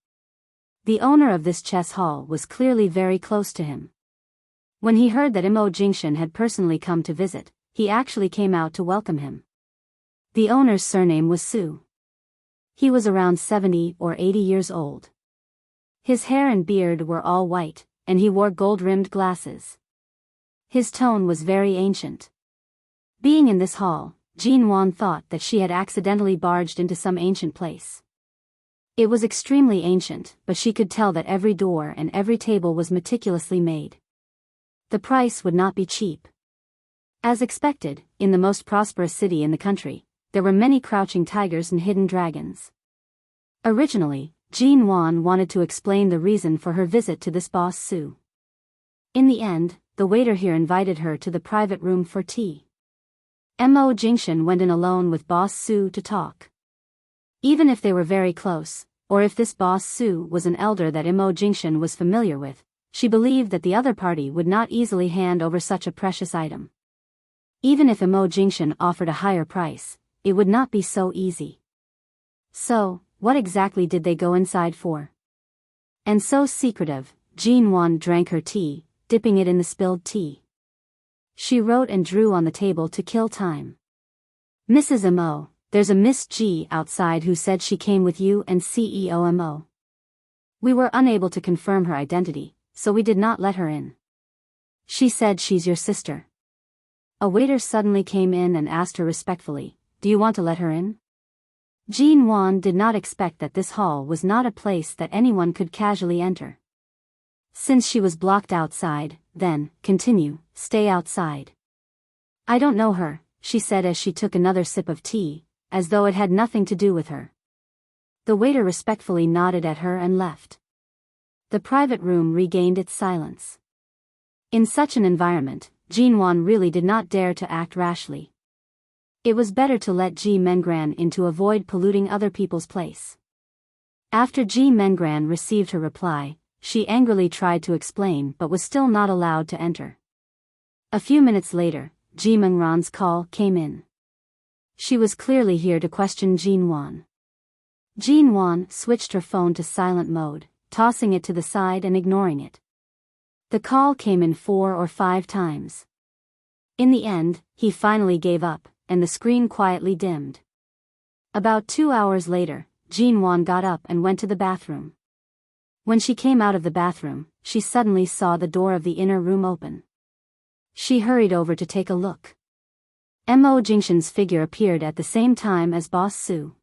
The owner of this chess hall was clearly very close to him. When he heard that Mo Jingshan had personally come to visit, he actually came out to welcome him. The owner's surname was Su. He was around 70 or 80 years old. His hair and beard were all white, and he wore gold-rimmed glasses. His tone was very ancient. Being in this hall, Jean Wan thought that she had accidentally barged into some ancient place. It was extremely ancient, but she could tell that every door and every table was meticulously made. The price would not be cheap. As expected, in the most prosperous city in the country, there were many crouching tigers and hidden dragons. Originally, Jean Wan wanted to explain the reason for her visit to this boss Su. In the end, the waiter here invited her to the private room for tea. Mo Jingshan went in alone with boss Su to talk. Even if they were very close, or if this boss Su was an elder that Mo Jingshan was familiar with, she believed that the other party would not easily hand over such a precious item. Even if Mo Jingshan offered a higher price, it would not be so easy. So, what exactly did they go inside for? And so secretive, Jean Wan drank her tea, dipping it in the spilled tea. She wrote and drew on the table to kill time. "Mrs. Mo, there's a Miss G outside who said she came with you and CEO Mo. We were unable to confirm her identity, so we did not let her in. She said she's your sister." A waiter suddenly came in and asked her respectfully, "Do you want to let her in?" Jean Wan did not expect that this hall was not a place that anyone could casually enter. Since she was blocked outside, then, continue, stay outside. "I don't know her," she said as she took another sip of tea, as though it had nothing to do with her. The waiter respectfully nodded at her and left. The private room regained its silence. In such an environment, Jean Wan really did not dare to act rashly. It was better to let Ji Mengran in to avoid polluting other people's place. After Ji Mengran received her reply, she angrily tried to explain but was still not allowed to enter. A few minutes later, Ji Mengran's call came in. She was clearly here to question Jin Wan. Jin Wan switched her phone to silent mode, tossing it to the side and ignoring it. The call came in 4 or 5 times. In the end, he finally gave up, and the screen quietly dimmed. About 2 hours later, Jin Wan got up and went to the bathroom. When she came out of the bathroom, she suddenly saw the door of the inner room open. She hurried over to take a look. Mo Jingshan's figure appeared at the same time as Boss Su.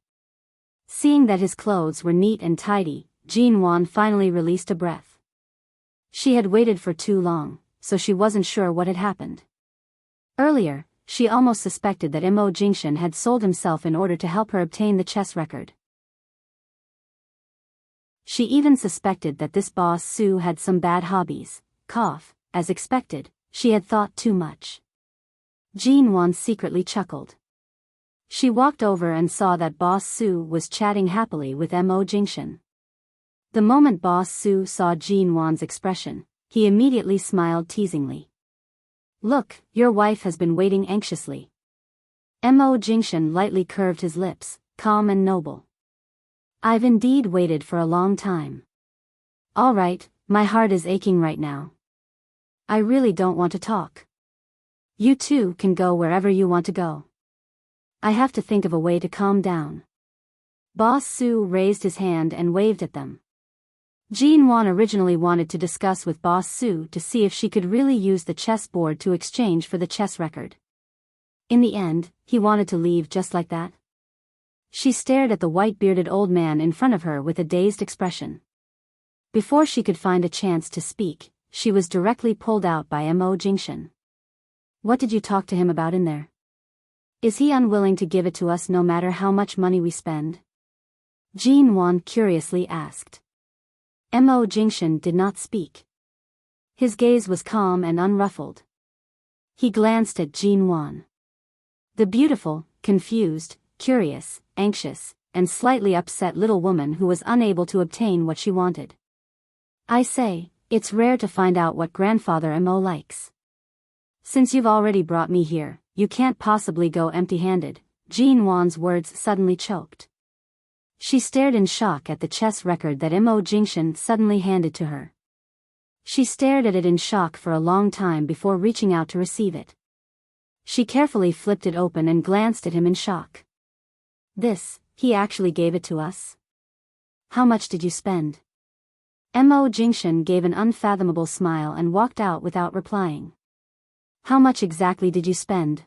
Seeing that his clothes were neat and tidy, Jin Wan finally released a breath. She had waited for too long, so she wasn't sure what had happened. Earlier, she almost suspected that Mo Jingshan had sold himself in order to help her obtain the chess record. She even suspected that this Boss Su had some bad hobbies. As expected, she had thought too much. Jin Wan secretly chuckled. She walked over and saw that Boss Su was chatting happily with Mo Jingshan. The moment Boss Su saw Jin Wan's expression, he immediately smiled teasingly. "Look, your wife has been waiting anxiously." Mo Jingshan lightly curved his lips, calm and noble. "I've indeed waited for a long time. All right, my heart is aching right now. I really don't want to talk. You two can go wherever you want to go. I have to think of a way to calm down." Boss Su raised his hand and waved at them. Jin Wan originally wanted to discuss with Boss Su to see if she could really use the chessboard to exchange for the chess record. In the end, he wanted to leave just like that. She stared at the white-bearded old man in front of her with a dazed expression. Before she could find a chance to speak, she was directly pulled out by Mo Jingshan. "What did you talk to him about in there? Is he unwilling to give it to us no matter how much money we spend?" Jin Wan curiously asked. Mo Jingshan did not speak. His gaze was calm and unruffled. He glanced at Jin Wan. The beautiful, confused, curious, anxious, and slightly upset little woman who was unable to obtain what she wanted. "I say, it's rare to find out what Grandfather Mo likes. Since you've already brought me here, you can't possibly go empty-handed." Jin Wan's words suddenly choked. She stared in shock at the chess record that Mo Jingshan suddenly handed to her. She stared at it in shock for a long time before reaching out to receive it. She carefully flipped it open and glanced at him in shock. He actually gave it to us? How much did you spend?" Mo Jingshan gave an unfathomable smile and walked out without replying. "How much exactly did you spend?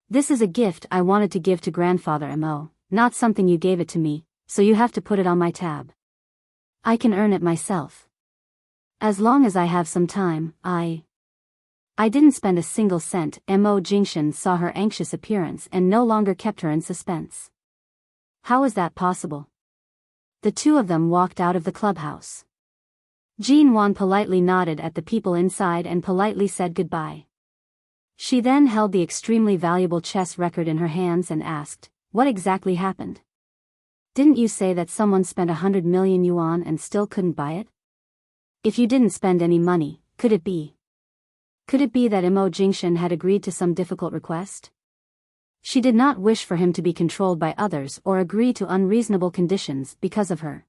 This is a gift I wanted to give to Grandfather Mo, not something you gave it to me, so you have to put it on my tab. I can earn it myself. As long as I have some time, I didn't spend a single cent." Mo Jingshan saw her anxious appearance and no longer kept her in suspense. "How is that possible?" The two of them walked out of the clubhouse. Jin Wan politely nodded at the people inside and politely said goodbye. She then held the extremely valuable chess record in her hands and asked, "What exactly happened? Didn't you say that someone spent 100 million yuan and still couldn't buy it? If you didn't spend any money, could it be that Mo Jingshan had agreed to some difficult request? She did not wish for him to be controlled by others or agree to unreasonable conditions because of her.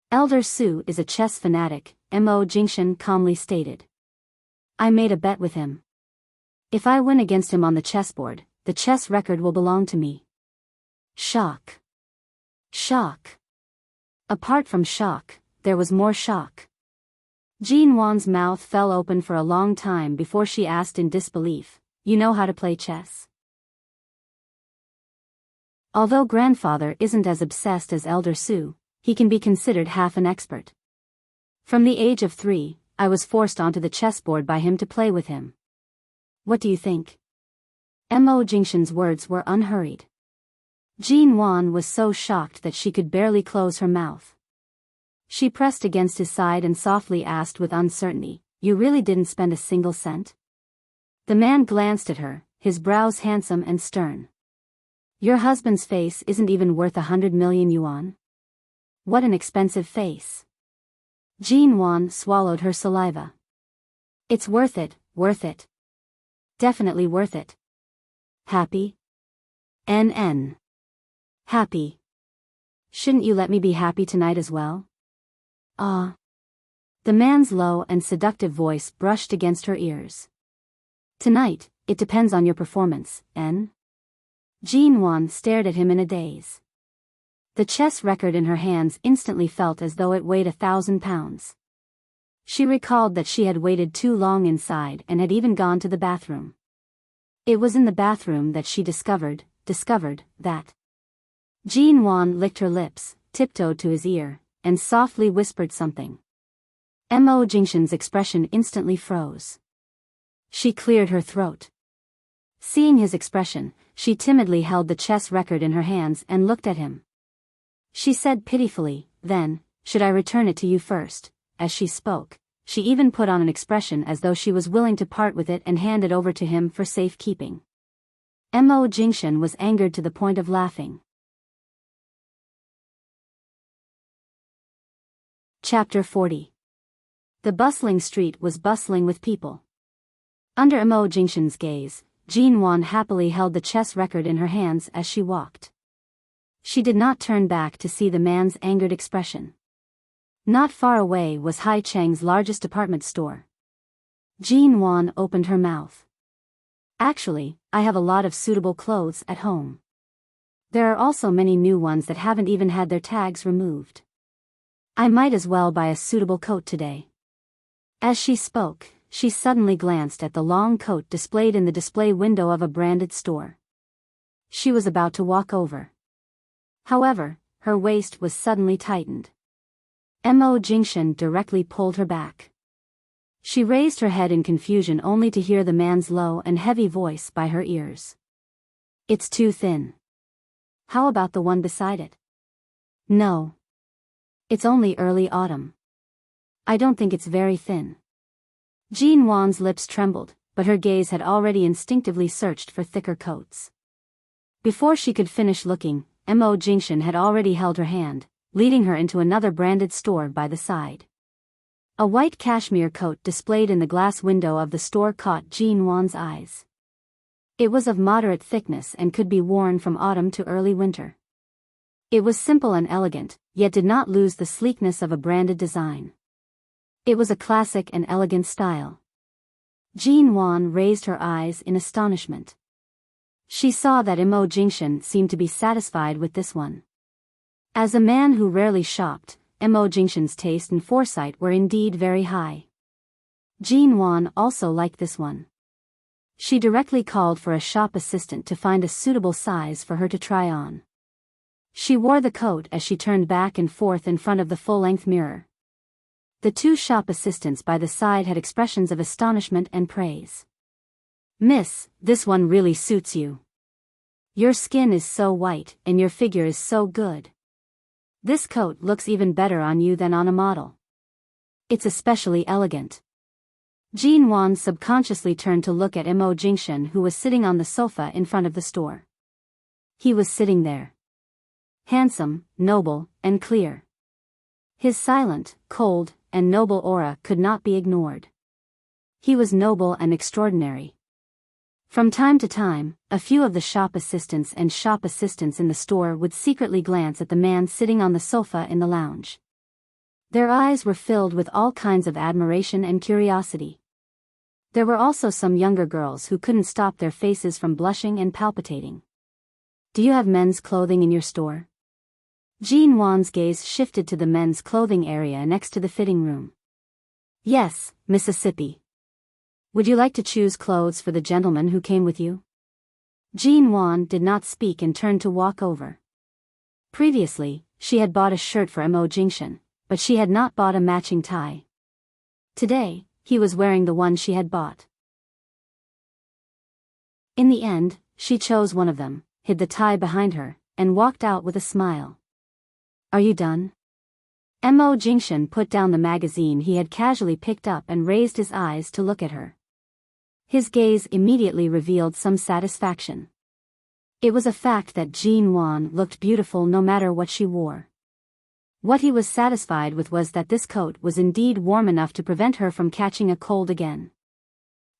Elder Su is a chess fanatic," Mo Jingshan calmly stated. "I made a bet with him. If I win against him on the chessboard, the chess record will belong to me." Shock. Shock. Apart from shock, there was more shock. Jin Wan's mouth fell open for a long time before she asked in disbelief, "You know how to play chess?" Although Grandfather isn't as obsessed as Elder Su, he can be considered half an expert. From the age of 3, I was forced onto the chessboard by him to play with him. What do you think?" Mo Jingshan's words were unhurried. Jin Wan was so shocked that she could barely close her mouth. She pressed against his side and softly asked with uncertainty, "You really didn't spend a single cent?" The man glanced at her, his brows handsome and stern. "Your husband's face isn't even worth 100 million yuan. What an expensive face. Jean Wan swallowed her saliva. It's worth it, worth it. Definitely worth it. Happy? NN. Happy. Shouldn't you let me be happy tonight as well? Ah. The man's low and seductive voice brushed against her ears. Tonight, it depends on your performance, N. Jean Wan stared at him in a daze. The chess record in her hands instantly felt as though it weighed 1,000 pounds. She recalled that she had waited too long inside and had even gone to the bathroom. It was in the bathroom that she discovered that. Jean Wan licked her lips, tiptoed to his ear, and softly whispered something. Mo Jingshan's expression instantly froze. She cleared her throat. Seeing his expression, she timidly held the chess record in her hands and looked at him. She said pitifully, "Then, should I return it to you first?" As she spoke, she even put on an expression as though she was willing to part with it and hand it over to him for safekeeping. Mo Jingshan was angered to the point of laughing. Chapter 40. The bustling street was bustling with people. Under Mo Jingshan's gaze, Jean Wan happily held the chess record in her hands as she walked. She did not turn back to see the man's angered expression. Not far away was Hai Cheng's largest department store. Jean Wan opened her mouth. Actually, I have a lot of suitable clothes at home. There are also many new ones that haven't even had their tags removed. I might as well buy a suitable coat today. As she spoke, she suddenly glanced at the long coat displayed in the display window of a branded store. She was about to walk over. However, her waist was suddenly tightened. Mo Jingshan directly pulled her back. She raised her head in confusion only to hear the man's low and heavy voice by her ears. It's too thin. How about the one beside it? No. It's only early autumn. I don't think it's very thin. Jean Wan's lips trembled, but her gaze had already instinctively searched for thicker coats. Before she could finish looking, Mo Jingshan had already held her hand, leading her into another branded store by the side. A white cashmere coat displayed in the glass window of the store caught Jean Wan's eyes. It was of moderate thickness and could be worn from autumn to early winter. It was simple and elegant, yet did not lose the sleekness of a branded design. It was a classic and elegant style. Jean Wan raised her eyes in astonishment. She saw that Mo Jingshan seemed to be satisfied with this one. As a man who rarely shopped, Mo Jingshan's taste and foresight were indeed very high. Jean Wan also liked this one. She directly called for a shop assistant to find a suitable size for her to try on. She wore the coat as she turned back and forth in front of the full-length mirror. The two shop assistants by the side had expressions of astonishment and praise. "Miss, this one really suits you. Your skin is so white and your figure is so good. This coat looks even better on you than on a model. It's especially elegant." Jean Wan subconsciously turned to look at Mo Jingshan, who was sitting on the sofa in front of the store. He was sitting there. Handsome, noble, and clear. His silent, cold, and noble aura could not be ignored. He was noble and extraordinary. From time to time, a few of the shop assistants and shop assistants in the store would secretly glance at the man sitting on the sofa in the lounge. Their eyes were filled with all kinds of admiration and curiosity. There were also some younger girls who couldn't stop their faces from blushing and palpitating. "Do you have men's clothing in your store?" Jean Wan's gaze shifted to the men's clothing area next to the fitting room. "Yes, Mississippi. Would you like to choose clothes for the gentleman who came with you?" Jean Wan did not speak and turned to walk over. Previously, she had bought a shirt for Mo Jingshan, but she had not bought a matching tie. Today, he was wearing the one she had bought. In the end, she chose one of them, hid the tie behind her, and walked out with a smile. "Are you done?" Mo Jingshan put down the magazine he had casually picked up and raised his eyes to look at her. His gaze immediately revealed some satisfaction. It was a fact that Jean Wan looked beautiful no matter what she wore. What he was satisfied with was that this coat was indeed warm enough to prevent her from catching a cold again.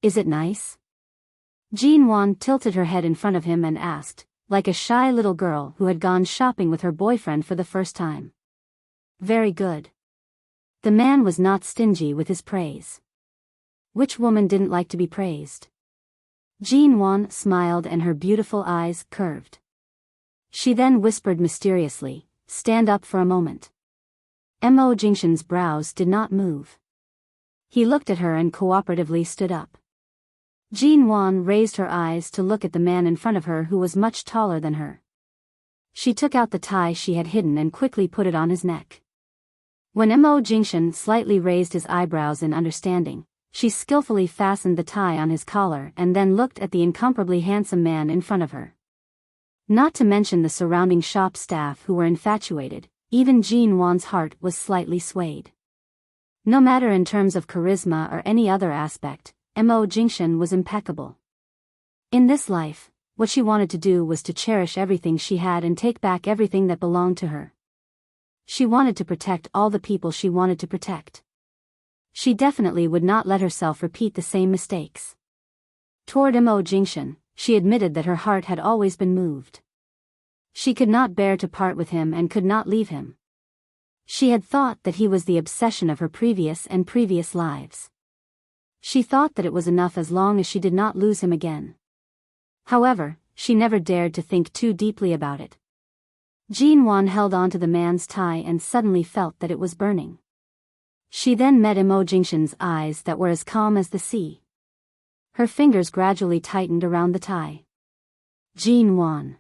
Is it nice? Jean Wan tilted her head in front of him and asked, like a shy little girl who had gone shopping with her boyfriend for the first time. Very good. The man was not stingy with his praise. Which woman didn't like to be praised? Jean Wan smiled and her beautiful eyes curved. She then whispered mysteriously, "Stand up for a moment." Mo Jingshan's brows did not move. He looked at her and cooperatively stood up. Jean Wan raised her eyes to look at the man in front of her who was much taller than her. She took out the tie she had hidden and quickly put it on his neck. When Mo Jingshan slightly raised his eyebrows in understanding, she skillfully fastened the tie on his collar and then looked at the incomparably handsome man in front of her. Not to mention the surrounding shop staff who were infatuated, even Jean Wan's heart was slightly swayed. No matter in terms of charisma or any other aspect, Mo Jingshan was impeccable. In this life, what she wanted to do was to cherish everything she had and take back everything that belonged to her. She wanted to protect all the people she wanted to protect. She definitely would not let herself repeat the same mistakes. Toward Mo Jingshan, she admitted that her heart had always been moved. She could not bear to part with him and could not leave him. She had thought that he was the obsession of her previous lives. She thought that it was enough as long as she did not lose him again. However, she never dared to think too deeply about it. Jean Wan held on to the man's tie and suddenly felt that it was burning. She then met Mo Jingshan's eyes that were as calm as the sea. Her fingers gradually tightened around the tie. Jean Wan.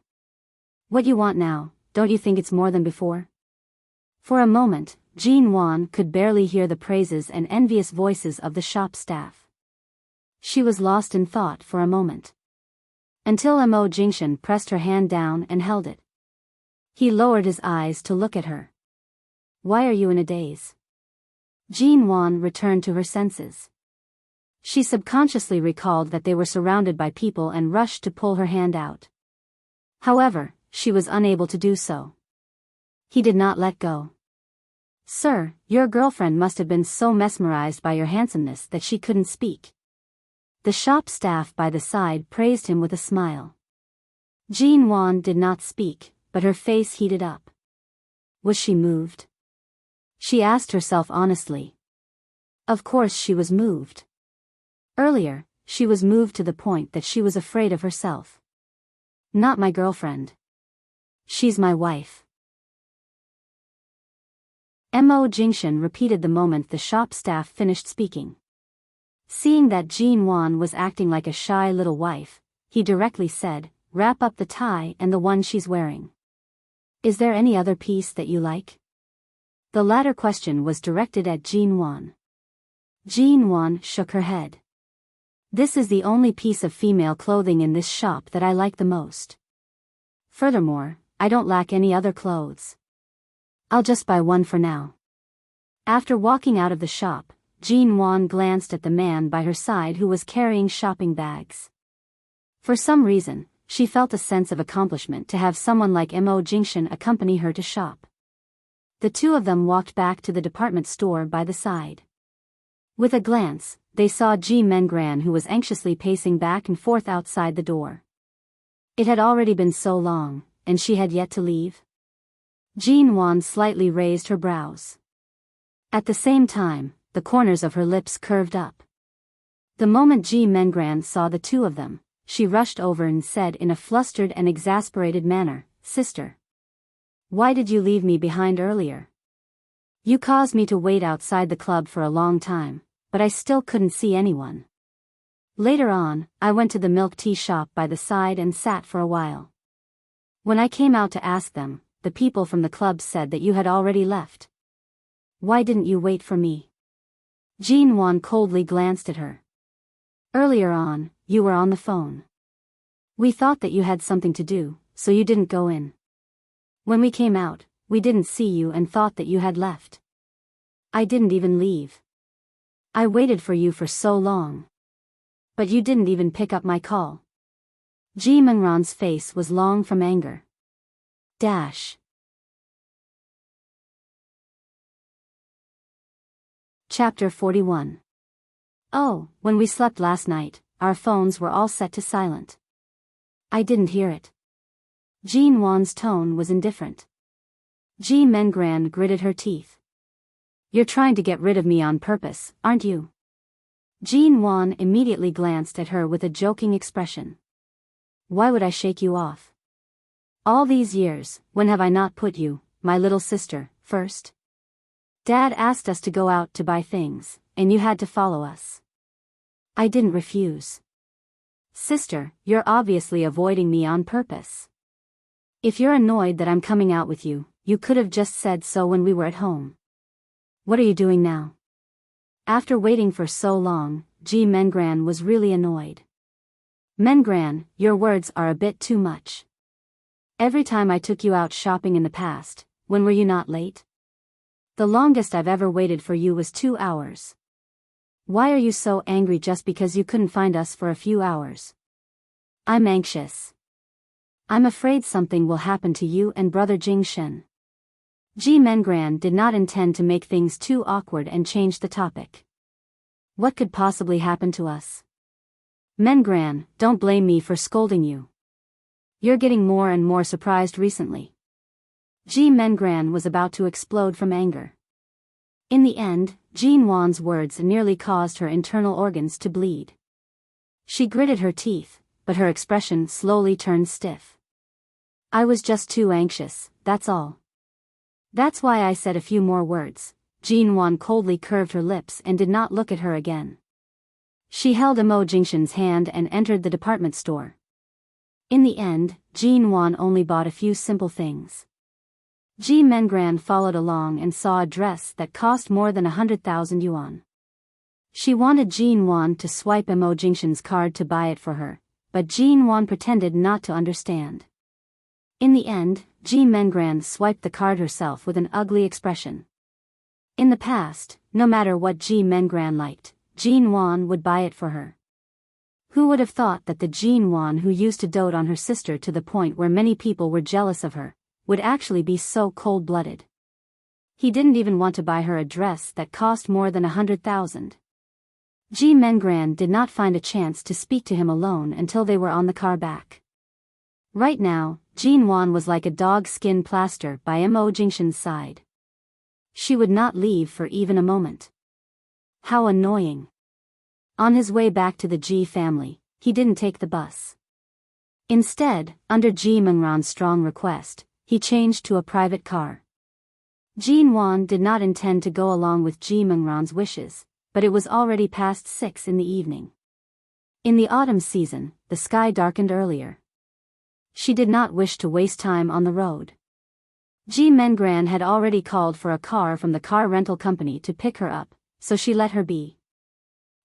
What you want now, don't you think it's more than before? For a moment, Jean Wan could barely hear the praises and envious voices of the shop staff. She was lost in thought for a moment. Until Mo Jingshan pressed her hand down and held it. He lowered his eyes to look at her. Why are you in a daze? Jean Wan returned to her senses. She subconsciously recalled that they were surrounded by people and rushed to pull her hand out. However, she was unable to do so. He did not let go. Sir, your girlfriend must have been so mesmerized by your handsomeness that she couldn't speak. The shop staff by the side praised him with a smile. Jean Wan did not speak, but her face heated up. Was she moved? She asked herself honestly. Of course she was moved. Earlier, she was moved to the point that she was afraid of herself. Not my girlfriend. She's my wife. Mo Jingshan repeated the moment the shop staff finished speaking. Seeing that Jean Wan was acting like a shy little wife, he directly said, "Wrap up the tie and the one she's wearing. Is there any other piece that you like?" The latter question was directed at Jean Wan. Jean Wan shook her head. This is the only piece of female clothing in this shop that I like the most. Furthermore, I don't lack any other clothes. I'll just buy one for now. After walking out of the shop, Jean Wan glanced at the man by her side who was carrying shopping bags. For some reason, she felt a sense of accomplishment to have someone like Mo Jingshan accompany her to shop. The two of them walked back to the department store by the side. With a glance, they saw Ji Mengran who was anxiously pacing back and forth outside the door. It had already been so long, and she had yet to leave. Jean Wan slightly raised her brows. At the same time, the corners of her lips curved up. The moment Ji Mengran saw the two of them, she rushed over and said in a flustered and exasperated manner, "Sister. Why did you leave me behind earlier? You caused me to wait outside the club for a long time, but I still couldn't see anyone. Later on, I went to the milk tea shop by the side and sat for a while. When I came out to ask them, the people from the club said that you had already left. Why didn't you wait for me?" Jean Wan coldly glanced at her. "Earlier on, you were on the phone. We thought that you had something to do, so you didn't go in. When we came out, we didn't see you and thought that you had left. I didn't even leave. I waited for you for so long. But you didn't even pick up my call." Ji Mengran's face was long from anger. Chapter 41. Oh, when we slept last night, our phones were all set to silent. I didn't hear it. Jean Wan's tone was indifferent. Ji Mengran gritted her teeth. You're trying to get rid of me on purpose, aren't you? Jean Wan immediately glanced at her with a joking expression. Why would I shake you off? All these years, when have I not put you, my little sister, first? Dad asked us to go out to buy things, and you had to follow us. I didn't refuse. Sister, you're obviously avoiding me on purpose. If you're annoyed that I'm coming out with you, you could have just said so when we were at home. What are you doing now? After waiting for so long, Ji Mengran was really annoyed. Mengran, your words are a bit too much. Every time I took you out shopping in the past, when were you not late? The longest I've ever waited for you was 2 hours. Why are you so angry just because you couldn't find us for a few hours? I'm anxious. I'm afraid something will happen to you and brother Jingshen. Ji Mengran did not intend to make things too awkward and changed the topic. What could possibly happen to us? Mengran, don't blame me for scolding you. You're getting more and more surprised recently. Ji Mengran was about to explode from anger. In the end, Jean Wan's words nearly caused her internal organs to bleed. She gritted her teeth, but her expression slowly turned stiff. I was just too anxious, that's all. That's why I said a few more words. Jean Wan coldly curved her lips and did not look at her again. She held Mo Jingshen's hand and entered the department store. In the end, Jean Wan only bought a few simple things. Ji Mengran followed along and saw a dress that cost more than 100,000 yuan. She wanted Jean Wan to swipe Mo Jingshen's card to buy it for her, but Jean Wan pretended not to understand. In the end, Ji Mengran swiped the card herself with an ugly expression. In the past, no matter what Ji Mengran liked, Jean Wan would buy it for her. Who would have thought that the Jean Wan who used to dote on her sister to the point where many people were jealous of her, would actually be so cold-blooded? He didn't even want to buy her a dress that cost more than 100,000. Ji Mengran did not find a chance to speak to him alone until they were on the car back. Right now, Jean Wan was like a dog skin plaster by Mo Jingshen's side. She would not leave for even a moment. How annoying. On his way back to the Ji family, he didn't take the bus. Instead, under Ji Mengran's strong request, he changed to a private car. Jean Wan did not intend to go along with Ji Mengran's wishes, but it was already past 6 in the evening. In the autumn season, the sky darkened earlier. She did not wish to waste time on the road. Ji Mengran had already called for a car from the car rental company to pick her up, so she let her be.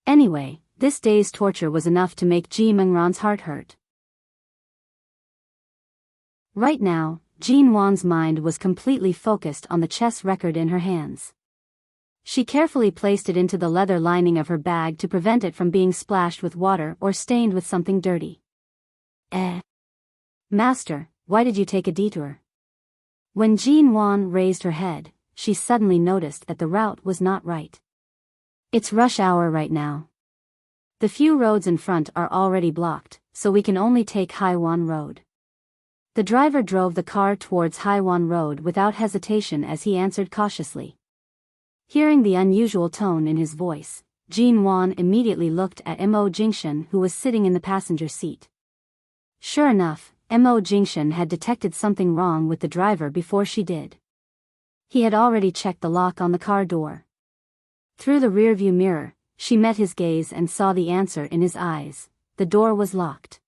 Anyway, this day's torture was enough to make Ji Mengran's heart hurt. Right now, Jean Wan's mind was completely focused on the chess record in her hands. She carefully placed it into the leather lining of her bag to prevent it from being splashed with water or stained with something dirty. Master, why did you take a detour? When Jean Wan raised her head, she suddenly noticed that the route was not right. It's rush hour right now. The few roads in front are already blocked, so we can only take Haiwan Road. The driver drove the car towards Haiwan Road without hesitation as he answered cautiously. Hearing the unusual tone in his voice, Jean Wan immediately looked at Mo Jingshen who was sitting in the passenger seat. Sure enough, Mo Jingshen had detected something wrong with the driver before she did. He had already checked the lock on the car door. Through the rearview mirror, she met his gaze and saw the answer in his eyes. The door was locked.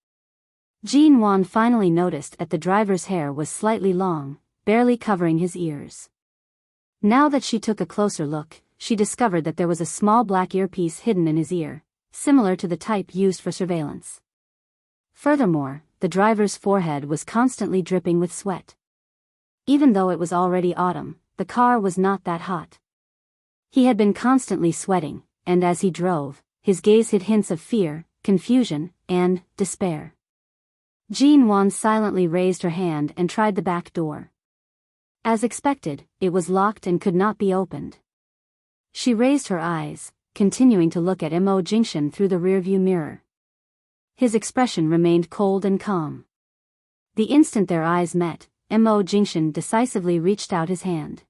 Jean Wan finally noticed that the driver's hair was slightly long, barely covering his ears. Now that she took a closer look, she discovered that there was a small black earpiece hidden in his ear, similar to the type used for surveillance. Furthermore, the driver's forehead was constantly dripping with sweat. Even though it was already autumn, the car was not that hot. He had been constantly sweating, and as he drove, his gaze hid hints of fear, confusion, and despair. Jean Wan silently raised her hand and tried the back door. As expected, it was locked and could not be opened. She raised her eyes, continuing to look at Mo Jingshan through the rearview mirror. His expression remained cold and calm. The instant their eyes met, Mo Jingshan decisively reached out his hand.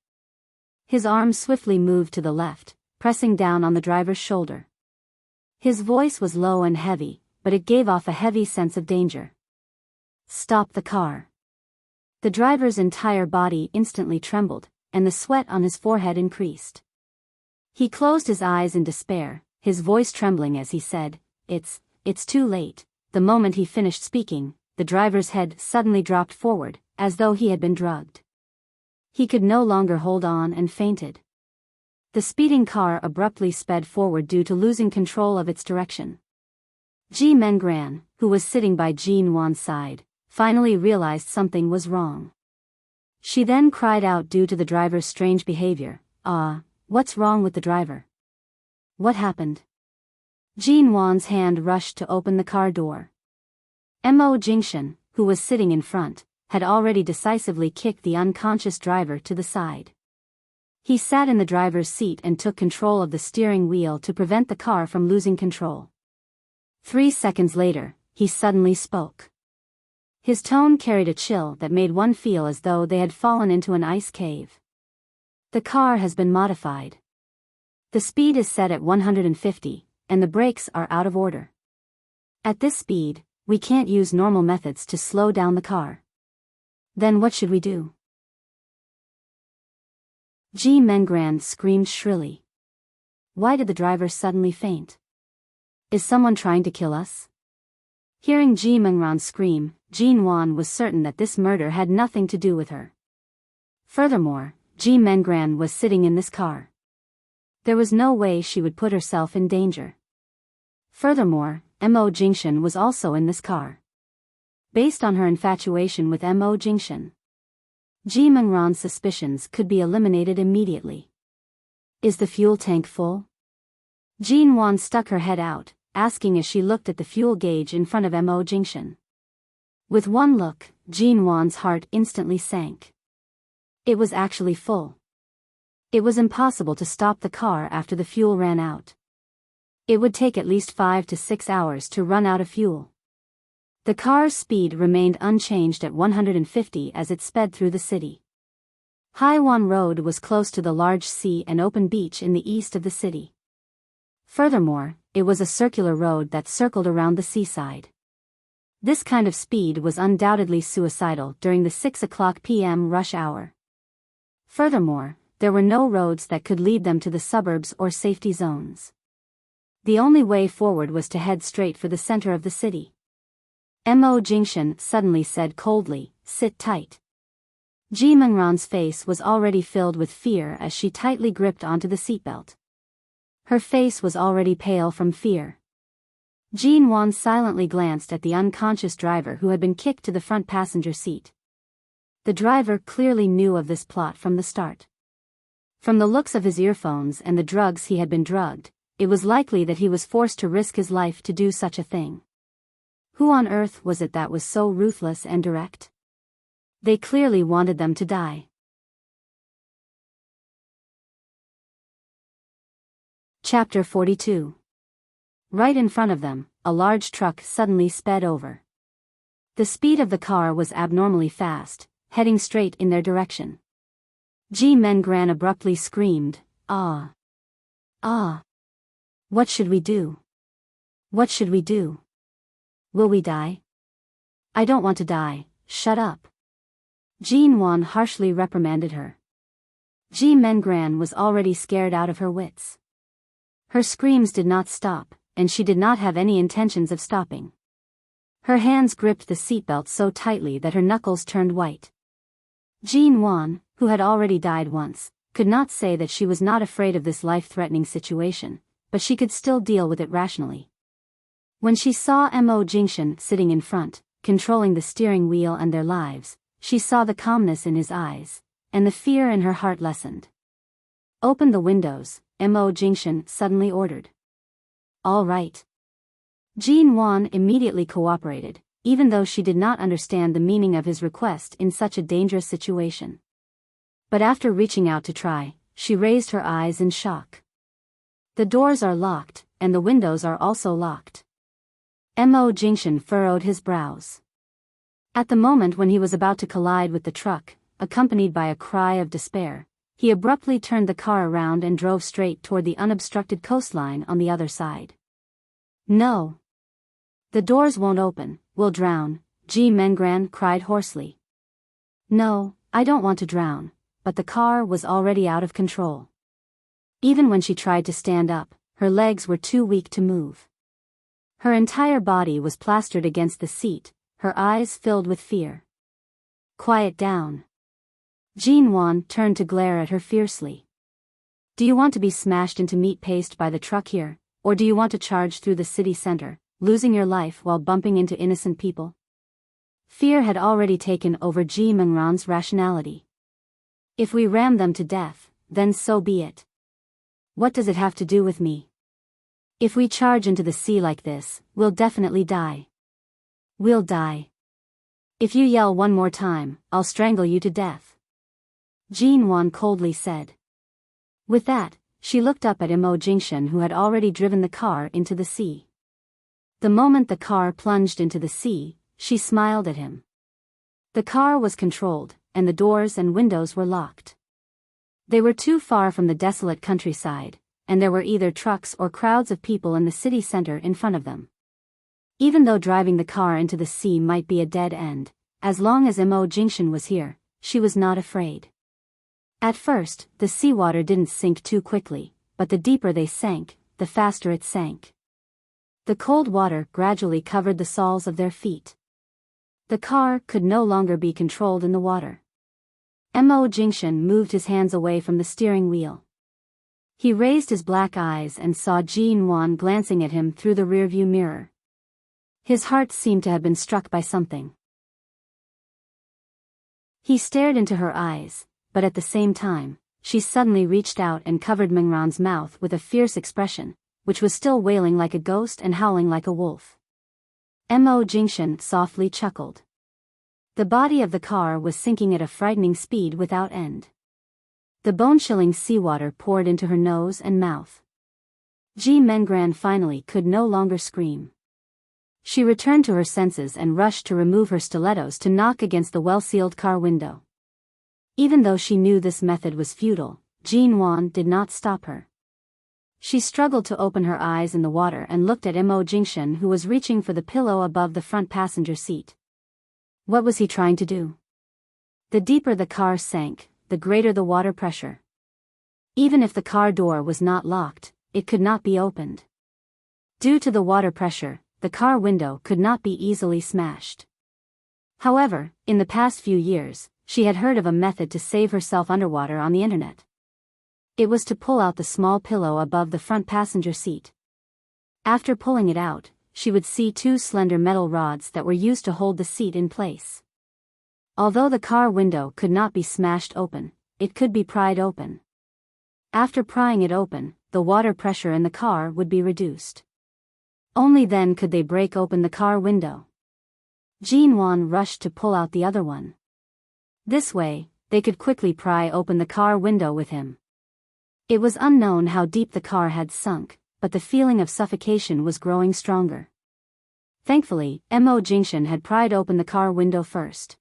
His arm swiftly moved to the left, pressing down on the driver's shoulder. His voice was low and heavy, but it gave off a heavy sense of danger. "Stop the car." The driver's entire body instantly trembled, and the sweat on his forehead increased. He closed his eyes in despair, his voice trembling as he said, It's too late." The moment he finished speaking, the driver's head suddenly dropped forward, as though he had been drugged. He could no longer hold on and fainted. The speeding car abruptly sped forward due to losing control of its direction. Ji Mengran, who was sitting by Jin Wan's side, finally realized something was wrong. She then cried out due to the driver's strange behavior, what's wrong with the driver? What happened?" Jin Wan's hand rushed to open the car door. Mo Jingshan, who was sitting in front, had already decisively kicked the unconscious driver to the side. He sat in the driver's seat and took control of the steering wheel to prevent the car from losing control. 3 seconds later, he suddenly spoke. His tone carried a chill that made one feel as though they had fallen into an ice cave. "The car has been modified. The speed is set at 150, and the brakes are out of order. At this speed, we can't use normal methods to slow down the car." "Then what should we do?" Ji Mengran screamed shrilly. "Why did the driver suddenly faint? Is someone trying to kill us?" Hearing Ji Mengran scream, Jin Wan was certain that this murder had nothing to do with her. Furthermore, Ji Mengran was sitting in this car. There was no way she would put herself in danger. Furthermore, Mo Jingshan was also in this car. Based on her infatuation with Mo Jingshan, Ji Mengran's suspicions could be eliminated immediately. "Is the fuel tank full?" Jin Wan stuck her head out, asking as she looked at the fuel gauge in front of Mo Jingshan. With one look, Jin Wan's heart instantly sank. It was actually full. It was impossible to stop the car after the fuel ran out. It would take at least 5 to 6 hours to run out of fuel. The car's speed remained unchanged at 150 as it sped through the city. Haiwan Road was close to the large sea and open beach in the east of the city. Furthermore, it was a circular road that circled around the seaside. This kind of speed was undoubtedly suicidal during the 6 p.m. rush hour. Furthermore, there were no roads that could lead them to the suburbs or safety zones. The only way forward was to head straight for the center of the city. Mo Jingshan suddenly said coldly, "Sit tight." Ji Mengran's face was already filled with fear as she tightly gripped onto the seatbelt. Her face was already pale from fear. Jin Wan silently glanced at the unconscious driver who had been kicked to the front passenger seat. The driver clearly knew of this plot from the start. From the looks of his earphones and the drugs he had been drugged, it was likely that he was forced to risk his life to do such a thing. Who on earth was it that was so ruthless and direct? They clearly wanted them to die. Chapter 42. Right in front of them, a large truck suddenly sped over. The speed of the car was abnormally fast, heading straight in their direction. Ji Mengran abruptly screamed, "Ah! Ah! What should we do? What should we do? Will we die?" "I don't want to die, shut up." Jin Wan harshly reprimanded her. Ji Mengran was already scared out of her wits. Her screams did not stop, and she did not have any intentions of stopping. Her hands gripped the seatbelt so tightly that her knuckles turned white. Jin Wan, who had already died once, could not say that she was not afraid of this life-threatening situation, but she could still deal with it rationally. When she saw Mo Jingshan sitting in front, controlling the steering wheel and their lives, she saw the calmness in his eyes, and the fear in her heart lessened. "Open the windows," Mo Jingshan suddenly ordered. "All right." Jin Wan immediately cooperated, even though she did not understand the meaning of his request in such a dangerous situation. But after reaching out to try, she raised her eyes in shock. The doors are locked, and the windows are also locked. Mo Jingshan furrowed his brows. At the moment when he was about to collide with the truck, accompanied by a cry of despair, he abruptly turned the car around and drove straight toward the unobstructed coastline on the other side. No. The doors won't open, we'll drown, Ji Mengran cried hoarsely. No, I don't want to drown, but the car was already out of control. Even when she tried to stand up, her legs were too weak to move. Her entire body was plastered against the seat, her eyes filled with fear. Quiet down. Jean Wan turned to glare at her fiercely. Do you want to be smashed into meat paste by the truck here, or do you want to charge through the city center, losing your life while bumping into innocent people? Fear had already taken over Ji Mengran's rationality. If we ram them to death, then so be it. What does it have to do with me? If we charge into the sea like this, we'll definitely die. We'll die. If you yell one more time, I'll strangle you to death. Jean Wan coldly said. With that, she looked up at Mo Jingshan, who had already driven the car into the sea. The moment the car plunged into the sea, she smiled at him. The car was controlled, and the doors and windows were locked. They were too far from the desolate countryside, and there were either trucks or crowds of people in the city center in front of them. Even though driving the car into the sea might be a dead end, as long as Mo Jingshan was here, she was not afraid. At first, the seawater didn't sink too quickly, but the deeper they sank, the faster it sank. The cold water gradually covered the soles of their feet. The car could no longer be controlled in the water. Mo Jingshan moved his hands away from the steering wheel. He raised his black eyes and saw Jean Wan glancing at him through the rearview mirror. His heart seemed to have been struck by something. He stared into her eyes, but at the same time, she suddenly reached out and covered Mengran's mouth with a fierce expression, which was still wailing like a ghost and howling like a wolf. Mo Jingshan softly chuckled. The body of the car was sinking at a frightening speed without end. The bone-chilling seawater poured into her nose and mouth. Ji Mengran finally could no longer scream. She returned to her senses and rushed to remove her stilettos to knock against the well-sealed car window. Even though she knew this method was futile, Jean Wan did not stop her. She struggled to open her eyes in the water and looked at Mo Jingshan, who was reaching for the pillow above the front passenger seat. What was he trying to do? The deeper the car sank, the greater the water pressure. Even if the car door was not locked, it could not be opened. Due to the water pressure, the car window could not be easily smashed. However, in the past few years, she had heard of a method to save herself underwater on the internet. It was to pull out the small pillow above the front passenger seat. After pulling it out, she would see two slender metal rods that were used to hold the seat in place. Although the car window could not be smashed open, it could be pried open. After prying it open, the water pressure in the car would be reduced. Only then could they break open the car window. Jean Wan rushed to pull out the other one. This way, they could quickly pry open the car window with him. It was unknown how deep the car had sunk, but the feeling of suffocation was growing stronger. Thankfully, Mo Jingshan had pried open the car window first.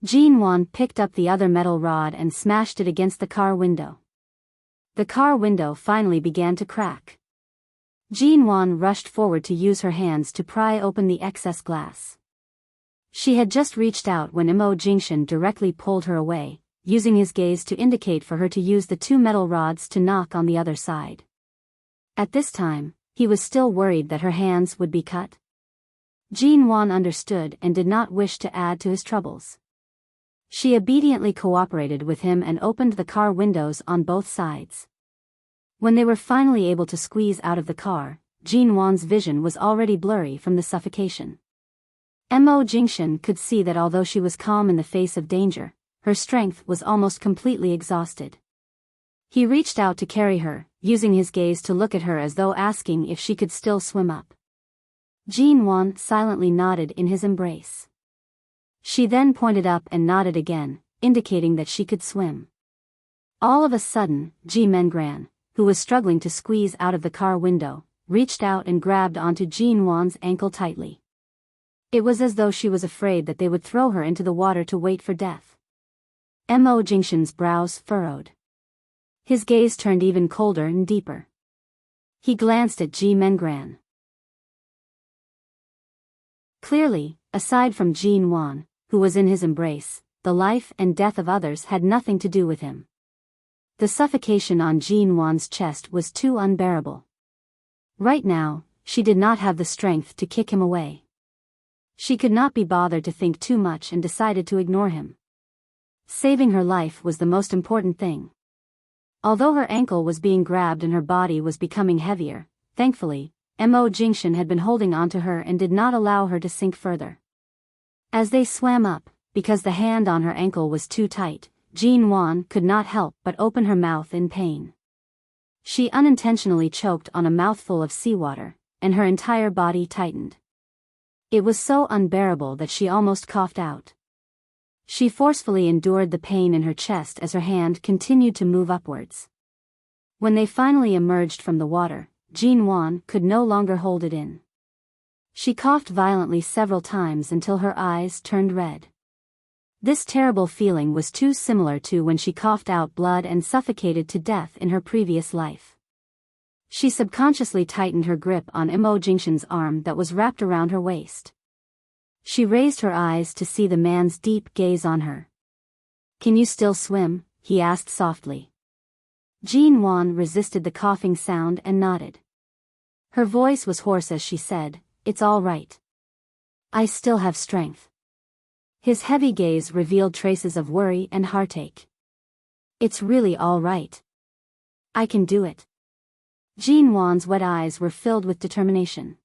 Jean Wan picked up the other metal rod and smashed it against the car window. The car window finally began to crack. Jean Wan rushed forward to use her hands to pry open the excess glass. She had just reached out when Mo Jingshan directly pulled her away, using his gaze to indicate for her to use the two metal rods to knock on the other side. At this time, he was still worried that her hands would be cut. Jean Wan understood and did not wish to add to his troubles. She obediently cooperated with him and opened the car windows on both sides. When they were finally able to squeeze out of the car, Jean Wan's vision was already blurry from the suffocation. Mo Jingshan could see that although she was calm in the face of danger, her strength was almost completely exhausted. He reached out to carry her, using his gaze to look at her as though asking if she could still swim up. Jean Wan silently nodded in his embrace. She then pointed up and nodded again, indicating that she could swim. All of a sudden, Ji Mengran, who was struggling to squeeze out of the car window, reached out and grabbed onto Jean Wan's ankle tightly. It was as though she was afraid that they would throw her into the water to wait for death. Mo Jingshan's brows furrowed. His gaze turned even colder and deeper. He glanced at Ji Mengran. Clearly, aside from Jean Wan, who was in his embrace, the life and death of others had nothing to do with him. The suffocation on Jean Wan's chest was too unbearable. Right now, she did not have the strength to kick him away. She could not be bothered to think too much and decided to ignore him. Saving her life was the most important thing. Although her ankle was being grabbed and her body was becoming heavier, thankfully, Mo Jingshan had been holding onto her and did not allow her to sink further. As they swam up, because the hand on her ankle was too tight, Jean Wan could not help but open her mouth in pain. She unintentionally choked on a mouthful of seawater, and her entire body tightened. It was so unbearable that she almost coughed out. She forcefully endured the pain in her chest as her hand continued to move upwards. When they finally emerged from the water, Jean Wan could no longer hold it in. She coughed violently several times until her eyes turned red. This terrible feeling was too similar to when she coughed out blood and suffocated to death in her previous life. She subconsciously tightened her grip on Mo Jingshan's arm that was wrapped around her waist. She raised her eyes to see the man's deep gaze on her. "Can you still swim?" he asked softly. Jean Wan resisted the coughing sound and nodded. Her voice was hoarse as she said, "It's all right. I still have strength." His heavy gaze revealed traces of worry and heartache. "It's really all right. I can do it." Jean Wan's wet eyes were filled with determination.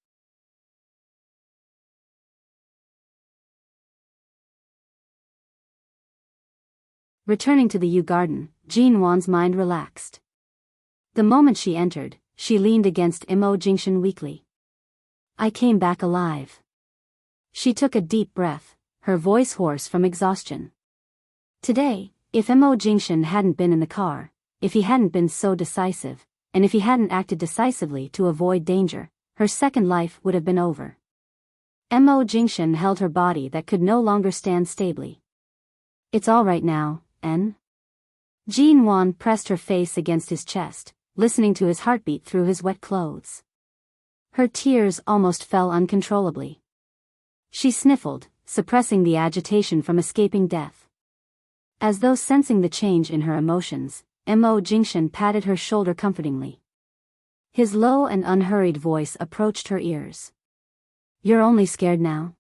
Returning to the yew garden, Jean Wan's mind relaxed. The moment she entered, she leaned against Mo Jingshan weakly. "I came back alive." She took a deep breath, her voice hoarse from exhaustion. Today, if Mo Jingshan hadn't been in the car, if he hadn't been so decisive, and if he hadn't acted decisively to avoid danger, her second life would have been over. Mo Jingshan held her body that could no longer stand stably. "It's all right now, En." Jean Wan pressed her face against his chest, listening to his heartbeat through his wet clothes. Her tears almost fell uncontrollably. She sniffled, suppressing the agitation from escaping death. As though sensing the change in her emotions, Mo Jingshan patted her shoulder comfortingly. His low and unhurried voice approached her ears. "You're only scared now?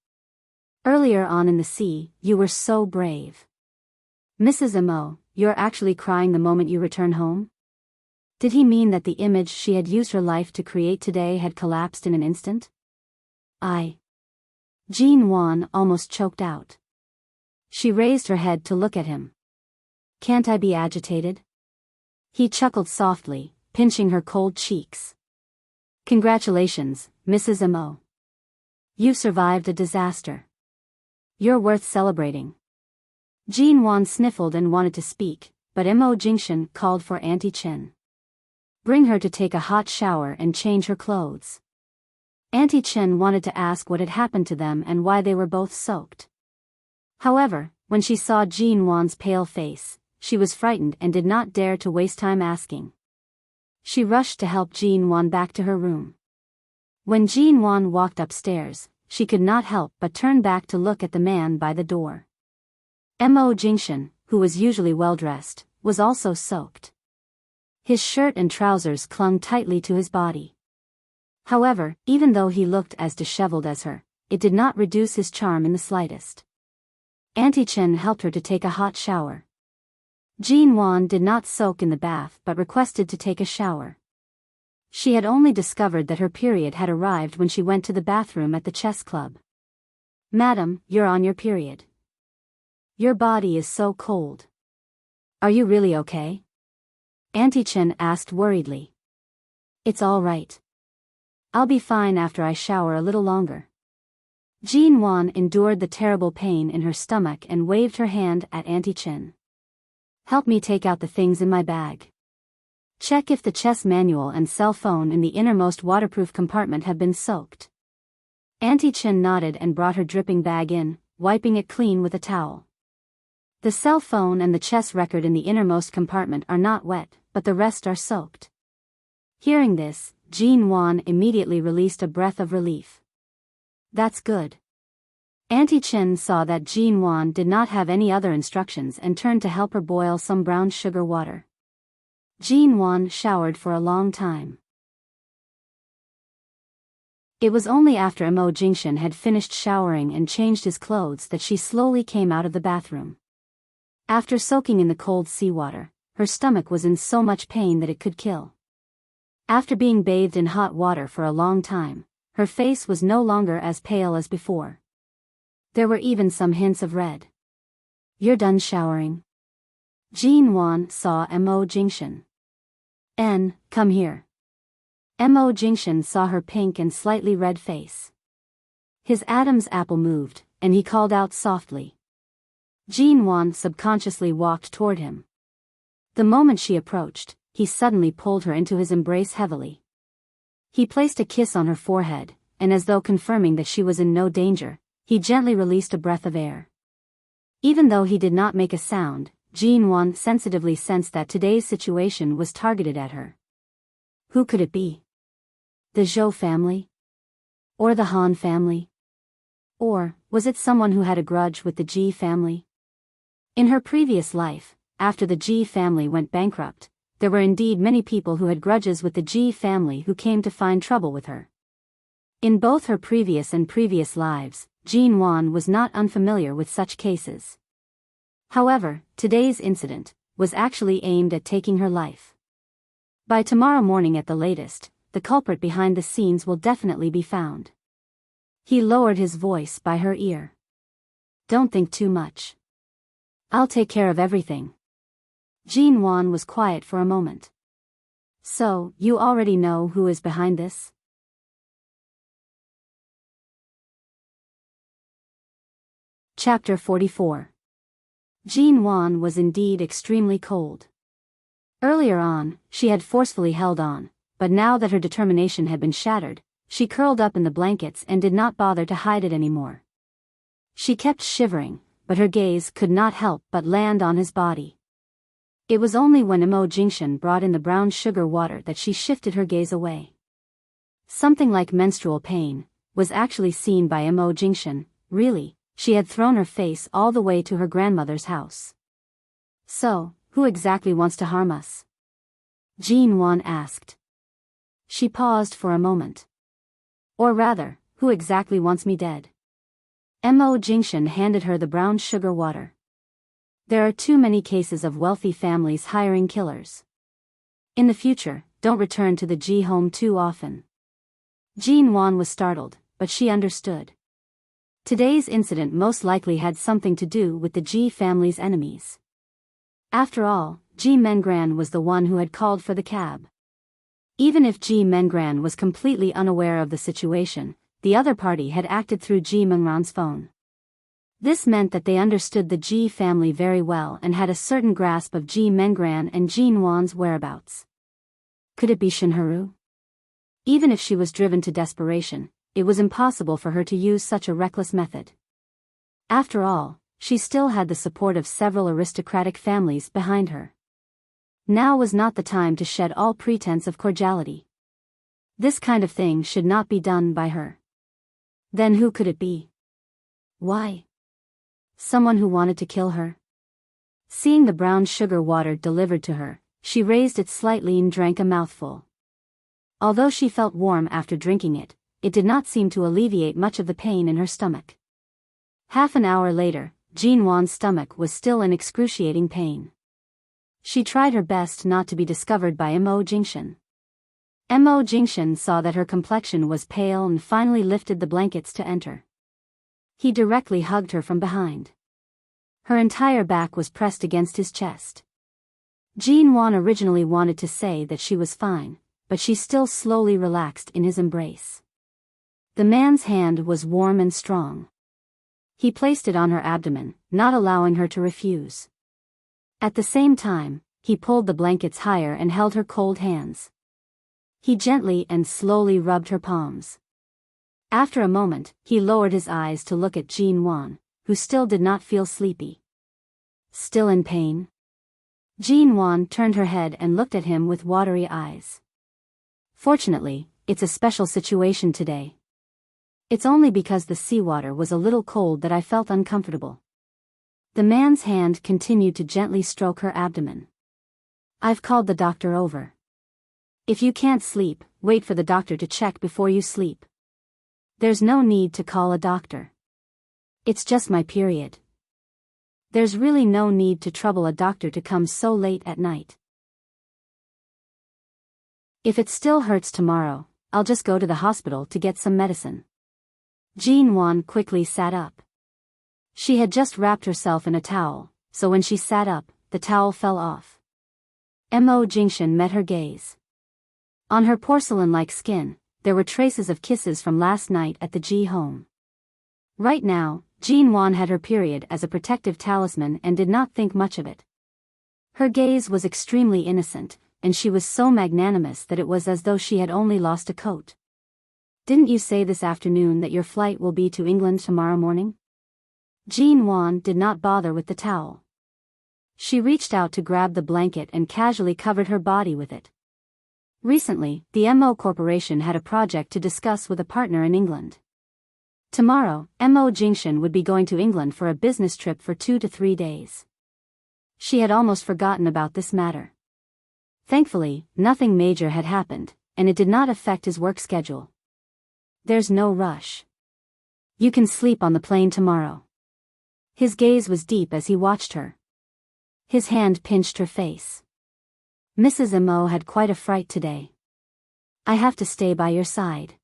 Earlier on in the sea, you were so brave. Mrs. Mo, you're actually crying the moment you return home?" Did he mean that the image she had used her life to create today had collapsed in an instant? Jean Wan almost choked out. She raised her head to look at him. "Can't I be agitated?" He chuckled softly, pinching her cold cheeks. "Congratulations, Mrs. Mo. You survived a disaster. You're worth celebrating." Jean Wan sniffled and wanted to speak, but Mo Jingshan called for Auntie Chen. "Bring her to take a hot shower and change her clothes." Auntie Chen wanted to ask what had happened to them and why they were both soaked. However, when she saw Jean Wan's pale face, she was frightened and did not dare to waste time asking. She rushed to help Jean Wan back to her room. When Jean Wan walked upstairs, she could not help but turn back to look at the man by the door. Mo Jingshan, who was usually well-dressed, was also soaked. His shirt and trousers clung tightly to his body. However, even though he looked as disheveled as her, it did not reduce his charm in the slightest. Auntie Chen helped her to take a hot shower. Jean Wan did not soak in the bath but requested to take a shower. She had only discovered that her period had arrived when she went to the bathroom at the chess club. "Madam, you're on your period. Your body is so cold. Are you really okay?" Auntie Chen asked worriedly. "It's all right. I'll be fine after I shower a little longer." Jean Wan endured the terrible pain in her stomach and waved her hand at Auntie Chen. "Help me take out the things in my bag." Check if the chess manual and cell phone in the innermost waterproof compartment have been soaked. Auntie Chen nodded and brought her dripping bag in, wiping it clean with a towel. The cell phone and the chess record in the innermost compartment are not wet, but the rest are soaked. Hearing this, Jean Wan immediately released a breath of relief. That's good. Auntie Chen saw that Jean Wan did not have any other instructions and turned to help her boil some brown sugar water. Jean Wan showered for a long time. It was only after Mo Jingshan had finished showering and changed his clothes that she slowly came out of the bathroom. After soaking in the cold seawater, her stomach was in so much pain that it could kill. After being bathed in hot water for a long time, her face was no longer as pale as before. There were even some hints of red. You're done showering? Jean Wan saw Mo Jingshan. Come here. Mo Jingshan saw her pink and slightly red face. His Adam's apple moved, and he called out softly. Jean Wan subconsciously walked toward him. The moment she approached, he suddenly pulled her into his embrace heavily. He placed a kiss on her forehead, and as though confirming that she was in no danger, he gently released a breath of air. Even though he did not make a sound, Jean Wan sensitively sensed that today's situation was targeted at her. Who could it be? The Zhou family? Or the Han family? Or was it someone who had a grudge with the Ji family? In her previous life, after the Ji family went bankrupt, there were indeed many people who had grudges with the Ji family who came to find trouble with her. In both her previous lives, Jean Wan was not unfamiliar with such cases. However, today's incident was actually aimed at taking her life. By tomorrow morning at the latest, the culprit behind the scenes will definitely be found. He lowered his voice by her ear. Don't think too much. I'll take care of everything. Jean Wan was quiet for a moment. So, you already know who is behind this? Chapter 44. Jean Wan was indeed extremely cold. Earlier on, she had forcefully held on, but now that her determination had been shattered, she curled up in the blankets and did not bother to hide it anymore. She kept shivering, but her gaze could not help but land on his body. It was only when Mo Jingshan brought in the brown sugar water that she shifted her gaze away. Something like menstrual pain was actually seen by Mo Jingshan. Really, she had thrown her face all the way to her grandmother's house. So, who exactly wants to harm us? Jean Wan asked. She paused for a moment. Or rather, who exactly wants me dead? Mo Jingshan handed her the brown sugar water. There are too many cases of wealthy families hiring killers. In the future, don't return to the Ji home too often. Jean Wan was startled, but she understood. Today's incident most likely had something to do with the Ji family's enemies. After all, Ji Mengran was the one who had called for the cab. Even if Ji Mengran was completely unaware of the situation, the other party had acted through Ji Mengran's phone. This meant that they understood the Ji family very well and had a certain grasp of Ji Mengran and Jean Wan's whereabouts. Could it be Shinharu? Even if she was driven to desperation, it was impossible for her to use such a reckless method. After all, she still had the support of several aristocratic families behind her. Now was not the time to shed all pretense of cordiality. This kind of thing should not be done by her. Then who could it be? Why? Someone who wanted to kill her? Seeing the brown sugar water delivered to her, she raised it slightly and drank a mouthful. Although she felt warm after drinking it, it did not seem to alleviate much of the pain in her stomach. Half an hour later, Jean Wan's stomach was still in excruciating pain. She tried her best not to be discovered by Mo Jingshan. Mo Jingshan saw that her complexion was pale and finally lifted the blankets to enter. He directly hugged her from behind. Her entire back was pressed against his chest. Jean Wan originally wanted to say that she was fine, but she still slowly relaxed in his embrace. The man's hand was warm and strong. He placed it on her abdomen, not allowing her to refuse. At the same time, he pulled the blankets higher and held her cold hands. He gently and slowly rubbed her palms. After a moment, he lowered his eyes to look at Jean Wan, who still did not feel sleepy. Still in pain? Jean Wan turned her head and looked at him with watery eyes. Fortunately, it's a special situation today. It's only because the seawater was a little cold that I felt uncomfortable. The man's hand continued to gently stroke her abdomen. I've called the doctor over. If you can't sleep, wait for the doctor to check before you sleep. There's no need to call a doctor. It's just my period. There's really no need to trouble a doctor to come so late at night. If it still hurts tomorrow, I'll just go to the hospital to get some medicine. Jean Wan quickly sat up. She had just wrapped herself in a towel, so when she sat up, the towel fell off. Mo Jingshan met her gaze. On her porcelain-like skin, there were traces of kisses from last night at the Ji home. Right now, Jean Wan had her period as a protective talisman and did not think much of it. Her gaze was extremely innocent, and she was so magnanimous that it was as though she had only lost a coat. Didn't you say this afternoon that your flight will be to England tomorrow morning? Jean Wan did not bother with the towel. She reached out to grab the blanket and casually covered her body with it. Recently, the Mo Corporation had a project to discuss with a partner in England. Tomorrow, Mo Jingshan would be going to England for a business trip for 2 to 3 days. She had almost forgotten about this matter. Thankfully, nothing major had happened, and it did not affect his work schedule. There's no rush. You can sleep on the plane tomorrow. His gaze was deep as he watched her. His hand pinched her face. Mrs. Mo had quite a fright today. I have to stay by your side.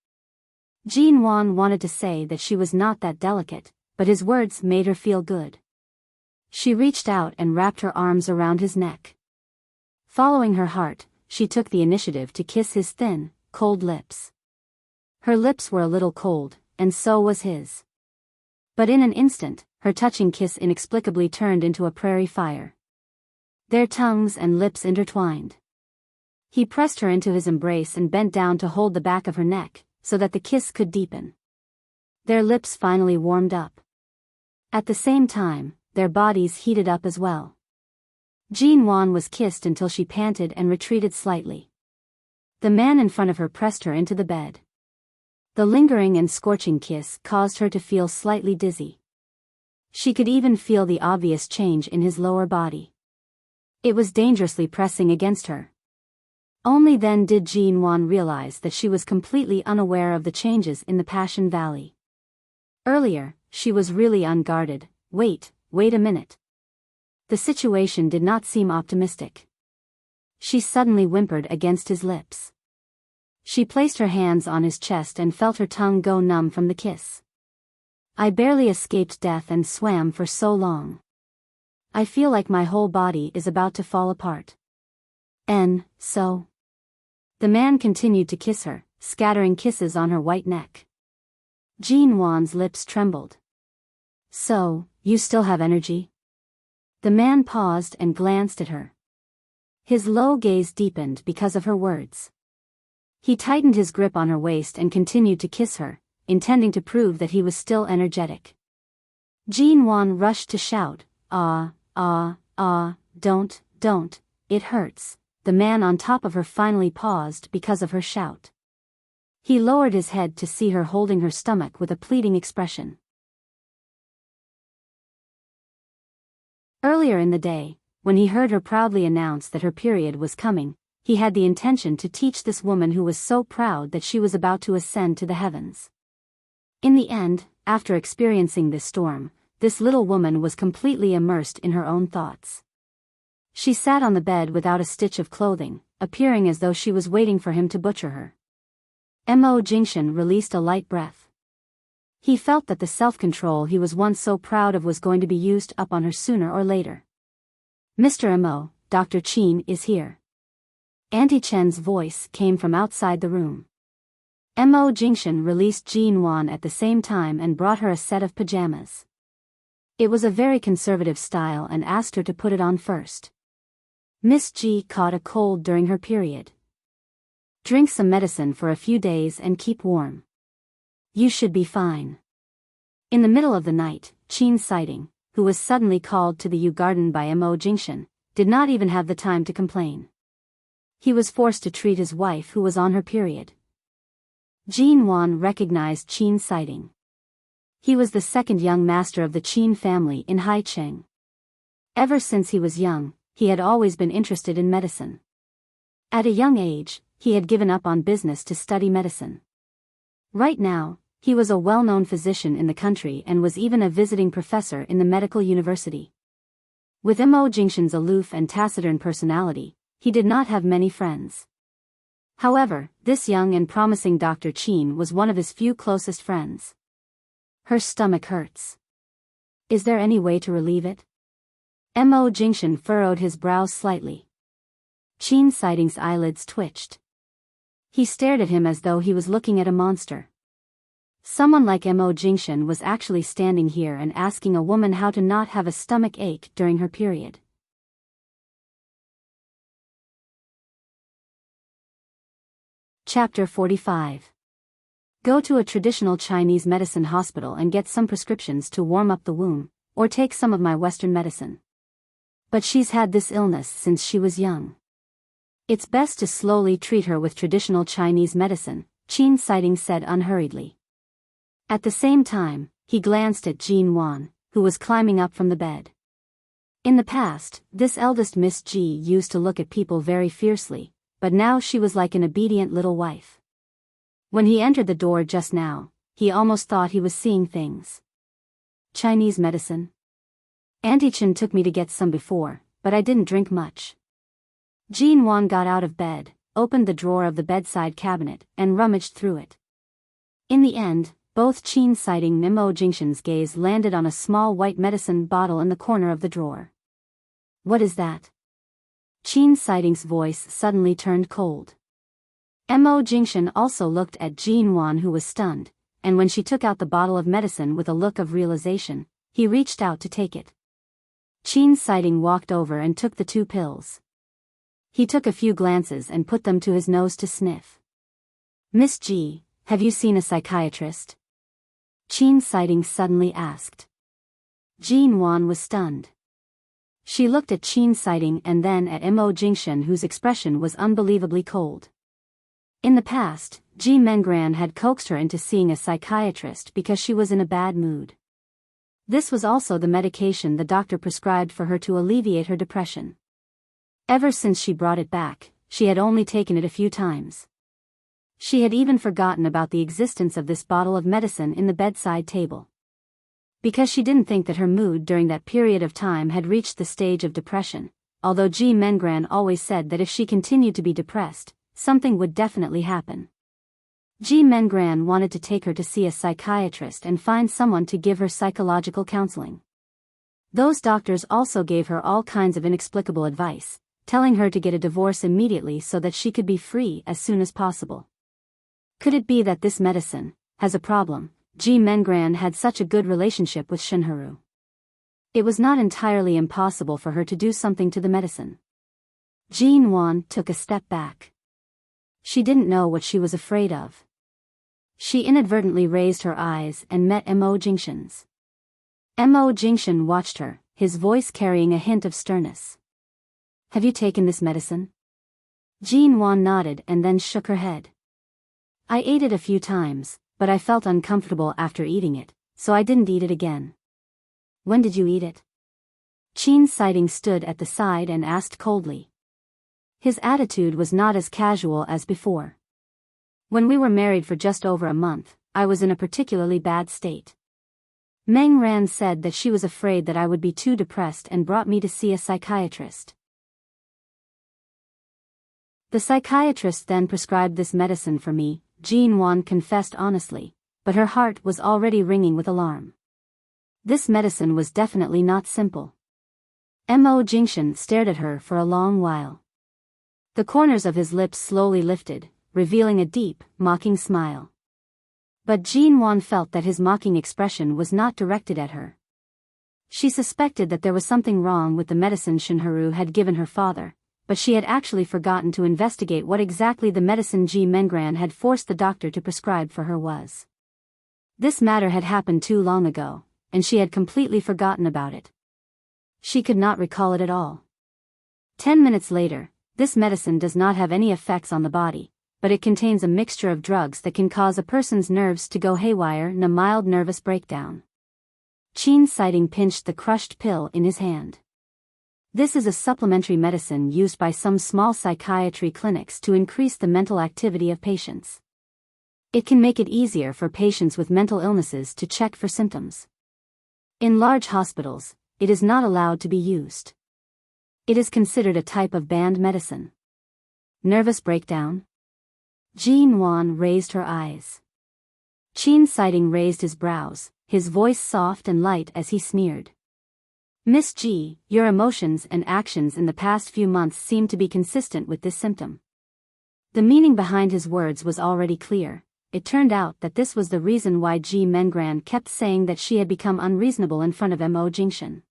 Jean Wan wanted to say that she was not that delicate, but his words made her feel good. She reached out and wrapped her arms around his neck. Following her heart, she took the initiative to kiss his thin, cold lips. Her lips were a little cold, and so was his. But in an instant, her touching kiss inexplicably turned into a prairie fire. Their tongues and lips intertwined. He pressed her into his embrace and bent down to hold the back of her neck, so that the kiss could deepen. Their lips finally warmed up. At the same time, their bodies heated up as well. Jean Wan was kissed until she panted and retreated slightly. The man in front of her pressed her into the bed. The lingering and scorching kiss caused her to feel slightly dizzy. She could even feel the obvious change in his lower body. It was dangerously pressing against her. Only then did Jean Wan realize that she was completely unaware of the changes in the Passion Valley. Earlier, she was really unguarded. Wait a minute. The situation did not seem optimistic. She suddenly whimpered against his lips. She placed her hands on his chest and felt her tongue go numb from the kiss. I barely escaped death and swam for so long. I feel like my whole body is about to fall apart. So? The man continued to kiss her, scattering kisses on her white neck. Jean Wan's lips trembled. So, you still have energy? The man paused and glanced at her. His low gaze deepened because of her words. He tightened his grip on her waist and continued to kiss her, intending to prove that he was still energetic. Jean Wan rushed to shout, don't, it hurts. The man on top of her finally paused because of her shout. He lowered his head to see her holding her stomach with a pleading expression. Earlier in the day, when he heard her proudly announce that her period was coming, he had the intention to teach this woman who was so proud that she was about to ascend to the heavens. In the end, after experiencing this storm, this little woman was completely immersed in her own thoughts. She sat on the bed without a stitch of clothing, appearing as though she was waiting for him to butcher her. Mo Jingshan released a light breath. He felt that the self-control he was once so proud of was going to be used up on her sooner or later. Mr. Mo, Dr. Qin is here. Auntie Chen's voice came from outside the room. Mo Jingshan released Jean Wan at the same time and brought her a set of pajamas. It was a very conservative style and asked her to put it on first. Miss G caught a cold during her period. Drink some medicine for a few days and keep warm. You should be fine. In the middle of the night, Enchanting, who was suddenly called to the U garden by Immerse, did not even have the time to complain. He was forced to treat his wife who was on her period. Jinwan recognized Enchanting. He was the second young master of the Qin family in Haicheng. Ever since he was young, he had always been interested in medicine. At a young age, he had given up on business to study medicine. Right now, he was a well-known physician in the country and was even a visiting professor in the medical university. With Immerse's aloof and taciturn personality, he did not have many friends. However, this young and promising Dr. Qin was one of his few closest friends. Her stomach hurts. Is there any way to relieve it? Immerse furrowed his brows slightly. Enchanting's eyelids twitched. He stared at him as though he was looking at a monster. Someone like Immerse was actually standing here and asking a woman how to not have a stomach ache during her period. Chapter 45. Go to a traditional Chinese medicine hospital and get some prescriptions to warm up the womb, or take some of my Western medicine. But she's had this illness since she was young. It's best to slowly treat her with traditional Chinese medicine, Enchanting said unhurriedly. At the same time, he glanced at Jinwan, who was climbing up from the bed. In the past, this eldest Miss G used to look at people very fiercely, but now she was like an obedient little wife. When he entered the door just now, he almost thought he was seeing things. Chinese medicine? Auntie Chen took me to get some before, but I didn't drink much. Jinwan got out of bed, opened the drawer of the bedside cabinet, and rummaged through it. In the end, both Enchanting and Immerse's gaze landed on a small white medicine bottle in the corner of the drawer. What is that? Enchanting's voice suddenly turned cold. Immerse also looked at Jinwan, who was stunned, and when she took out the bottle of medicine with a look of realization, he reached out to take it. Enchanting walked over and took the 2 pills. He took a few glances and put them to his nose to sniff. Miss G, have you seen a psychiatrist? Enchanting suddenly asked. Jinwan was stunned. She looked at Enchanting and then at Immerse, whose expression was unbelievably cold. In the past, Ji Mengran had coaxed her into seeing a psychiatrist because she was in a bad mood. This was also the medication the doctor prescribed for her to alleviate her depression. Ever since she brought it back, she had only taken it a few times. She had even forgotten about the existence of this bottle of medicine in the bedside table. Because she didn't think that her mood during that period of time had reached the stage of depression, although Ji Mengran always said that if she continued to be depressed, something would definitely happen. Ji Mengran wanted to take her to see a psychiatrist and find someone to give her psychological counseling. Those doctors also gave her all kinds of inexplicable advice, telling her to get a divorce immediately so that she could be free as soon as possible. Could it be that this medicine has a problem? Ji Mengran had such a good relationship with Shinharu. It was not entirely impossible for her to do something to the medicine. Jinwan took a step back. She didn't know what she was afraid of. She inadvertently raised her eyes and met Immerse's. Immerse watched her, his voice carrying a hint of sternness. Have you taken this medicine? Jinwan nodded and then shook her head. I ate it a few times, but I felt uncomfortable after eating it, so I didn't eat it again. When did you eat it? Enchanting stood at the side and asked coldly. His attitude was not as casual as before. When we were married for just over a month, I was in a particularly bad state. Meng Ran said that she was afraid that I would be too depressed and brought me to see a psychiatrist. The psychiatrist then prescribed this medicine for me, Jinwan confessed honestly, but her heart was already ringing with alarm. This medicine was definitely not simple. Immerse stared at her for a long while. The corners of his lips slowly lifted, revealing a deep, mocking smile. But Jinwan felt that his mocking expression was not directed at her. She suspected that there was something wrong with the medicine Shinharu had given her father, but she had actually forgotten to investigate what exactly the medicine Ji Mengran had forced the doctor to prescribe for her was. This matter had happened too long ago, and she had completely forgotten about it. She could not recall it at all. 10 minutes later, this medicine does not have any effects on the body, but it contains a mixture of drugs that can cause a person's nerves to go haywire in a mild nervous breakdown. Qin Sighting pinched the crushed pill in his hand. This is a supplementary medicine used by some small psychiatry clinics to increase the mental activity of patients. It can make it easier for patients with mental illnesses to check for symptoms. In large hospitals, it is not allowed to be used. It is considered a type of banned medicine. Nervous breakdown? Jean Wan raised her eyes. Qin Sighting raised his brows, his voice soft and light as he sneered. Miss Ji, your emotions and actions in the past few months seem to be consistent with this symptom. The meaning behind his words was already clear. It turned out that this was the reason why Ji Mengran kept saying that she had become unreasonable in front of Mo Jingshan.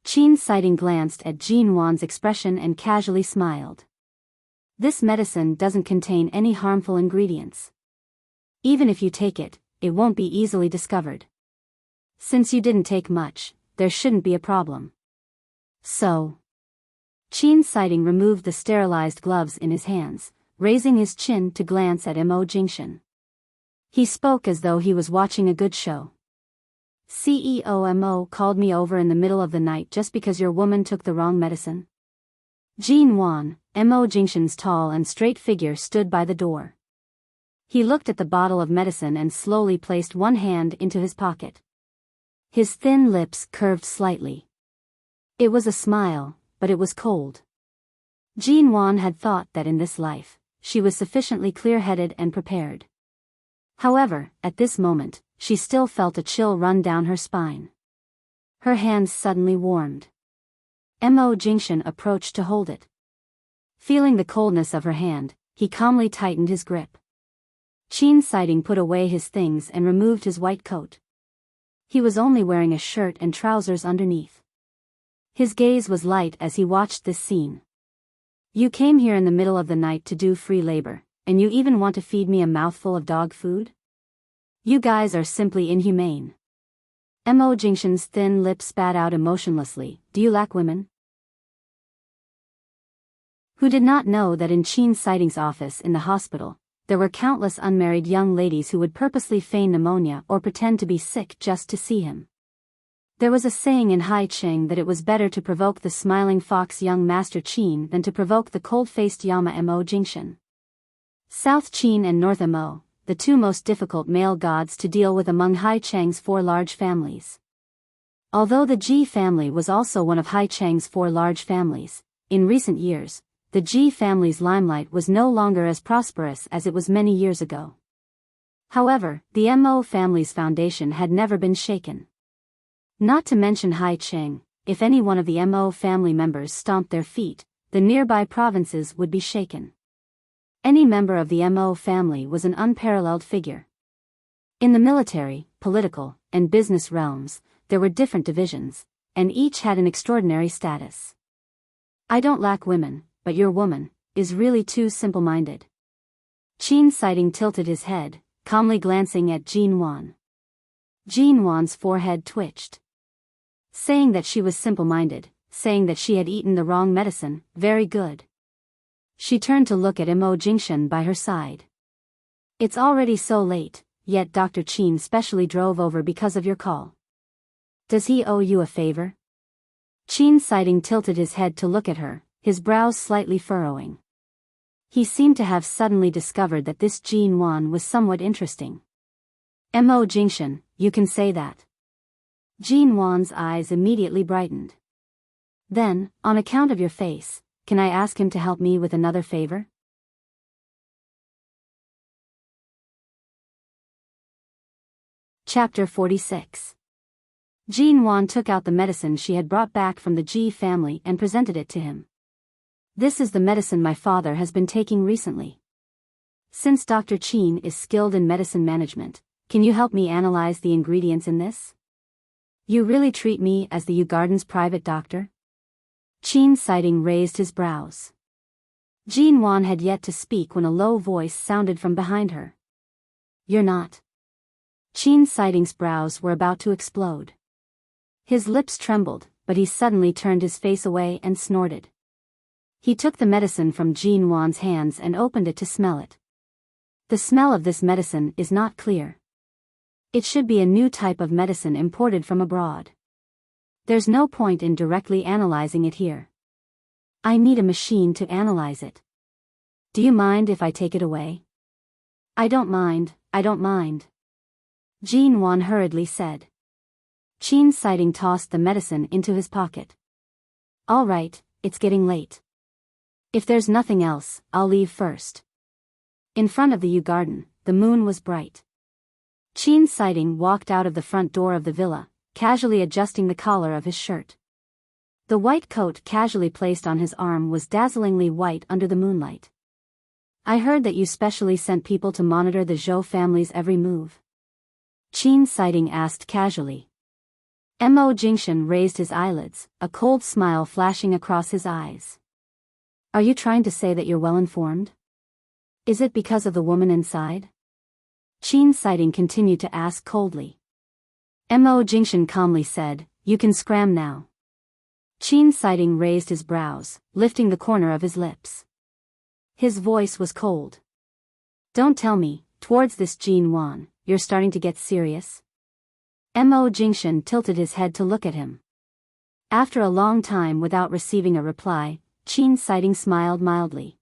Qin Sighting glanced at Jean Wan's expression and casually smiled. This medicine doesn't contain any harmful ingredients. Even if you take it, it won't be easily discovered. Since you didn't take much, there shouldn't be a problem. So. Qin Sighting removed the sterilized gloves in his hands, raising his chin to glance at Mo Jingshan. He spoke as though he was watching a good show. CEO Mo called me over in the middle of the night just because your woman took the wrong medicine. Jean Wan, Mo Jingshan's tall and straight figure stood by the door. He looked at the bottle of medicine and slowly placed one hand into his pocket. His thin lips curved slightly. It was a smile, but it was cold. Jean Wan had thought that in this life, she was sufficiently clear-headed and prepared. However, at this moment, she still felt a chill run down her spine. Her hands suddenly warmed. Mo Jingshan approached to hold it. Feeling the coldness of her hand, he calmly tightened his grip. Qin Sighting put away his things and removed his white coat. He was only wearing a shirt and trousers underneath. His gaze was light as he watched this scene. You came here in the middle of the night to do free labor, and you even want to feed me a mouthful of dog food? You guys are simply inhumane. Mo Jingshan's thin lips spat out emotionlessly, do you lack women? Who did not know that in Qin Sighting's office in the hospital, there were countless unmarried young ladies who would purposely feign pneumonia or pretend to be sick just to see him. There was a saying in Hai Cheng that it was better to provoke the smiling fox young Master Qin than to provoke the cold-faced Yama Mo Jingshan. South Qin and North Mo, the two most difficult male gods to deal with among Hai Cheng's 4 large families. Although the Ji family was also one of Hai Cheng's 4 large families, in recent years, the Ji family's limelight was no longer as prosperous as it was many years ago. However, the Mo family's foundation had never been shaken. Not to mention Hai Cheng, if any one of the Mo family members stomped their feet, the nearby provinces would be shaken. Any member of the Mo family was an unparalleled figure. In the military, political, and business realms, there were different divisions, and each had an extraordinary status. I don't lack women, but your woman is really too simple-minded. Qin Sighting tilted his head, calmly glancing at Jean Wan. Jean Wan's forehead twitched. Saying that she was simple-minded, saying that she had eaten the wrong medicine, very good. She turned to look at Mo Jingshan by her side. It's already so late, yet Dr. Qin specially drove over because of your call. Does he owe you a favor? Qin Sighting tilted his head to look at her, his brows slightly furrowing. He seemed to have suddenly discovered that this Jean Wan was somewhat interesting. Mo Jingshan, you can say that. Jean Wan's eyes immediately brightened. Then, on account of your face, can I ask him to help me with another favor? Chapter 46. Jean Wan took out the medicine she had brought back from the Ji family and presented it to him. This is the medicine my father has been taking recently. Since Dr. Qin is skilled in medicine management, can you help me analyze the ingredients in this? You really treat me as the Yu Garden's private doctor? Qin Sighting raised his brows. Jin Wan had yet to speak when a low voice sounded from behind her. You're not. Qin Sighting's brows were about to explode. His lips trembled, but he suddenly turned his face away and snorted. He took the medicine from Jin Wan's hands and opened it to smell it. The smell of this medicine is not clear. It should be a new type of medicine imported from abroad. There's no point in directly analyzing it here. I need a machine to analyze it. Do you mind if I take it away? I don't mind. Jin Wan hurriedly said. Qin Sighting tossed the medicine into his pocket. All right, it's getting late. If there's nothing else, I'll leave first. In front of the yew garden, the moon was bright. Qin Sighting walked out of the front door of the villa, casually adjusting the collar of his shirt. The white coat casually placed on his arm was dazzlingly white under the moonlight. I heard that you specially sent people to monitor the Zhou family's every move. Qin Sighting asked casually. Mo Jingshan raised his eyelids, a cold smile flashing across his eyes. Are you trying to say that you're well informed? Is it because of the woman inside? Qin Sighting continued to ask coldly. Mo Jingshan calmly said, You can scram now. Qin Sighting raised his brows, lifting the corner of his lips. His voice was cold. Don't tell me, towards this Jin Wan, you're starting to get serious? Mo Jingshan tilted his head to look at him. After a long time without receiving a reply, Qin Sighting smiled mildly.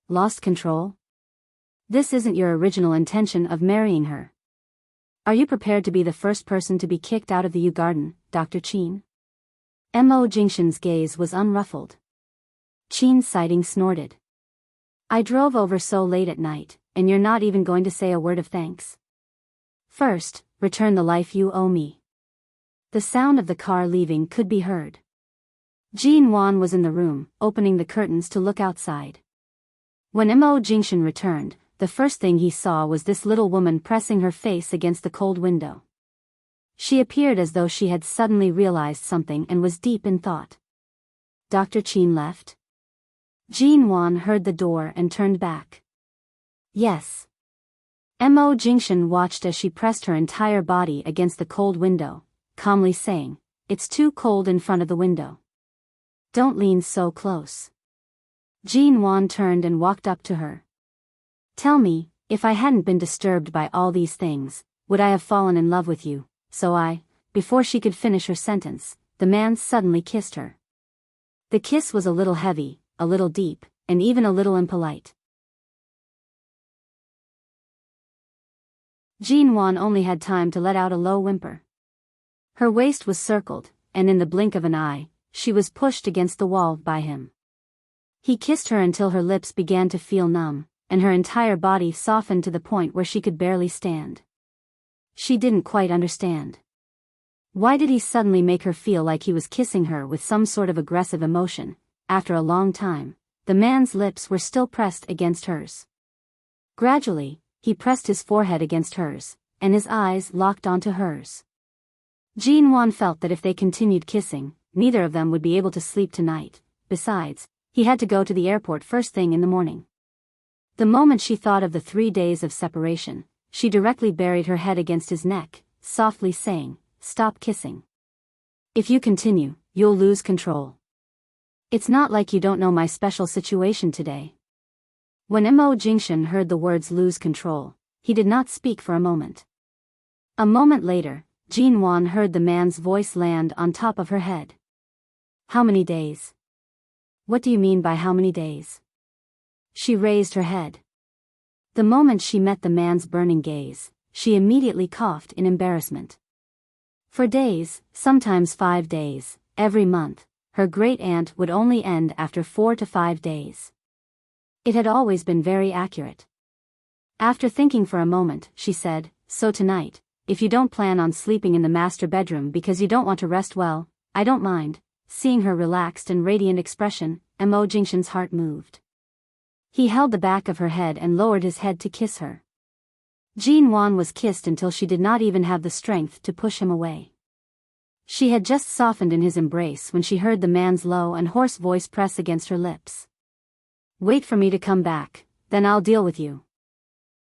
Lost control? This isn't your original intention of marrying her. Are you prepared to be the first person to be kicked out of the yew garden, Dr. Qin? Mo Jingshan's gaze was unruffled. Qin Sighting snorted. I drove over so late at night, and you're not even going to say a word of thanks. First, return the life you owe me. The sound of the car leaving could be heard. Jin Wan was in the room, opening the curtains to look outside. When Mo Jingshan returned, the first thing he saw was this little woman pressing her face against the cold window. She appeared as though she had suddenly realized something and was deep in thought. Dr. Qin left? Jin Wan heard the door and turned back. Yes. Mo Jingshan watched as she pressed her entire body against the cold window, calmly saying, It's too cold in front of the window. Don't lean so close. Jin Wan turned and walked up to her. Tell me, if I hadn't been disturbed by all these things, would I have fallen in love with you? Before she could finish her sentence, the man suddenly kissed her. The kiss was a little heavy, a little deep, and even a little impolite. Jin Wan only had time to let out a low whimper. Her waist was circled, and in the blink of an eye, she was pushed against the wall by him. He kissed her until her lips began to feel numb, and her entire body softened to the point where she could barely stand. She didn't quite understand. Why did he suddenly make her feel like he was kissing her with some sort of aggressive emotion? After a long time, the man's lips were still pressed against hers. Gradually, he pressed his forehead against hers, and his eyes locked onto hers. Jin Wan felt that if they continued kissing, neither of them would be able to sleep tonight. Besides, he had to go to the airport first thing in the morning. The moment she thought of the 3 days of separation, she directly buried her head against his neck, softly saying, Stop kissing. If you continue, you'll lose control. It's not like you don't know my special situation today. When Mo Jingshan heard the words lose control, he did not speak for a moment. A moment later, Jin Wan heard the man's voice land on top of her head. How many days? What do you mean by how many days? She raised her head. The moment she met the man's burning gaze, she immediately coughed in embarrassment. For days, sometimes 5 days, every month, her great-aunt would only end after 4 to 5 days. It had always been very accurate. After thinking for a moment, she said, So tonight, if you don't plan on sleeping in the master bedroom because you don't want to rest well, I don't mind. Seeing her relaxed and radiant expression, Mo Jingshan's heart moved. He held the back of her head and lowered his head to kiss her. Jin Wan was kissed until she did not even have the strength to push him away. She had just softened in his embrace when she heard the man's low and hoarse voice press against her lips. Wait for me to come back, then I'll deal with you.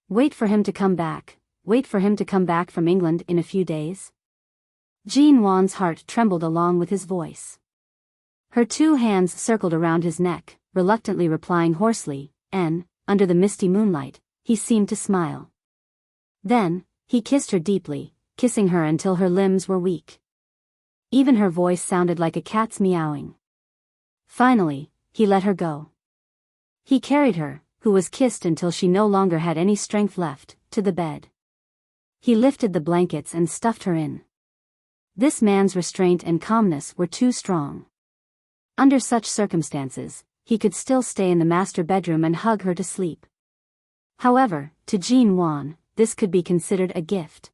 Wait for him to come back, wait for him to come back from England in a few days. Jean Wan's heart trembled along with his voice. Her two hands circled around his neck, reluctantly replying hoarsely, and, under the misty moonlight, he seemed to smile. Then, he kissed her deeply, kissing her until her limbs were weak. Even her voice sounded like a cat's meowing. Finally, he let her go. He carried her, who was kissed until she no longer had any strength left, to the bed. He lifted the blankets and stuffed her in. This man's restraint and calmness were too strong. Under such circumstances, he could still stay in the master bedroom and hug her to sleep. However, to Jean Wan, this could be considered a gift.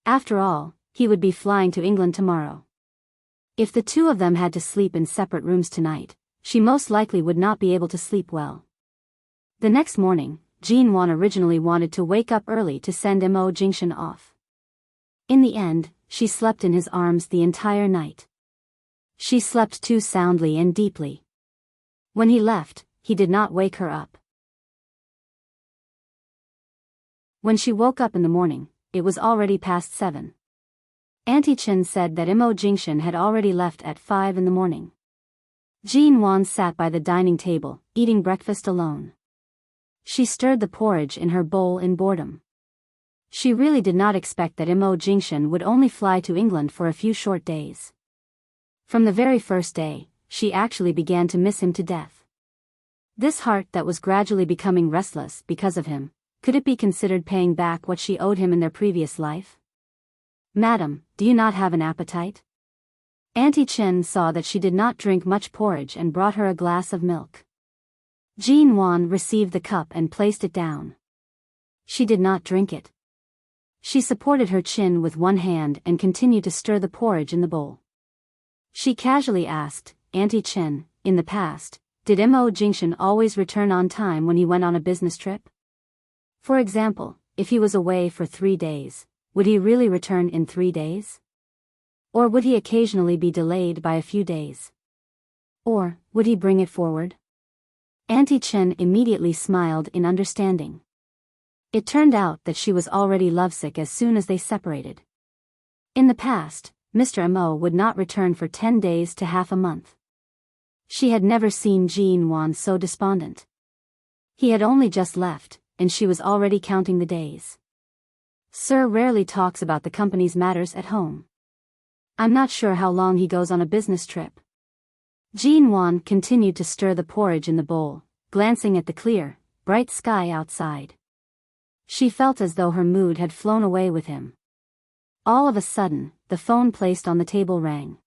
After all, he would be flying to England tomorrow. If the two of them had to sleep in separate rooms tonight, she most likely would not be able to sleep well. The next morning, Jean Wan originally wanted to wake up early to send Mo Jingshan off. In the end, she slept in his arms the entire night. She slept too soundly and deeply. When he left, he did not wake her up. When she woke up in the morning, it was already past 7. Auntie Chen said that Mo Jingshan had already left at 5 in the morning. Jean Wan sat by the dining table, eating breakfast alone. She stirred the porridge in her bowl in boredom. She really did not expect that Mo Jingshan would only fly to England for a few short days. From the very first day, she actually began to miss him to death. This heart that was gradually becoming restless because of him, could it be considered paying back what she owed him in their previous life? Madam, do you not have an appetite? Auntie Chen saw that she did not drink much porridge and brought her a glass of milk. Jean Wan received the cup and placed it down. She did not drink it. She supported her chin with one hand and continued to stir the porridge in the bowl. She casually asked, Auntie Chen, in the past, did Mo Jingshan always return on time when he went on a business trip? For example, if he was away for 3 days, would he really return in 3 days? Or would he occasionally be delayed by a few days? Or, would he bring it forward? Auntie Chen immediately smiled in understanding. It turned out that she was already lovesick as soon as they separated. In the past, Mr. Mo would not return for 10 days to half a month. She had never seen Jean Wan so despondent. He had only just left, and she was already counting the days. Sir rarely talks about the company's matters at home. I'm not sure how long he goes on a business trip. Jean Wan continued to stir the porridge in the bowl, glancing at the clear, bright sky outside. She felt as though her mood had flown away with him. All of a sudden, the phone placed on the table rang.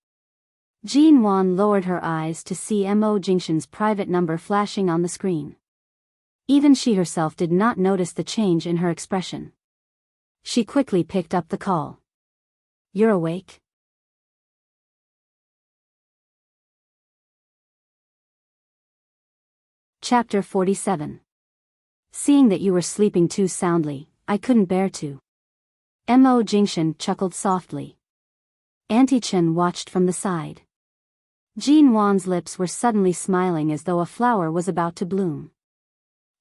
Jean Wan lowered her eyes to see Mo Jingshan's private number flashing on the screen. Even she herself did not notice the change in her expression. She quickly picked up the call. You're awake? Chapter 47. Seeing that you were sleeping too soundly, I couldn't bear to. Mo Jingshan chuckled softly. Auntie Chen watched from the side. Jean Wan's lips were suddenly smiling as though a flower was about to bloom.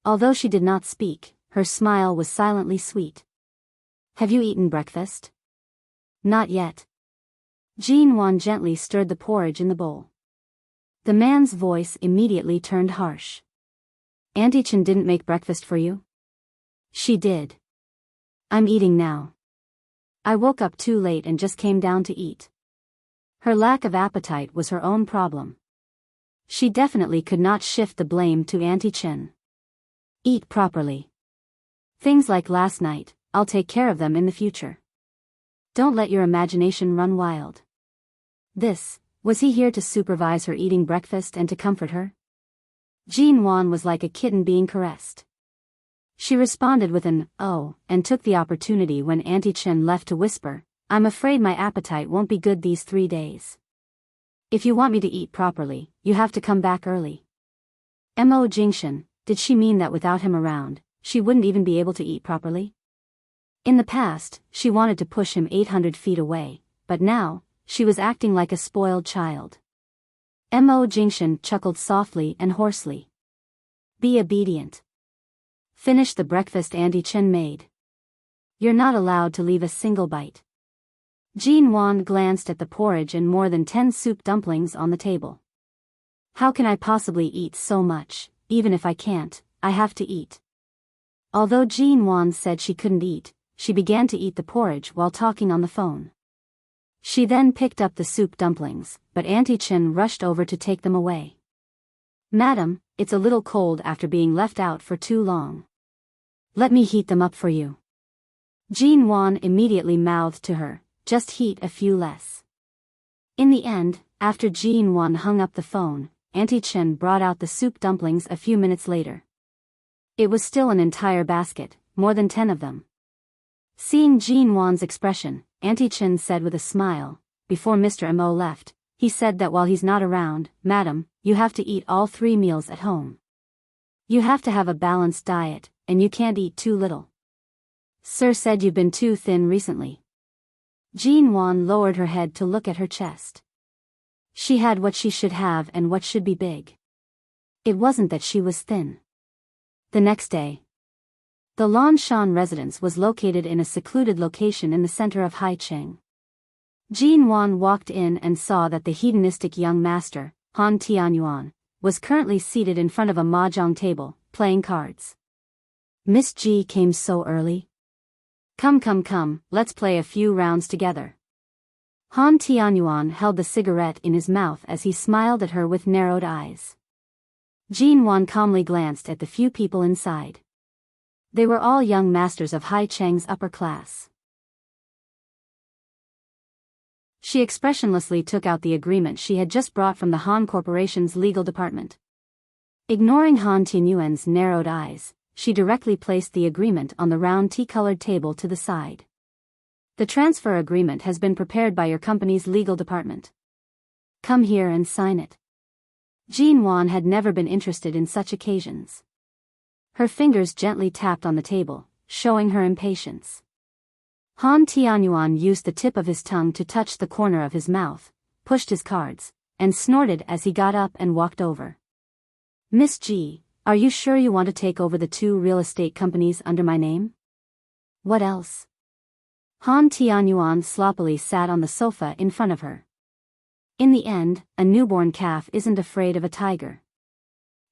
Although she did not speak, her smile was silently sweet. Have you eaten breakfast? Not yet. Jean Wan gently stirred the porridge in the bowl. The man's voice immediately turned harsh. Auntie Chen didn't make breakfast for you? She did. I'm eating now. I woke up too late and just came down to eat. Her lack of appetite was her own problem. She definitely could not shift the blame to Auntie Chen. Eat properly. Things like last night, I'll take care of them in the future. Don't let your imagination run wild. Was he here to supervise her eating breakfast and to comfort her? Jean Wan was like a kitten being caressed. She responded with an, oh, and took the opportunity when Auntie Chen left to whisper, I'm afraid my appetite won't be good these 3 days. If you want me to eat properly, you have to come back early. Mo Jingshan, did she mean that without him around, she wouldn't even be able to eat properly? In the past, she wanted to push him 800 feet away, but now, she was acting like a spoiled child. Mo Jingshan chuckled softly and hoarsely. Be obedient. Finish the breakfast Auntie Chen made. You're not allowed to leave a single bite. Jean Wan glanced at the porridge and more than 10 soup dumplings on the table. How can I possibly eat so much? Even if I can't, I have to eat. Although Jean Wan said she couldn't eat, she began to eat the porridge while talking on the phone. She then picked up the soup dumplings, but Auntie Chen rushed over to take them away. Madam, it's a little cold after being left out for too long. Let me heat them up for you. Jean Wan immediately mouthed to her, just heat a few less. In the end, after Jean Wan hung up the phone, Auntie Chen brought out the soup dumplings a few minutes later. It was still an entire basket, more than 10 of them. Seeing Jean Wan's expression, Auntie Chen said with a smile, before Mr. Mo left, he said that while he's not around, Madam, you have to eat all 3 meals at home. You have to have a balanced diet, and you can't eat too little. Sir said you've been too thin recently. Jean Wan lowered her head to look at her chest. She had what she should have and what should be big. It wasn't that she was thin. The next day, the Lan Shan residence was located in a secluded location in the center of Haicheng. Jean Wan walked in and saw that the hedonistic young master, Han Tianyuan, was currently seated in front of a mahjong table, playing cards. Miss Ji came so early. Come, let's play a few rounds together. Han Tianyuan held the cigarette in his mouth as he smiled at her with narrowed eyes. Jean Wan calmly glanced at the few people inside. They were all young masters of Haicheng's upper class. She expressionlessly took out the agreement she had just brought from the Han Corporation's legal department. Ignoring Han Tianyuan's narrowed eyes, she directly placed the agreement on the round tea-colored table to the side. The transfer agreement has been prepared by your company's legal department. Come here and sign it. Jean Wan had never been interested in such occasions. Her fingers gently tapped on the table, showing her impatience. Han Tianyuan used the tip of his tongue to touch the corner of his mouth, pushed his cards, and snorted as he got up and walked over. Miss Ji, are you sure you want to take over the 2 real estate companies under my name? What else? Han Tianyuan sloppily sat on the sofa in front of her. In the end, a newborn calf isn't afraid of a tiger.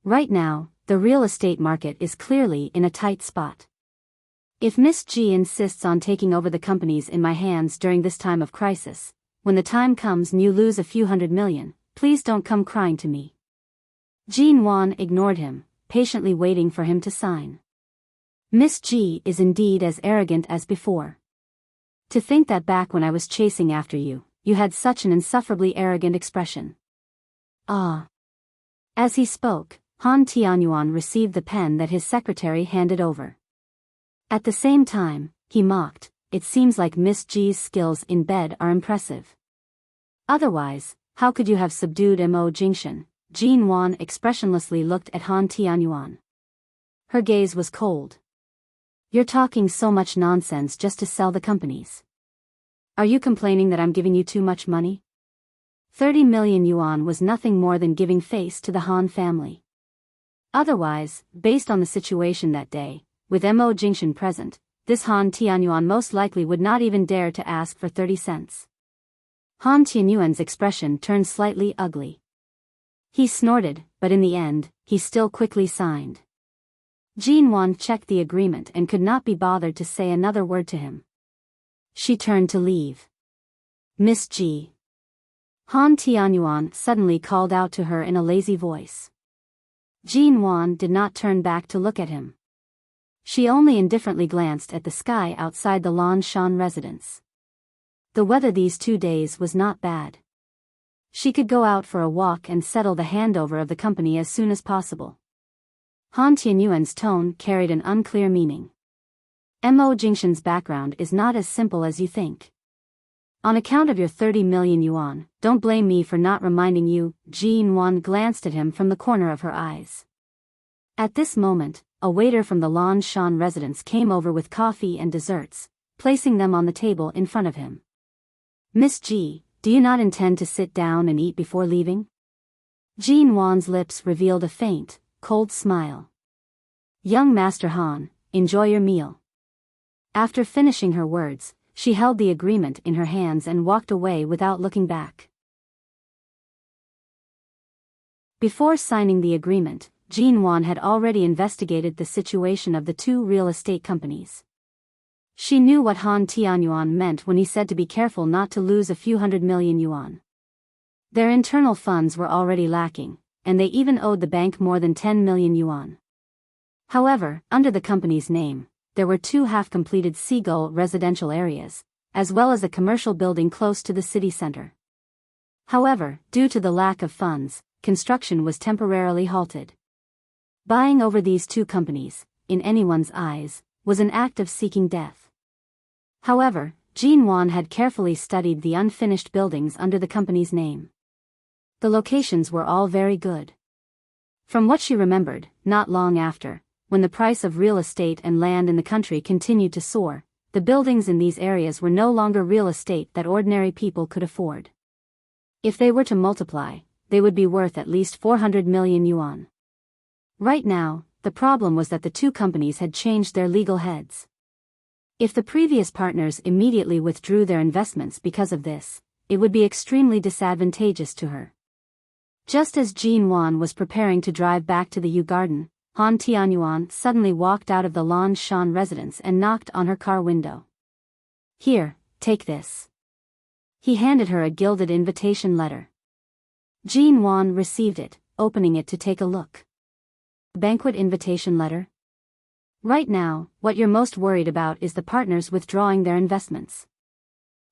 Right now, the real estate market is clearly in a tight spot. If Miss Ji insists on taking over the companies in my hands during this time of crisis, when the time comes and you lose a few $100 million, please don't come crying to me. Jean Wan ignored him, patiently waiting for him to sign. Miss Ji is indeed as arrogant as before. To think that back when I was chasing after you, you had such an insufferably arrogant expression. Ah. As he spoke, Han Tianyuan received the pen that his secretary handed over. At the same time, he mocked, it seems like Miss Ji's skills in bed are impressive. Otherwise, how could you have subdued Mo Jingshan? Jean Wan expressionlessly looked at Han Tianyuan. Her gaze was cold. You're talking so much nonsense just to sell the companies. Are you complaining that I'm giving you too much money? 30 million yuan was nothing more than giving face to the Han family. Otherwise, based on the situation that day, with Mo Jingshan present, this Han Tianyuan most likely would not even dare to ask for 30 cents. Han Tianyuan's expression turned slightly ugly. He snorted, but in the end, he still quickly signed. Jean Wan checked the agreement and could not be bothered to say another word to him. She turned to leave. Miss Ji. Han Tianyuan suddenly called out to her in a lazy voice. Jean Wan did not turn back to look at him. She only indifferently glanced at the sky outside the Lan Shan residence. The weather these 2 days was not bad. She could go out for a walk and settle the handover of the company as soon as possible. Han Tianyuan's tone carried an unclear meaning. Mo Jingshan's background is not as simple as you think. On account of your 30 million yuan, don't blame me for not reminding you. Jean Wan glanced at him from the corner of her eyes. At this moment, a waiter from the Lan Shan residence came over with coffee and desserts, placing them on the table in front of him. Miss Ji, do you not intend to sit down and eat before leaving? Jean Wan's lips revealed a faint, cold smile. Young Master Han, enjoy your meal. After finishing her words, she held the agreement in her hands and walked away without looking back. Before signing the agreement, Jean Wan had already investigated the situation of the two real estate companies. She knew what Han Tianyuan meant when he said to be careful not to lose a few hundred million yuan. Their internal funds were already lacking, and they even owed the bank more than 10 million yuan. However, under the company's name, there were two half-completed seagull residential areas, as well as a commercial building close to the city center. However, due to the lack of funds, construction was temporarily halted. Buying over these two companies, in anyone's eyes, was an act of seeking death. However, Jean Wan had carefully studied the unfinished buildings under the company's name. The locations were all very good. From what she remembered, not long after, when the price of real estate and land in the country continued to soar, the buildings in these areas were no longer real estate that ordinary people could afford. If they were to multiply, they would be worth at least 400 million yuan. Right now, the problem was that the two companies had changed their legal heads. If the previous partners immediately withdrew their investments because of this, it would be extremely disadvantageous to her. Just as Jean Wan was preparing to drive back to the Yu Garden, Han Tianyuan suddenly walked out of the Lan Shan residence and knocked on her car window. Here, take this. He handed her a gilded invitation letter. Jean Wan received it, opening it to take a look. Banquet invitation letter? Right now, what you're most worried about is the partners withdrawing their investments.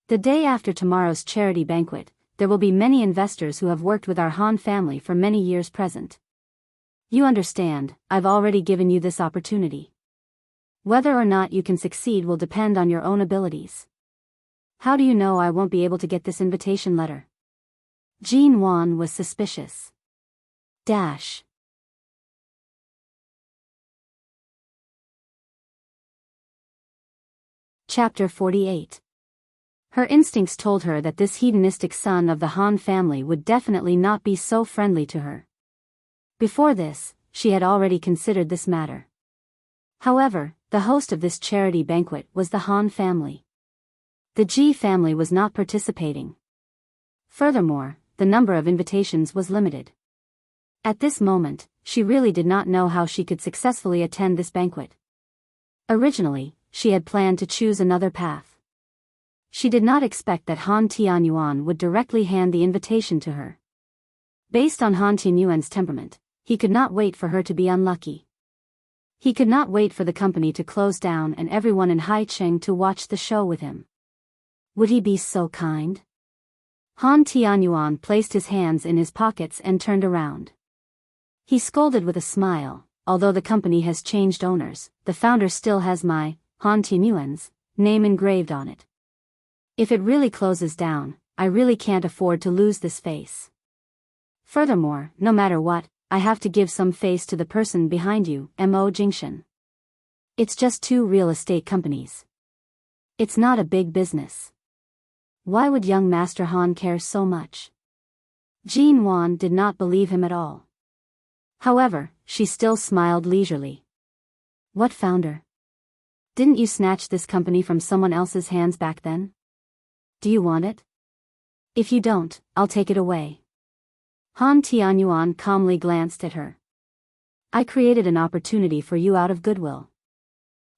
The day after tomorrow's charity banquet, there will be many investors who have worked with our Han family for many years present. You understand, I've already given you this opportunity. Whether or not you can succeed will depend on your own abilities. How do you know I won't be able to get this invitation letter? Jean Wan was suspicious. Chapter 48. Her instincts told her that this hedonistic son of the Han family would definitely not be so friendly to her. Before this, she had already considered this matter. However, the host of this charity banquet was the Han family. The Ji family was not participating. Furthermore, the number of invitations was limited. At this moment, she really did not know how she could successfully attend this banquet. Originally, she had planned to choose another path. She did not expect that Han Tianyuan would directly hand the invitation to her. Based on Han Tianyuan's temperament, he could not wait for her to be unlucky. He could not wait for the company to close down and everyone in Haicheng to watch the show with him. Would he be so kind? Han Tianyuan placed his hands in his pockets and turned around. He scolded with a smile, although the company has changed owners, the founder still has my, Han Tianyuan's, name engraved on it. If it really closes down, I really can't afford to lose this face. Furthermore, no matter what, I have to give some face to the person behind you, Mo Jingshan. It's just two real estate companies. It's not a big business. Why would young Master Han care so much? Jean Wan did not believe him at all. However, she still smiled leisurely. What founder? Didn't you snatch this company from someone else's hands back then? Do you want it? If you don't, I'll take it away. Han Tianyuan calmly glanced at her. I created an opportunity for you out of goodwill.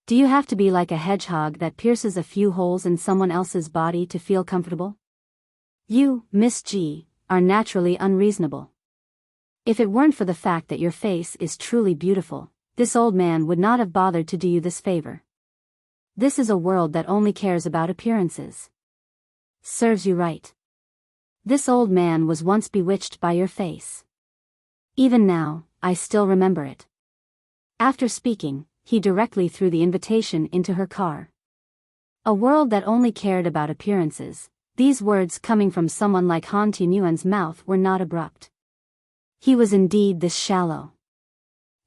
Do you have to be like a hedgehog that pierces a few holes in someone else's body to feel comfortable? You, Miss G, are naturally unreasonable. If it weren't for the fact that your face is truly beautiful, this old man would not have bothered to do you this favor. This is a world that only cares about appearances. Serves you right. This old man was once bewitched by your face. Even now, I still remember it. After speaking, he directly threw the invitation into her car. A world that only cared about appearances, these words coming from someone like Han Tianyuan's mouth were not abrupt. He was indeed this shallow.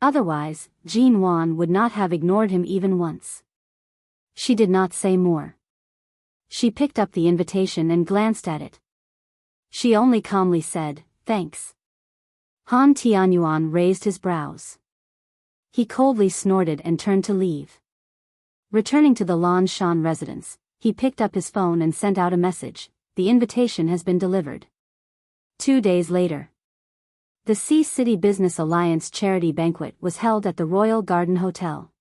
Otherwise, Jean Wan would not have ignored him even once. She did not say more. She picked up the invitation and glanced at it. She only calmly said, "Thanks." Han Tianyuan raised his brows. He coldly snorted and turned to leave. Returning to the Lan Shan residence, he picked up his phone and sent out a message. The invitation has been delivered. 2 days later. The Sea City Business Alliance charity banquet was held at the Royal Garden Hotel.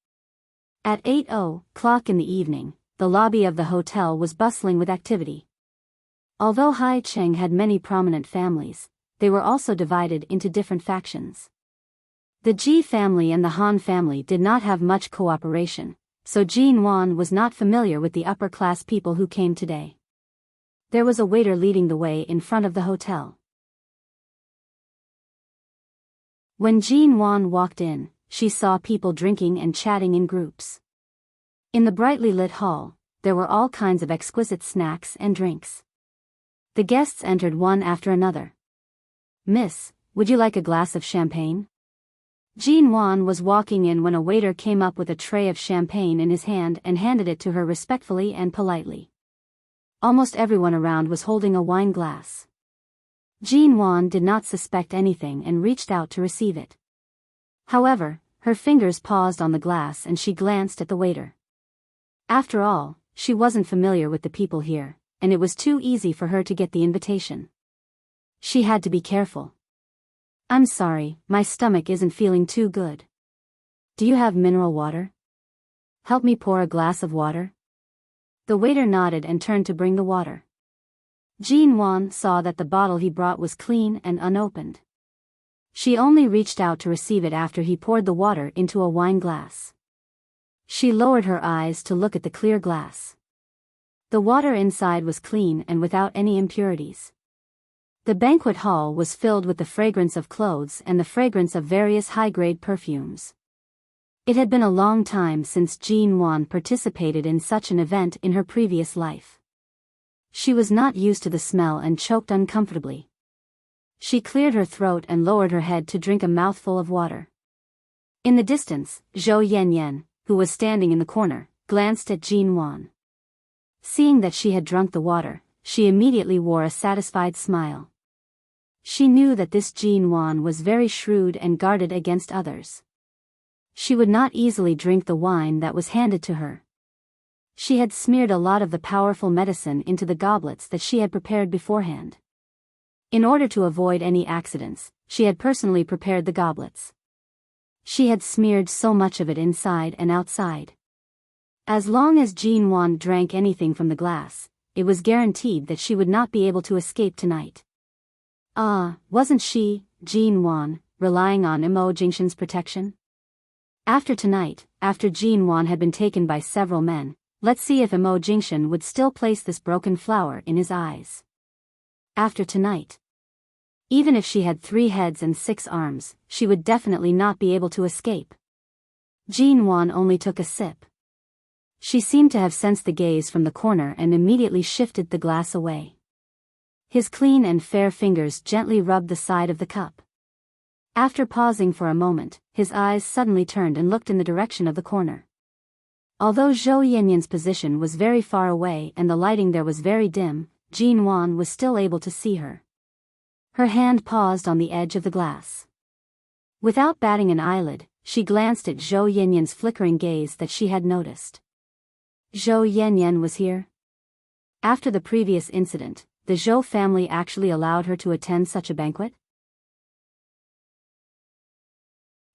At 8:00 in the evening, the lobby of the hotel was bustling with activity. Although Hai Cheng had many prominent families, they were also divided into different factions. The Ji family and the Han family did not have much cooperation, so Jin Wan was not familiar with the upper-class people who came today. There was a waiter leading the way in front of the hotel. When Jin Wan walked in, she saw people drinking and chatting in groups. In the brightly lit hall, there were all kinds of exquisite snacks and drinks. The guests entered one after another. "Miss, would you like a glass of champagne?" Jin Wan was walking in when a waiter came up with a tray of champagne in his hand and handed it to her respectfully and politely. Almost everyone around was holding a wine glass. Jin Wan did not suspect anything and reached out to receive it. However, her fingers paused on the glass and she glanced at the waiter. After all, she wasn't familiar with the people here, and it was too easy for her to get the invitation. She had to be careful. "I'm sorry, my stomach isn't feeling too good. Do you have mineral water? Help me pour a glass of water?" The waiter nodded and turned to bring the water. Jin Wan saw that the bottle he brought was clean and unopened. She only reached out to receive it after he poured the water into a wine glass. She lowered her eyes to look at the clear glass. The water inside was clean and without any impurities. The banquet hall was filled with the fragrance of clothes and the fragrance of various high-grade perfumes. It had been a long time since Jin Wan participated in such an event in her previous life. She was not used to the smell and choked uncomfortably. She cleared her throat and lowered her head to drink a mouthful of water. In the distance, Zhou Yanyan, who was standing in the corner, glanced at Jin Wan. Seeing that she had drunk the water, she immediately wore a satisfied smile. She knew that this Jin Wan was very shrewd and guarded against others. She would not easily drink the wine that was handed to her. She had smeared a lot of the powerful medicine into the goblets that she had prepared beforehand. In order to avoid any accidents, she had personally prepared the goblets. She had smeared so much of it inside and outside. As long as Jin Wan drank anything from the glass, it was guaranteed that she would not be able to escape tonight. Wasn't she, Jin Wan, relying on Imo Jingshan's protection? After tonight, after Jin Wan had been taken by several men, let's see if Imo Jingshan would still place this broken flower in his eyes. After tonight. Even if she had 3 heads and 6 arms, she would definitely not be able to escape. Jin Wan only took a sip. She seemed to have sensed the gaze from the corner and immediately shifted the glass away. His clean and fair fingers gently rubbed the side of the cup. After pausing for a moment, his eyes suddenly turned and looked in the direction of the corner. Although Zhou Yanyan's position was very far away and the lighting there was very dim, Jin Wan was still able to see her. Her hand paused on the edge of the glass. Without batting an eyelid, she glanced at Zhou Yanyan's flickering gaze that she had noticed. Zhou Yanyan was here? After the previous incident, the Zhou family actually allowed her to attend such a banquet?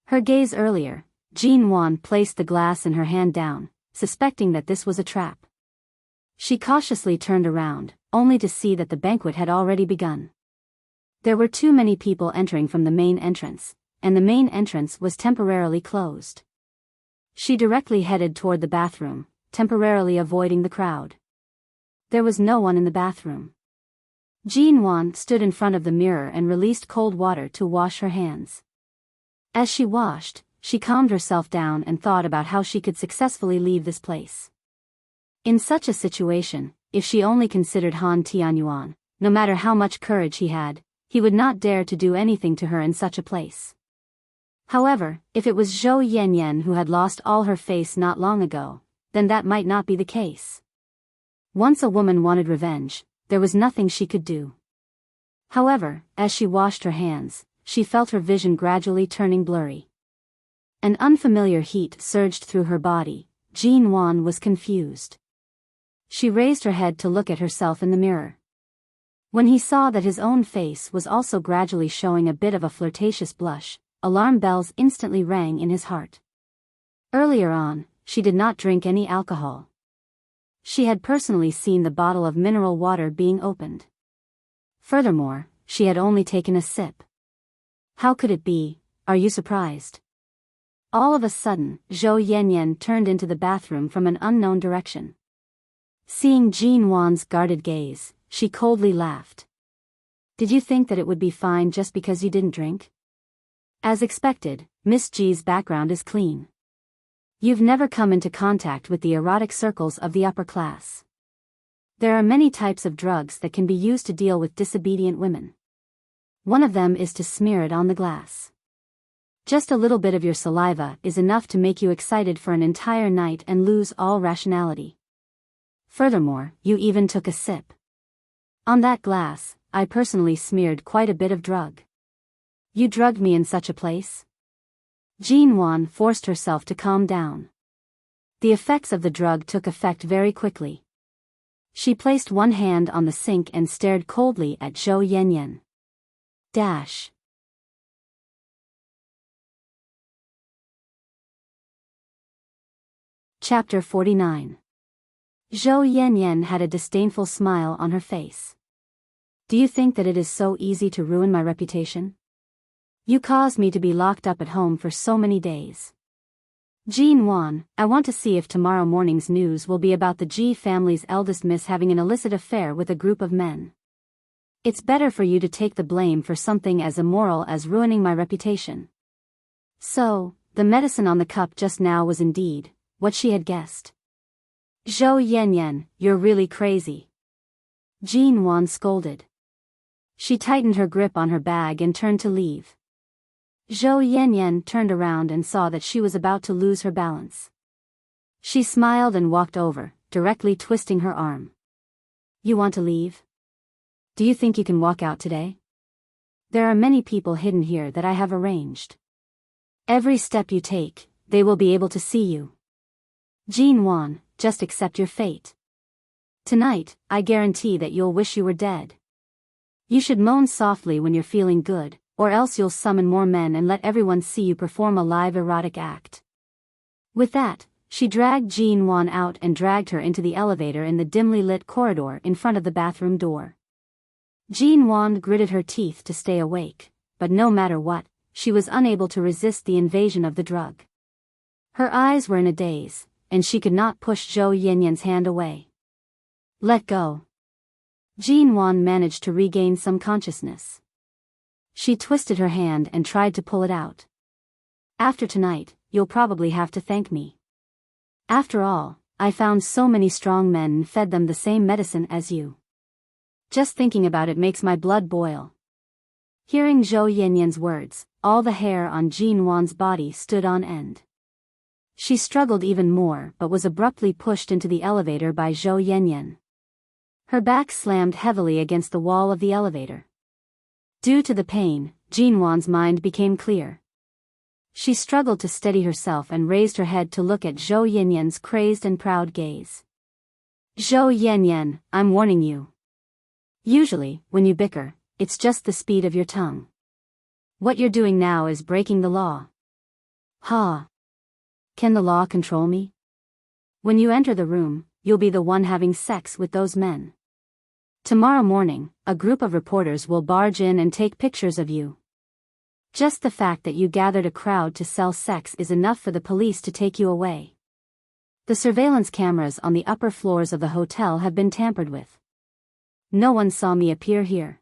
Her gaze earlier, Jin Wan placed the glass in her hand down, suspecting that this was a trap. She cautiously turned around, only to see that the banquet had already begun. There were too many people entering from the main entrance, and the main entrance was temporarily closed. She directly headed toward the bathroom, temporarily avoiding the crowd. There was no one in the bathroom. Jin Wan stood in front of the mirror and released cold water to wash her hands. As she washed, she calmed herself down and thought about how she could successfully leave this place. In such a situation, if she only considered Han Tianyuan, no matter how much courage he had, he would not dare to do anything to her in such a place. However, if it was Zhou Yanyan who had lost all her face not long ago, then that might not be the case. Once a woman wanted revenge, there was nothing she could do. However, as she washed her hands, she felt her vision gradually turning blurry. An unfamiliar heat surged through her body. Jean Wan was confused. She raised her head to look at herself in the mirror. When he saw that his own face was also gradually showing a bit of a flirtatious blush, alarm bells instantly rang in his heart. Earlier on, she did not drink any alcohol. She had personally seen the bottle of mineral water being opened. Furthermore, she had only taken a sip. How could it be? Are you surprised? All of a sudden, Zhou Yanyan turned into the bathroom from an unknown direction. Seeing Jean Wan's guarded gaze, she coldly laughed. Did you think that it would be fine just because you didn't drink? As expected, Miss G's background is clean. You've never come into contact with the erotic circles of the upper class. There are many types of drugs that can be used to deal with disobedient women. One of them is to smear it on the glass. Just a little bit of your saliva is enough to make you excited for an entire night and lose all rationality. Furthermore, you even took a sip. On that glass, I personally smeared quite a bit of drug. You drugged me in such a place? Jean Wan forced herself to calm down. The effects of the drug took effect very quickly. She placed one hand on the sink and stared coldly at Zhou Yanyan. Chapter 49. Zhou Yanyan had a disdainful smile on her face. Do you think that it is so easy to ruin my reputation? You caused me to be locked up at home for so many days. Jean Wan, I want to see if tomorrow morning's news will be about the Ji family's eldest miss having an illicit affair with a group of men. It's better for you to take the blame for something as immoral as ruining my reputation. So, the medicine on the cup just now was indeed what she had guessed. Zhou Yanyan, you're really crazy. Jean Wan scolded. She tightened her grip on her bag and turned to leave. Zhou Yanyan turned around and saw that she was about to lose her balance. She smiled and walked over, directly twisting her arm. You want to leave? Do you think you can walk out today? There are many people hidden here that I have arranged. Every step you take, they will be able to see you. Jean Wan, just accept your fate. Tonight, I guarantee that you'll wish you were dead. You should moan softly when you're feeling good, or else you'll summon more men and let everyone see you perform a live erotic act. With that, she dragged Jean Wan out and dragged her into the elevator in the dimly lit corridor in front of the bathroom door. Jean Wan gritted her teeth to stay awake, but no matter what, she was unable to resist the invasion of the drug. Her eyes were in a daze, and she could not push Zhou Yanyan's hand away. Let go. Jean Wan managed to regain some consciousness. She twisted her hand and tried to pull it out. After tonight, you'll probably have to thank me. After all, I found so many strong men and fed them the same medicine as you. Just thinking about it makes my blood boil. Hearing Zhou Yanyan's words, all the hair on Jean Wan's body stood on end. She struggled even more but was abruptly pushed into the elevator by Zhou Yanyan. Her back slammed heavily against the wall of the elevator. Due to the pain, Jean Wan's mind became clear. She struggled to steady herself and raised her head to look at Zhou Yanyan's crazed and proud gaze. Zhou Yanyan, I'm warning you. Usually, when you bicker, it's just the speed of your tongue. What you're doing now is breaking the law. Ha! Can the law control me? When you enter the room, you'll be the one having sex with those men. Tomorrow morning, a group of reporters will barge in and take pictures of you. Just the fact that you gathered a crowd to sell sex is enough for the police to take you away. The surveillance cameras on the upper floors of the hotel have been tampered with. No one saw me appear here.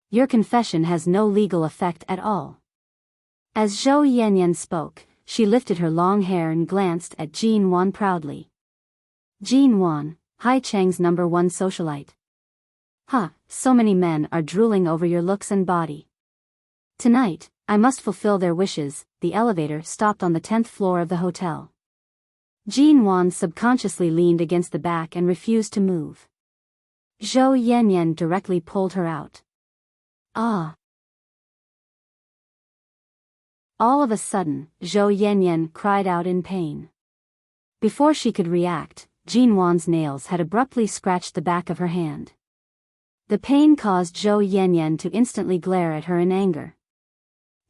Your confession has no legal effect at all. As Zhou Yanyan spoke, she lifted her long hair and glanced at Jean Wan proudly. Jean Wan, Hai Cheng's #1 socialite. So many men are drooling over your looks and body. Tonight, I must fulfill their wishes. The elevator stopped on the 10th floor of the hotel. Jean Wan subconsciously leaned against the back and refused to move. Zhou Yanyan directly pulled her out. Ah! All of a sudden, Zhou Yanyan cried out in pain. Before she could react, Jin Wan's nails had abruptly scratched the back of her hand. The pain caused Zhou Yanyan to instantly glare at her in anger.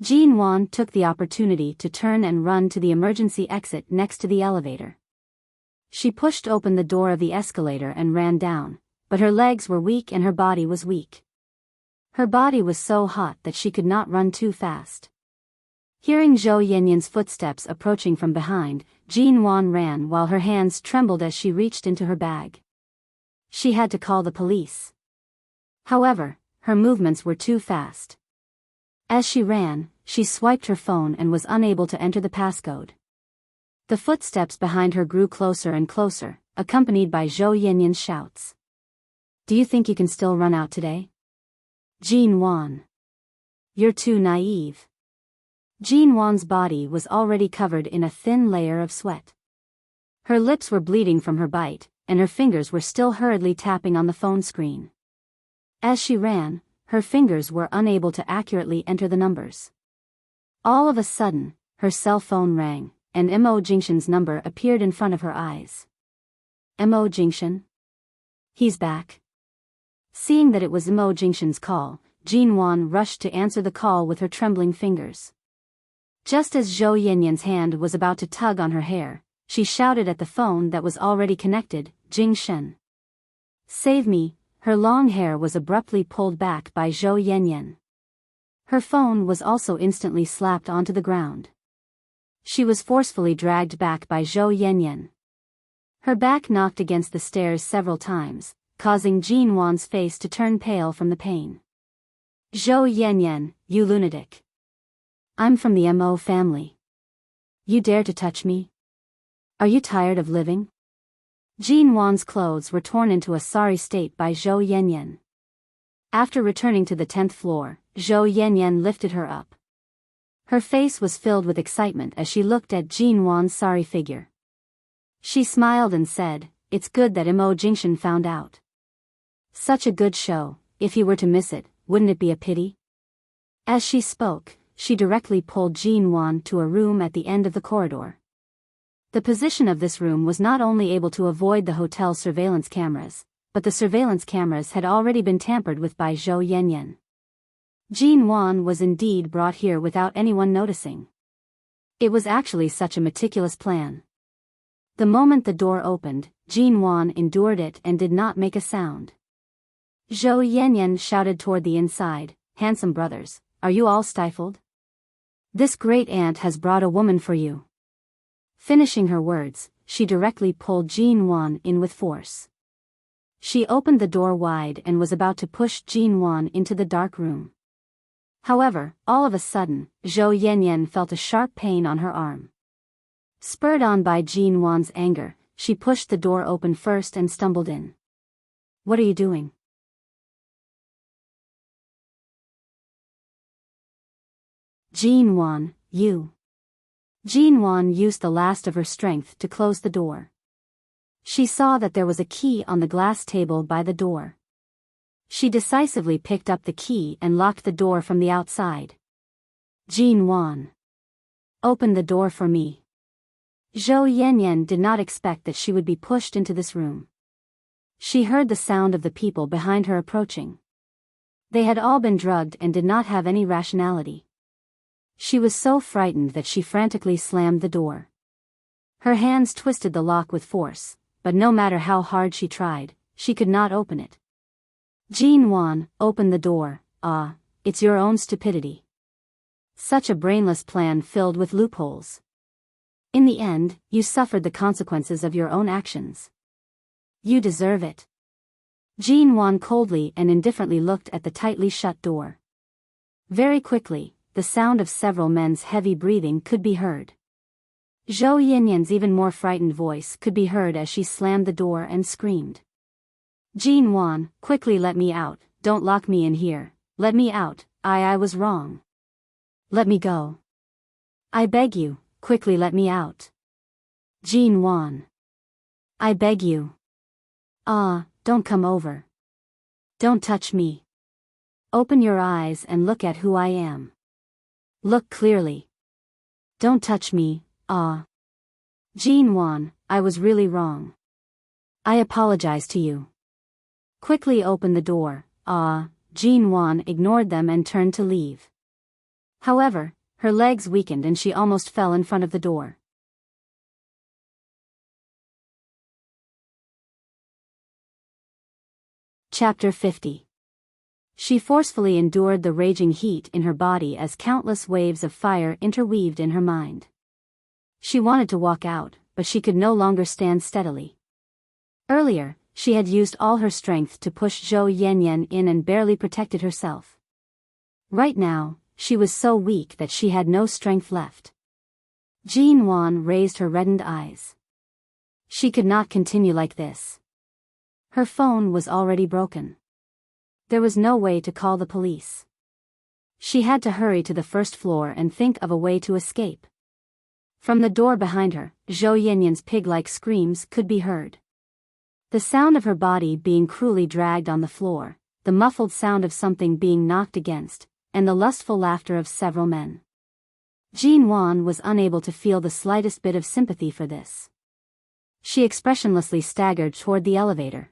Jin Wan took the opportunity to turn and run to the emergency exit next to the elevator. She pushed open the door of the escalator and ran down, but her legs were weak and her body was weak. Her body was so hot that she could not run too fast. Hearing Zhou Yanyan's footsteps approaching from behind, Jin Wan ran while her hands trembled as she reached into her bag. She had to call the police. However, her movements were too fast. As she ran, she swiped her phone and was unable to enter the passcode. The footsteps behind her grew closer and closer, accompanied by Zhou Yanyan's shouts. "Do you think you can still run out today? Jin Wan. You're too naive." Jin Wan's body was already covered in a thin layer of sweat. Her lips were bleeding from her bite, and her fingers were still hurriedly tapping on the phone screen. As she ran, her fingers were unable to accurately enter the numbers. All of a sudden, her cell phone rang, and Mo Jingshan's number appeared in front of her eyes. Mo Jingshan? He's back. Seeing that it was Mo Jingshan's call, Jin Wan rushed to answer the call with her trembling fingers. Just as Zhou Yanyan's hand was about to tug on her hair, she shouted at the phone that was already connected, "Jingshan. Save me." Her long hair was abruptly pulled back by Zhou Yanyan. Her phone was also instantly slapped onto the ground. She was forcefully dragged back by Zhou Yanyan. Her back knocked against the stairs several times, causing Jin Wan's face to turn pale from the pain. "Zhou Yanyan, you lunatic. I'm from the Mo family. You dare to touch me? Are you tired of living?" Jin Wan's clothes were torn into a sorry state by Zhou Yanyan. After returning to the 10th floor, Zhou Yanyan lifted her up. Her face was filled with excitement as she looked at Jin Wan's sorry figure. She smiled and said, "It's good that Mo Jingshan found out. Such a good show, if he were to miss it, wouldn't it be a pity?" As she spoke, she directly pulled Jin Wan to a room at the end of the corridor. The position of this room was not only able to avoid the hotel's surveillance cameras, but the surveillance cameras had already been tampered with by Zhou Yanyan. Jin Wan was indeed brought here without anyone noticing. It was actually such a meticulous plan. The moment the door opened, Jin Wan endured it and did not make a sound. Zhou Yanyan shouted toward the inside, "Handsome brothers, are you all stifled? This great aunt has brought a woman for you." Finishing her words, she directly pulled Jin Wan in with force. She opened the door wide and was about to push Jin Wan into the dark room. However, all of a sudden, Zhou Yanyan felt a sharp pain on her arm. Spurred on by Jin Wan's anger, she pushed the door open first and stumbled in. "What are you doing?" "Jin Wan, you." Jin Wan used the last of her strength to close the door. She saw that there was a key on the glass table by the door. She decisively picked up the key and locked the door from the outside. "Jin Wan. Open the door for me." Zhou Yanyan did not expect that she would be pushed into this room. She heard the sound of the people behind her approaching. They had all been drugged and did not have any rationality. She was so frightened that she frantically slammed the door. Her hands twisted the lock with force, but no matter how hard she tried, she could not open it. "Jin Wan, open the door." "Ah, it's your own stupidity. Such a brainless plan filled with loopholes. In the end, you suffered the consequences of your own actions. You deserve it." Jin Wan coldly and indifferently looked at the tightly shut door. Very quickly, the sound of several men's heavy breathing could be heard. Zhou Yanyan's even more frightened voice could be heard as she slammed the door and screamed. "Jin Wan, quickly let me out, don't lock me in here, let me out, I was wrong. Let me go. I beg you, quickly let me out. Jin Wan. I beg you. Ah, don't come over. Don't touch me. Open your eyes and look at who I am. Look clearly. Don't touch me, ah. Jean Wan, I was really wrong. I apologize to you. Quickly open the door, ah. Jean Wan ignored them and turned to leave. However, her legs weakened and she almost fell in front of the door. Chapter 50. She forcefully endured the raging heat in her body as countless waves of fire interweaved in her mind. She wanted to walk out, but she could no longer stand steadily. Earlier, she had used all her strength to push Zhou Yanyan in and barely protected herself. Right now, she was so weak that she had no strength left. Jean Wan raised her reddened eyes. She could not continue like this. Her phone was already broken. There was no way to call the police. She had to hurry to the first floor and think of a way to escape. From the door behind her, Zhou Yanyan's pig-like screams could be heard. The sound of her body being cruelly dragged on the floor, the muffled sound of something being knocked against, and the lustful laughter of several men. Jean Wan was unable to feel the slightest bit of sympathy for this. She expressionlessly staggered toward the elevator.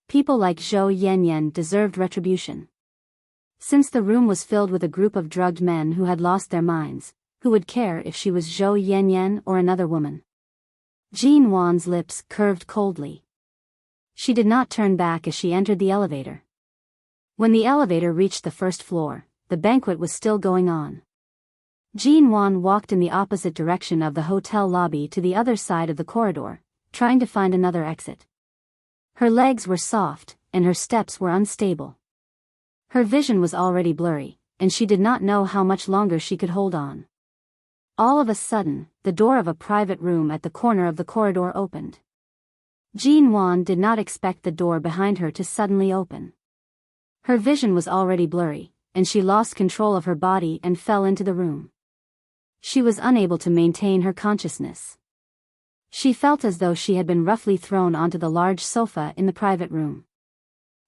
People like Zhou Yanyan deserved retribution. Since the room was filled with a group of drugged men who had lost their minds, who would care if she was Zhou Yanyan or another woman? Jean Wan's lips curved coldly. She did not turn back as she entered the elevator. When the elevator reached the first floor, the banquet was still going on. Jean Wan walked in the opposite direction of the hotel lobby to the other side of the corridor, trying to find another exit. Her legs were soft, and her steps were unstable. Her vision was already blurry, and she did not know how much longer she could hold on. All of a sudden, the door of a private room at the corner of the corridor opened. Jean Wan did not expect the door behind her to suddenly open. Her vision was already blurry, and she lost control of her body and fell into the room. She was unable to maintain her consciousness. She felt as though she had been roughly thrown onto the large sofa in the private room.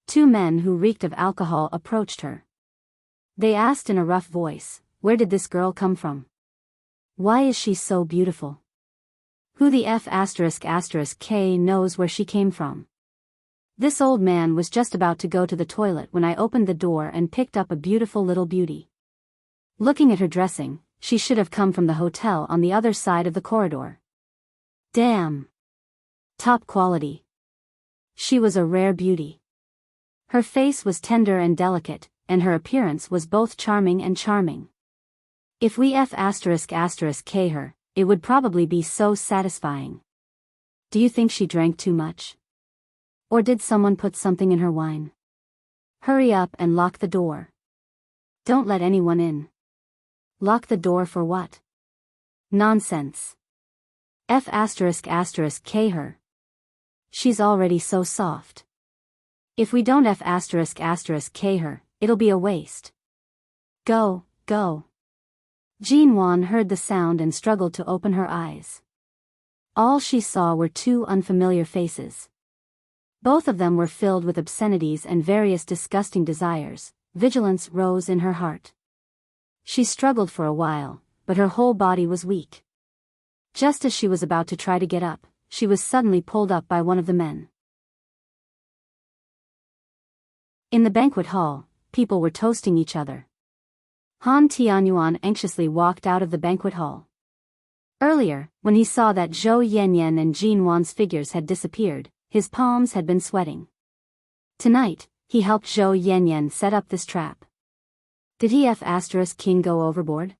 Two men who reeked of alcohol approached her. They asked in a rough voice, "Where did this girl come from? Why is she so beautiful? Who the F***K knows where she came from?" This old man was just about to go to the toilet when I opened the door and picked up a beautiful little beauty. Looking at her dressing, she should have come from the hotel on the other side of the corridor. Damn! Top quality. She was a rare beauty. Her face was tender and delicate, and her appearance was both charming and charming. If we F***K her, it would probably be so satisfying. Do you think she drank too much? Or did someone put something in her wine? Hurry up and lock the door. Don't let anyone in. Lock the door for what? Nonsense. F***K her. She's already so soft. If we don't F***K her, it'll be a waste. Go, go. Jean Wan heard the sound and struggled to open her eyes. All she saw were two unfamiliar faces. Both of them were filled with obscenities and various disgusting desires. Vigilance rose in her heart. She struggled for a while, but her whole body was weak. Just as she was about to try to get up, she was suddenly pulled up by one of the men. In the banquet hall, people were toasting each other. Han Tianyuan anxiously walked out of the banquet hall. Earlier, when he saw that Zhou Yanyan and Jean Wan's figures had disappeared, his palms had been sweating. Tonight, he helped Zhou Yanyan set up this trap. Did he F***King go overboard?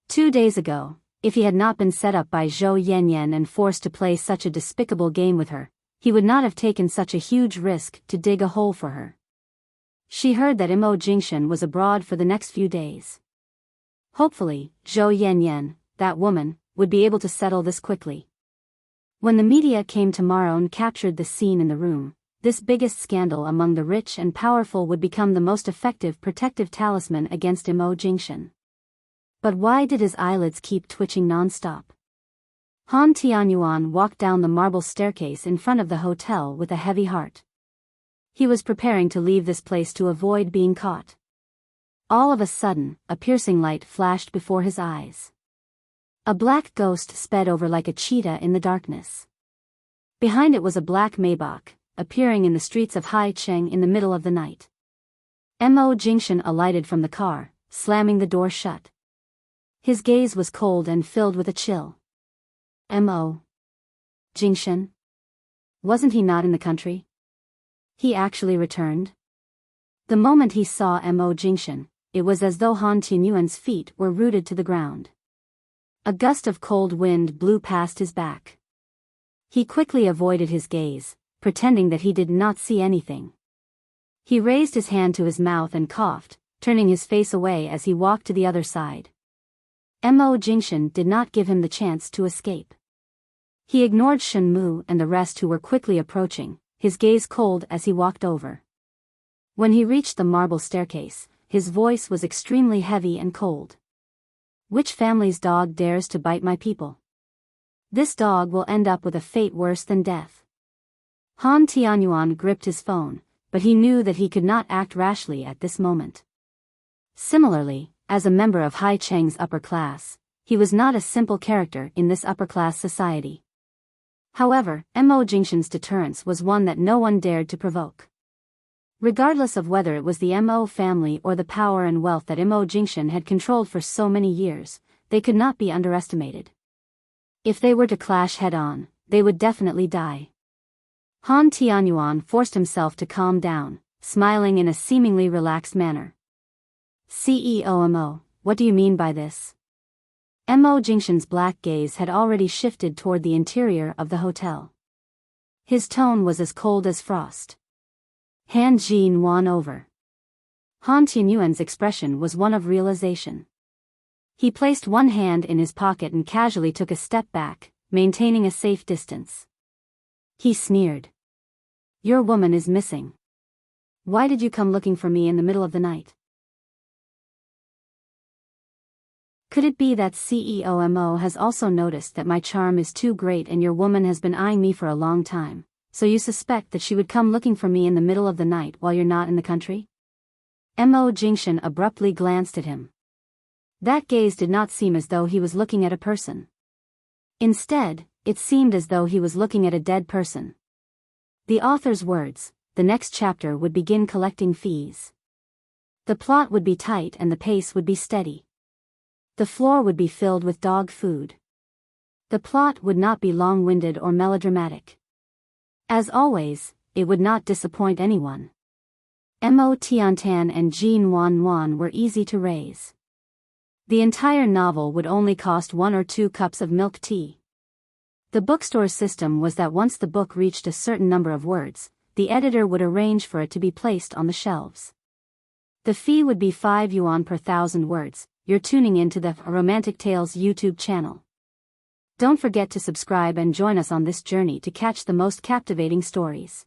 2 days ago, if he had not been set up by Zhou Yanyan and forced to play such a despicable game with her, he would not have taken such a huge risk to dig a hole for her. She heard that Imo Jingshan was abroad for the next few days. Hopefully, Zhou Yanyan, that woman, would be able to settle this quickly. When the media came tomorrow and captured the scene in the room, this biggest scandal among the rich and powerful would become the most effective protective talisman against Imo Jingshan. But why did his eyelids keep twitching non-stop? Han Tianyuan walked down the marble staircase in front of the hotel with a heavy heart. He was preparing to leave this place to avoid being caught. All of a sudden, a piercing light flashed before his eyes. A black ghost sped over like a cheetah in the darkness. Behind it was a black Maybach, appearing in the streets of Haicheng in the middle of the night. Mo Jingshan alighted from the car, slamming the door shut. His gaze was cold and filled with a chill. Mo Jingshan? Wasn't he not in the country? He actually returned? The moment he saw Mo Jingshan, it was as though Han Tianyuan's feet were rooted to the ground. A gust of cold wind blew past his back. He quickly avoided his gaze, pretending that he did not see anything. He raised his hand to his mouth and coughed, turning his face away as he walked to the other side. Mo Jingshan did not give him the chance to escape. He ignored Shen Mu and the rest who were quickly approaching, his gaze cold as he walked over. When he reached the marble staircase, his voice was extremely heavy and cold. Which family's dog dares to bite my people? This dog will end up with a fate worse than death. Han Tianyuan gripped his phone, but he knew that he could not act rashly at this moment. Similarly, as a member of Haicheng's upper class, he was not a simple character in this upper-class society. However, Mo Jingshan's deterrence was one that no one dared to provoke. Regardless of whether it was the Mo family or the power and wealth that Mo Jingshan had controlled for so many years, they could not be underestimated. If they were to clash head-on, they would definitely die. Han Tianyuan forced himself to calm down, smiling in a seemingly relaxed manner. CEO Mo, what do you mean by this? Mo Jingshan's black gaze had already shifted toward the interior of the hotel. His tone was as cold as frost. Hand Jin won over. Han Tianyuan's expression was one of realization. He placed one hand in his pocket and casually took a step back, maintaining a safe distance. He sneered. Your woman is missing. Why did you come looking for me in the middle of the night? Could it be that CEO Mo has also noticed that my charm is too great and your woman has been eyeing me for a long time, so you suspect that she would come looking for me in the middle of the night while you're not in the country? Mo Jingshan abruptly glanced at him. That gaze did not seem as though he was looking at a person. Instead, it seemed as though he was looking at a dead person. The author's words, the next chapter would begin collecting fees. The plot would be tight and the pace would be steady. The floor would be filled with dog food. The plot would not be long-winded or melodramatic. As always, it would not disappoint anyone. Mo Tiantan and Jin Wan were easy to raise. The entire novel would only cost 1 or 2 cups of milk tea. The bookstore's system was that once the book reached a certain number of words, the editor would arrange for it to be placed on the shelves. The fee would be 5 yuan per 1,000 words. You're tuning into the Romantic Tales YouTube channel. Don't forget to subscribe and join us on this journey to catch the most captivating stories.